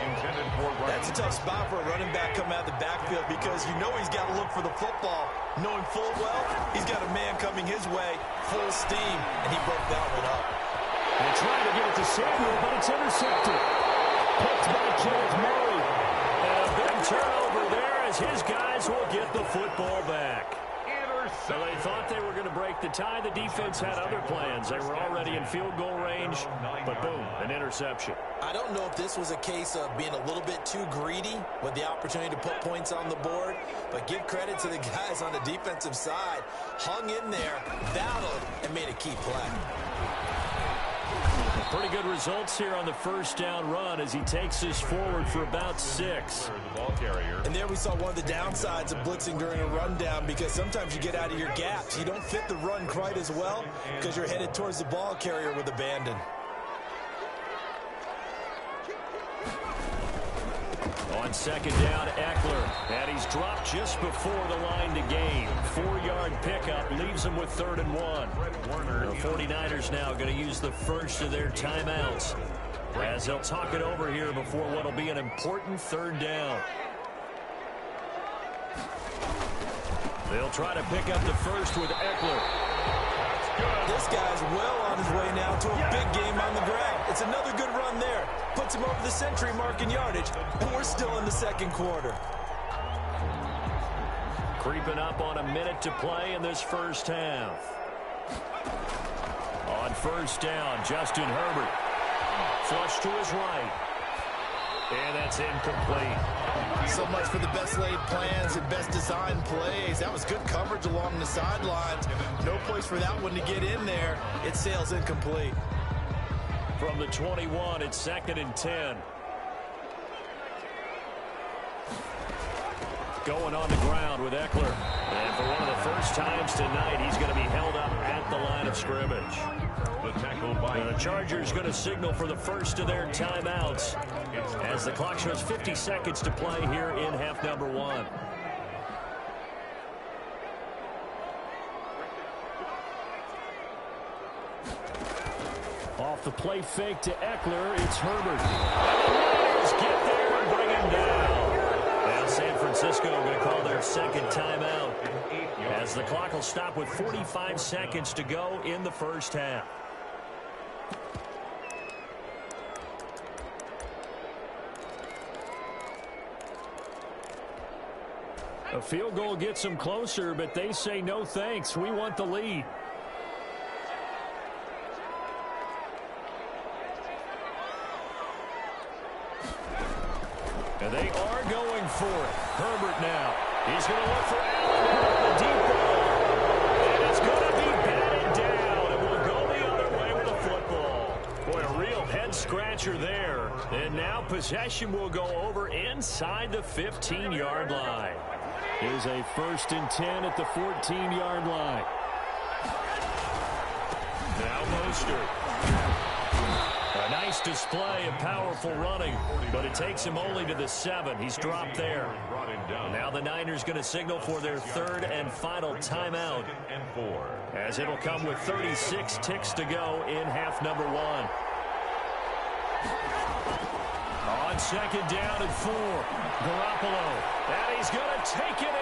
Speaker 5: Intended for running.
Speaker 4: That's a tough spot for a running back coming out of the backfield because you know he's got to look for the football, knowing full well he's got a man coming his way, full steam, and he broke that one up.
Speaker 2: They're trying to get it to Samuel, but it's intercepted. Picked by Kenneth Murray. And a big turnover there as his guys will get the football back. So they thought they were going to break the tie. The defense had other plans. They were already in field goal range, but boom, an interception.
Speaker 4: I don't know if this was a case of being a little bit too greedy with the opportunity to put points on the board, but give credit to the guys on the defensive side. Hung in there, battled, and made a key play.
Speaker 2: Pretty good results here on the first down run as he takes this forward for about 6.
Speaker 5: The ball carrier.
Speaker 4: And there we saw one of the downsides of blitzing during a rundown because sometimes you get out of your gaps. You don't fit the run quite as well because you're headed towards the ball carrier with abandon.
Speaker 2: On 2nd down, Eckler. And he's dropped just before the line to gain. 4-yard pickup leaves him with 3rd and 1. The 49ers now going to use the first of their timeouts as they'll talk it over here before what will be an important 3rd down. They'll try to pick up the first with Eckler.
Speaker 4: This guy's well on his way now to a big game on the ground. It's another good run there. Puts him over the century mark in yardage, and we're still in the 2nd quarter.
Speaker 2: Creeping up on a minute to play in this first half. On 1st down, Justin Herbert. Flush to his right. And that's incomplete.
Speaker 4: So much for the best laid plans and best designed plays. That was good coverage along the sidelines. No place for that one to get in there. It sails incomplete.
Speaker 2: From the 21, it's 2nd and 10. Going on the ground with Eckler. And for one of the first times tonight, he's going to be held up at the line of scrimmage. The Chargers going to signal for the first of their timeouts as the clock shows 50 seconds to play here in half number 1. Off the play fake to Eckler, it's Herbert. And the Niners get there and bring him down. Now San Francisco going to call their 2nd timeout as the clock will stop with 45 seconds to go in the first half. A field goal gets them closer, but they say no thanks. We want the lead. And they are going for it. Herbert now. He's going to look for Allen on the deep ball. And it's going to be batted down. And will go the other way with a football. Boy, a real head-scratcher there. And now possession will go over inside the 15-yard line. Here's a 1st and 10 at the 14-yard line. Now Mostert. A nice display of powerful running, but it takes him only to the 7. He's dropped there. Now the Niners going to signal for their 3rd and final timeout, as it'll come with 36 ticks to go in half number 1. On 2nd down and 4, Garoppolo, and he's going to take it in.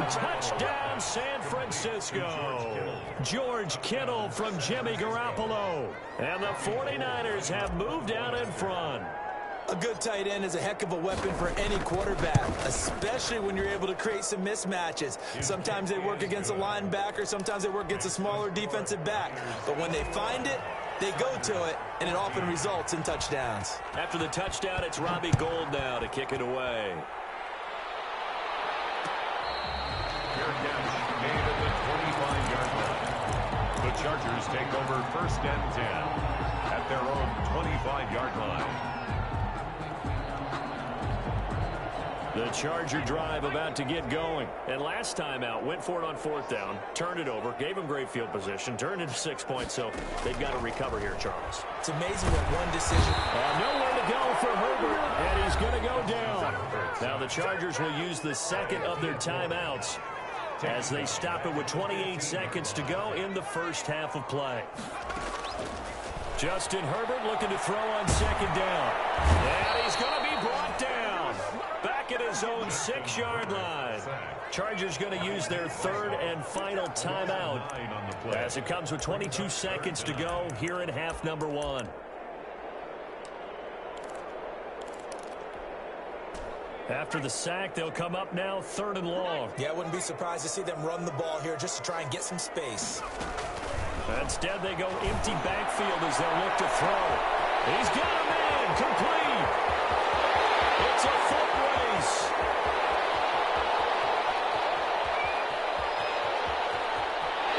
Speaker 2: Touchdown, San Francisco. George Kittle from Jimmy Garoppolo. And the 49ers have moved out in front.
Speaker 4: A good tight end is a heck of a weapon for any quarterback, especially when you're able to create some mismatches. Sometimes they work against a linebacker, sometimes they work against a smaller defensive back. But when they find it, they go to it, and it often results in touchdowns.
Speaker 2: After the touchdown, it's Robbie Gould now to kick it away.
Speaker 5: Fair catch made at the 25-yard line. The Chargers take over 1st and 10 at their own 25-yard line.
Speaker 2: The Charger drive about to get going. And last time out, went for it on 4th down, turned it over, gave them great field position, turned into 6 points, so they've got to recover here, Charles.
Speaker 4: It's amazing what one decision.
Speaker 2: Nowhere to go for Herbert, and he's going to go down. Now the Chargers will use the 2nd of their timeouts as they stop it with 28 seconds to go in the first half of play. Justin Herbert looking to throw on 2nd down. And he's going to be brought down. Back at his own 6-yard line. Chargers going to use their 3rd and final timeout as it comes with 22 seconds to go here in half number 1. After the sack, they'll come up now 3rd and long.
Speaker 4: Yeah, I wouldn't be surprised to see them run the ball here just to try and get some space.
Speaker 2: Instead, they go empty backfield as they'll look to throw. He's got a man, complete. It's a foot race.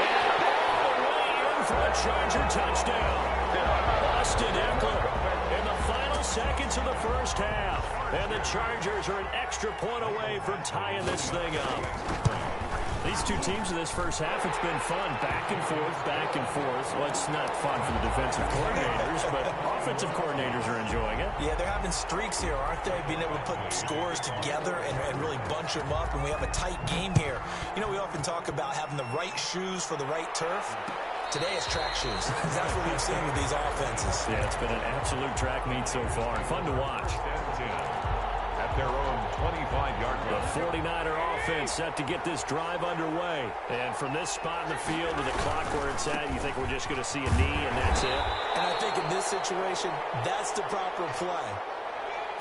Speaker 2: And all the way in for a Charger touchdown. Austin Eckler in the final seconds of the first half. And the Chargers are an extra point away from tying this thing up.
Speaker 8: These two teams in this first half, it's been fun. Back and forth, back and forth. Well, it's not fun for the defensive coordinators, but offensive coordinators are enjoying it.
Speaker 4: Yeah, they're having streaks here, aren't they? Being able to put scores together and really bunch them up, and we have a tight game here. You know, we often talk about having the right shoes for the right turf. Today it's track shoes. That's what we've seen with these offenses.
Speaker 8: Yeah, it's been an absolute track meet so far. Fun to watch.
Speaker 5: At their own 25-yard line.
Speaker 8: The 49er offense set to get this drive underway. And from this spot in the field with the clock where it's at, you think we're just going to see a knee and that's it?
Speaker 4: And I think in this situation, that's the proper play.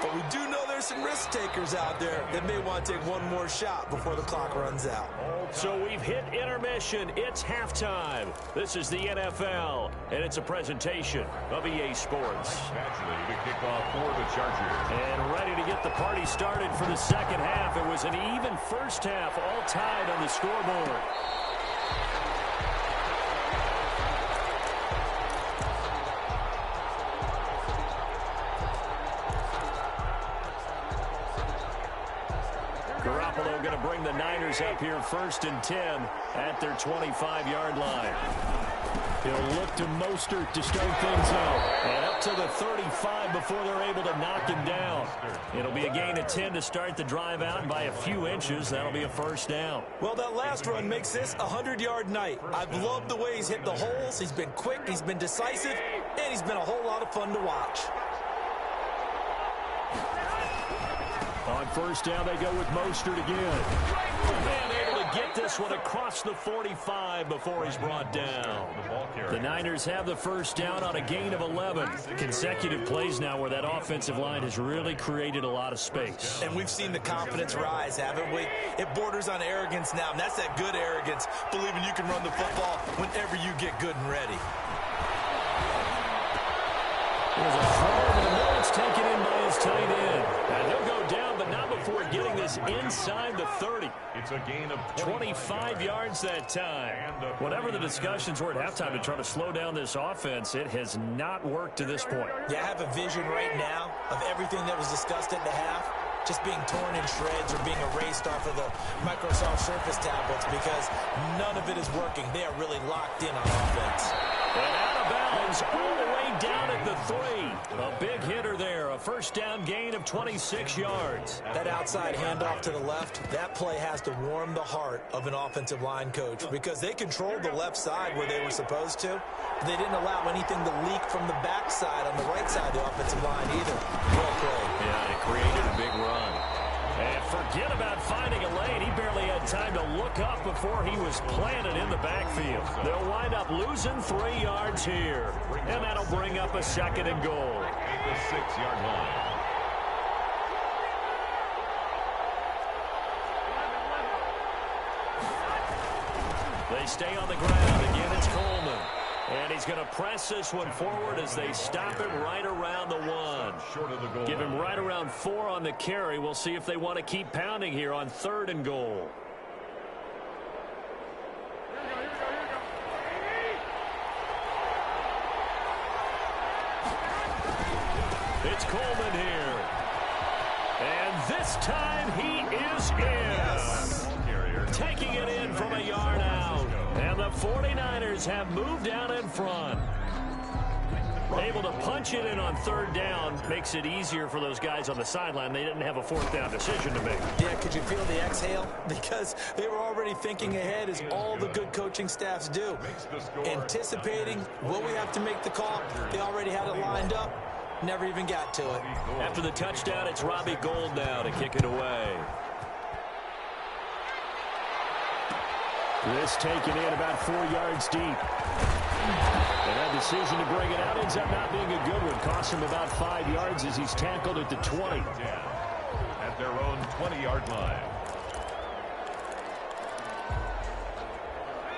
Speaker 4: But we do know there's some risk takers out there that may want to take one more shot before the clock runs out.
Speaker 8: So we've hit intermission. It's halftime. This is the NFL, and it's a presentation of EA Sports.
Speaker 5: Actually, the kickoff for the Chargers.
Speaker 8: And ready to get the party started for the second half. It was an even first half, all tied on the scoreboard. Garoppolo going to bring the Niners up here 1st and 10 at their 25-yard line. He'll look to Mostert to start things out. And up to the 35 before they're able to knock him down. It'll be a gain of 10 to start the drive out, and by a few inches, that'll be a first down.
Speaker 4: Well, that last run makes this a 100-yard night. I've loved the way he's hit the holes. He's been quick, he's been decisive, and he's been a whole lot of fun to watch.
Speaker 8: On first down, they go with Mostert again. And able to get this one across the 45 before he's brought down. The Niners have the first down on a gain of 11. Consecutive plays now where that offensive line has really created a lot of space.
Speaker 4: And we've seen the confidence rise, haven't we? It borders on arrogance now, and that's that good arrogance, believing you can run the football whenever you get good and ready.
Speaker 8: There's a throw in the middle. It's taken in by his tight end. And they'll go down, but not before getting this inside the 30.
Speaker 5: It's a gain of
Speaker 8: 25 yards that time. Whatever the discussions were at halftime to try to slow down this offense, it has not worked to this point.
Speaker 4: Yeah, I have a vision right now of everything that was discussed at the half just being torn in shreds or being erased off of the Microsoft Surface tablets because none of it is working. They are really locked in on offense.
Speaker 8: And out of bounds all the way down at the 3. A big hitter there. A first down gain of 26 yards.
Speaker 4: That outside handoff to the left, that play has to warm the heart of an offensive line coach because they controlled the left side where they were supposed to. But they didn't allow anything to leak from the backside on the right side of the offensive line either. Well played.
Speaker 8: Yeah, it created a big run. And forget about finding a lane. He barely had time to look up before he was planted in the backfield. They'll wind up losing 3 yards here. And that'll bring up a 2nd and goal.
Speaker 5: At the 6-yard line.
Speaker 8: They stay on the ground. Again, it's Coleman. And he's going to press this one forward as they stop him right around the 1.
Speaker 5: Short of the goal.
Speaker 8: Give him right around 4 on the carry. We'll see if they want to keep pounding here on 3rd and goal. It's Coleman here. And this time he is in.
Speaker 4: Yes.
Speaker 8: Taking it in from a yard out. And the 49ers have moved out in front. Able to punch it in on 3rd down makes it easier for those guys on the sideline. They didn't have a 4th down decision to make.
Speaker 4: Yeah, could you feel the exhale? Because they were already thinking ahead as all the good coaching staffs do. Anticipating, will we have to make the call? They already had it lined up. Never even got to it.
Speaker 8: After the touchdown, it's Robbie Gould now to kick it away. This taken in about 4 yards deep. And that decision to bring it out ends up not being a good one. Costs him about 5 yards as he's tackled at the 20.
Speaker 5: At their own 20-yard line.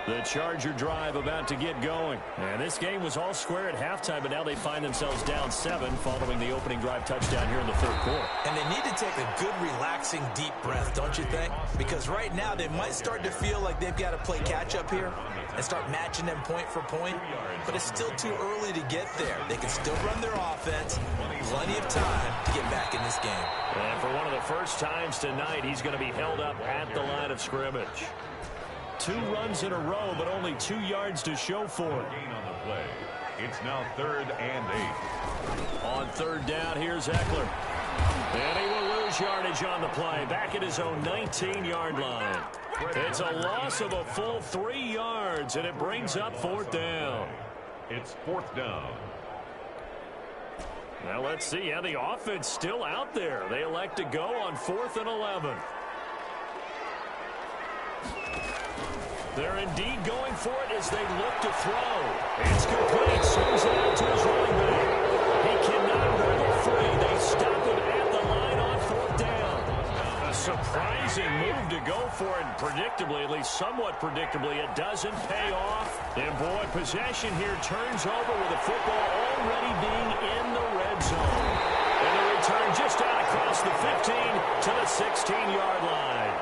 Speaker 8: The Charger drive about to get going. And this game was all square at halftime, but now they find themselves down 7 following the opening drive touchdown here in the 3rd quarter.
Speaker 4: And they need to take a good, relaxing, deep breath, don't you think? Because right now they might start to feel like they've got to play catch-up here and start matching them point for point. But it's still too early to get there. They can still run their offense. Plenty of time to get back in this game.
Speaker 8: And for one of the first times tonight, he's going to be held up at the line of scrimmage.
Speaker 2: 2 runs in a row, but only 2 yards to show for it.
Speaker 5: Gain on the play. It's now 3rd and 8.
Speaker 2: On 3rd down, here's Eckler. And he will lose yardage on the play. Back at his own 19-yard line. It's a loss of a full 3 yards, and it brings up 4th down.
Speaker 5: It's 4th down.
Speaker 2: Now let's see how the offense still out there. They elect to go on 4th and 11. They're indeed going for it as they look to throw. It's complete. Swings it out to his running back. He cannot wriggle free. They stop him at the line on 4th down. A surprising move to go for it. Predictably, at least somewhat predictably, it doesn't pay off. And boy, possession here turns over with the football already being in the red zone. And the return just out across the 15 to the 16-yard line.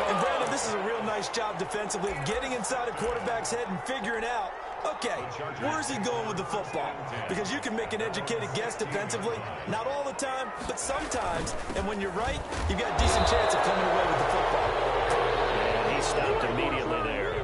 Speaker 4: And Brandon, this is a real nice job defensively of getting inside a quarterback's head and figuring out, okay, where's he going with the football? Because you can make an educated guess defensively, not all the time, but sometimes. And when you're right, you've got a decent chance of coming away with the football.
Speaker 2: And he stopped immediately there.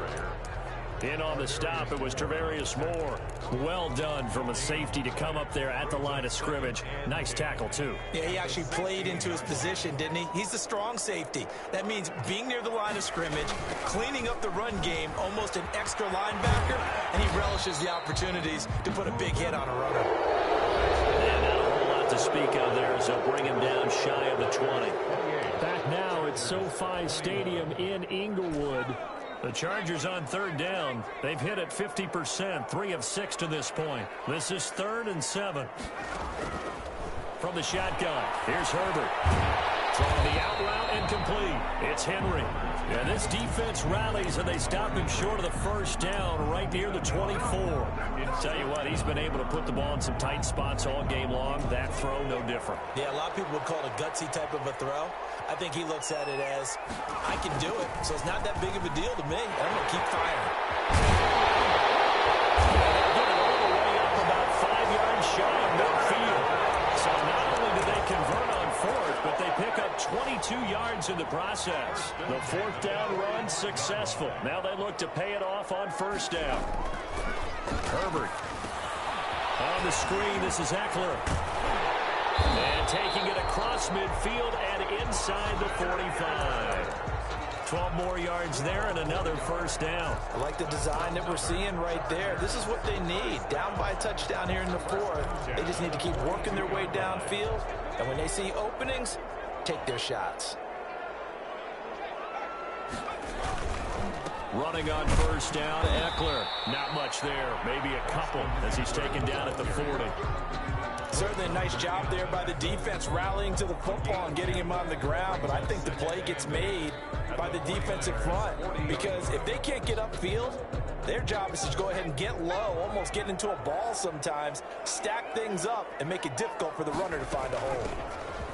Speaker 2: In on the stop, it was Travarius Moore. Well done from a safety to come up there at the line of scrimmage. Nice tackle, too.
Speaker 4: Yeah, he actually played into his position, didn't he? He's the strong safety. That means being near the line of scrimmage, cleaning up the run game, almost an extra linebacker, and he relishes the opportunities to put a big hit on a runner.
Speaker 2: And not a whole lot to speak of there as they'll bring him down shy of the 20. Back now at SoFi Stadium in Inglewood. The Chargers on 3rd down. They've hit it 50%, 3 of 6 to this point. This is 3rd and 7. From the shotgun, here's Herbert. Throwing the out route incomplete. It's Henry. And this defense rallies, and they stop him short of the 1st down right near the 24. Tell you what, he's been able to put the ball in some tight spots all game long. That throw, no different.
Speaker 4: Yeah, a lot of people would call it a gutsy type of a throw. I think he looks at it as, I can do it, so it's not that big of a deal to me. I'm going to keep firing.
Speaker 2: They get it all the way up about 5 yards shy of midfield. So not only did they convert on 4th, but they pick up 22 yards in the process. The 4th down run successful. Now they look to pay it off on 1st down. Herbert on the screen. This is Eckler. And taking it across midfield and inside the 45. 12 more yards there and another 1st down.
Speaker 4: I like the design that we're seeing right there. This is what they need. Down by a touchdown here in the 4th. They just need to keep working their way downfield. And when they see openings, take their shots.
Speaker 2: Running on 1st down, Eckler. Not much there. Maybe a couple as he's taken down at the 40.
Speaker 4: Certainly a nice job there by the defense rallying to the football and getting him on the ground, but I think the play gets made by the defensive front because if they can't get upfield, their job is to go ahead and get low, almost get into a ball sometimes, stack things up, and make it difficult for the runner to find a hole.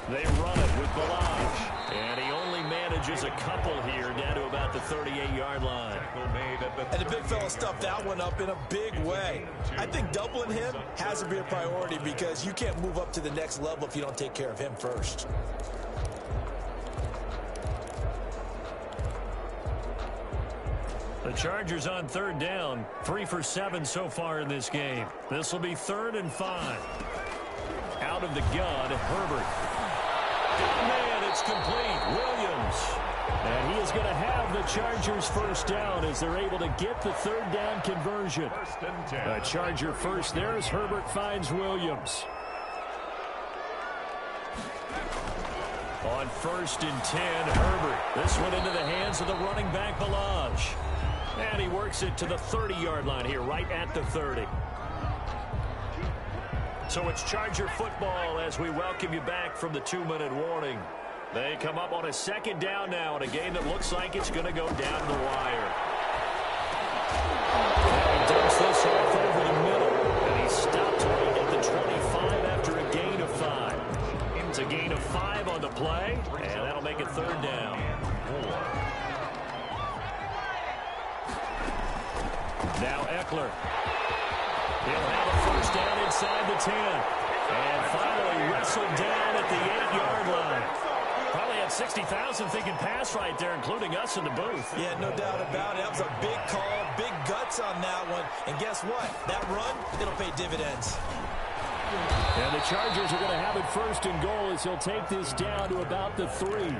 Speaker 2: They run it with Balaj, and he only manages a couple here down to about the 38-yard line.
Speaker 4: And the big fella stuffed that one up in a big way. I think doubling him has to be a priority because you can't move up to the next level if you don't take care of him first.
Speaker 2: The Chargers on 3rd down, 3 for 7 so far in this game. This will be 3rd and 5. Out of the gun, Herbert. Man, it's complete. Williams. And he is going to have the Chargers 1st down as they're able to get the 3rd down conversion. A Charger first there as Herbert finds Williams. On 1st and 10, Herbert. This one into the hands of the running back, Balaj. And he works it to the 30-yard line here, right at the 30. So it's Charger football as we welcome you back from the 2-minute warning. They come up on a 2nd down now in a game that looks like it's going to go down the wire. And he dumps this off over the middle, and he stopped right at the 25 after a gain of 5. It's a gain of 5 on the play, and that'll make it 3rd down. Now Eckler. He'll have a 1st down inside the 10. And finally wrestled down at the 8-yard line. Probably had 60,000 thinking pass right there, including us in the booth.
Speaker 4: Yeah, no doubt about it. That was a big call, big guts on that one. And guess what? That run, it'll pay dividends.
Speaker 2: And the Chargers are going to have it first and goal as he'll take this down to about the 3.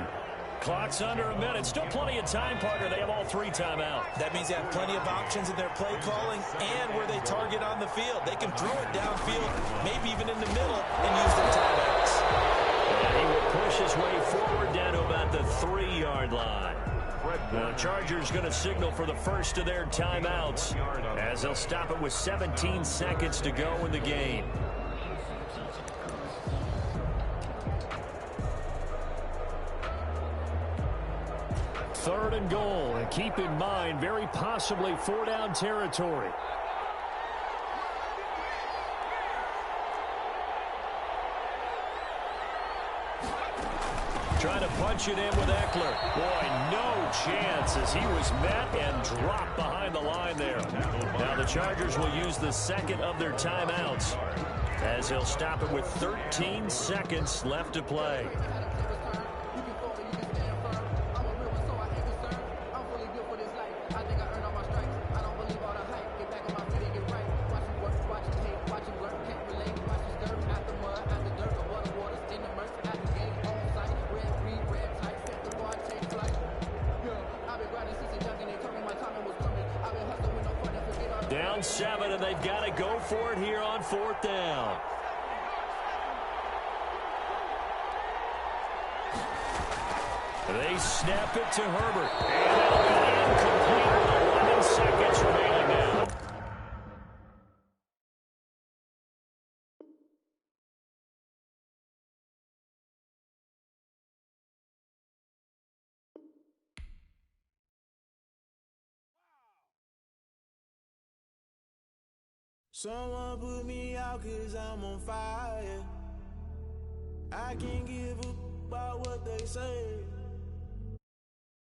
Speaker 2: Clock's under a minute. Still plenty of time, partner. They have all 3 timeouts.
Speaker 4: That means they have plenty of options in their play calling and where they target on the field. They can throw it downfield, maybe even in the middle, and use their timeouts.
Speaker 2: And he will push his way forward down to about the 3-yard line. The Chargers going to signal for the first of their timeouts as they'll stop it with 17 seconds to go in the game. Third and goal, and keep in mind, very possibly 4-down territory. Trying to punch it in with Eckler. Boy, no chance as he was met and dropped behind the line there. Now the Chargers will use the second of their timeouts as he'll stop it with 13 seconds left to play. Down 7, and they've got to go for it here on 4th down. They snap it to Herbert. And it'll be incomplete with 11 seconds remaining now.
Speaker 14: Someone put me out 'cause I'm on fire. I can't give a about what they say.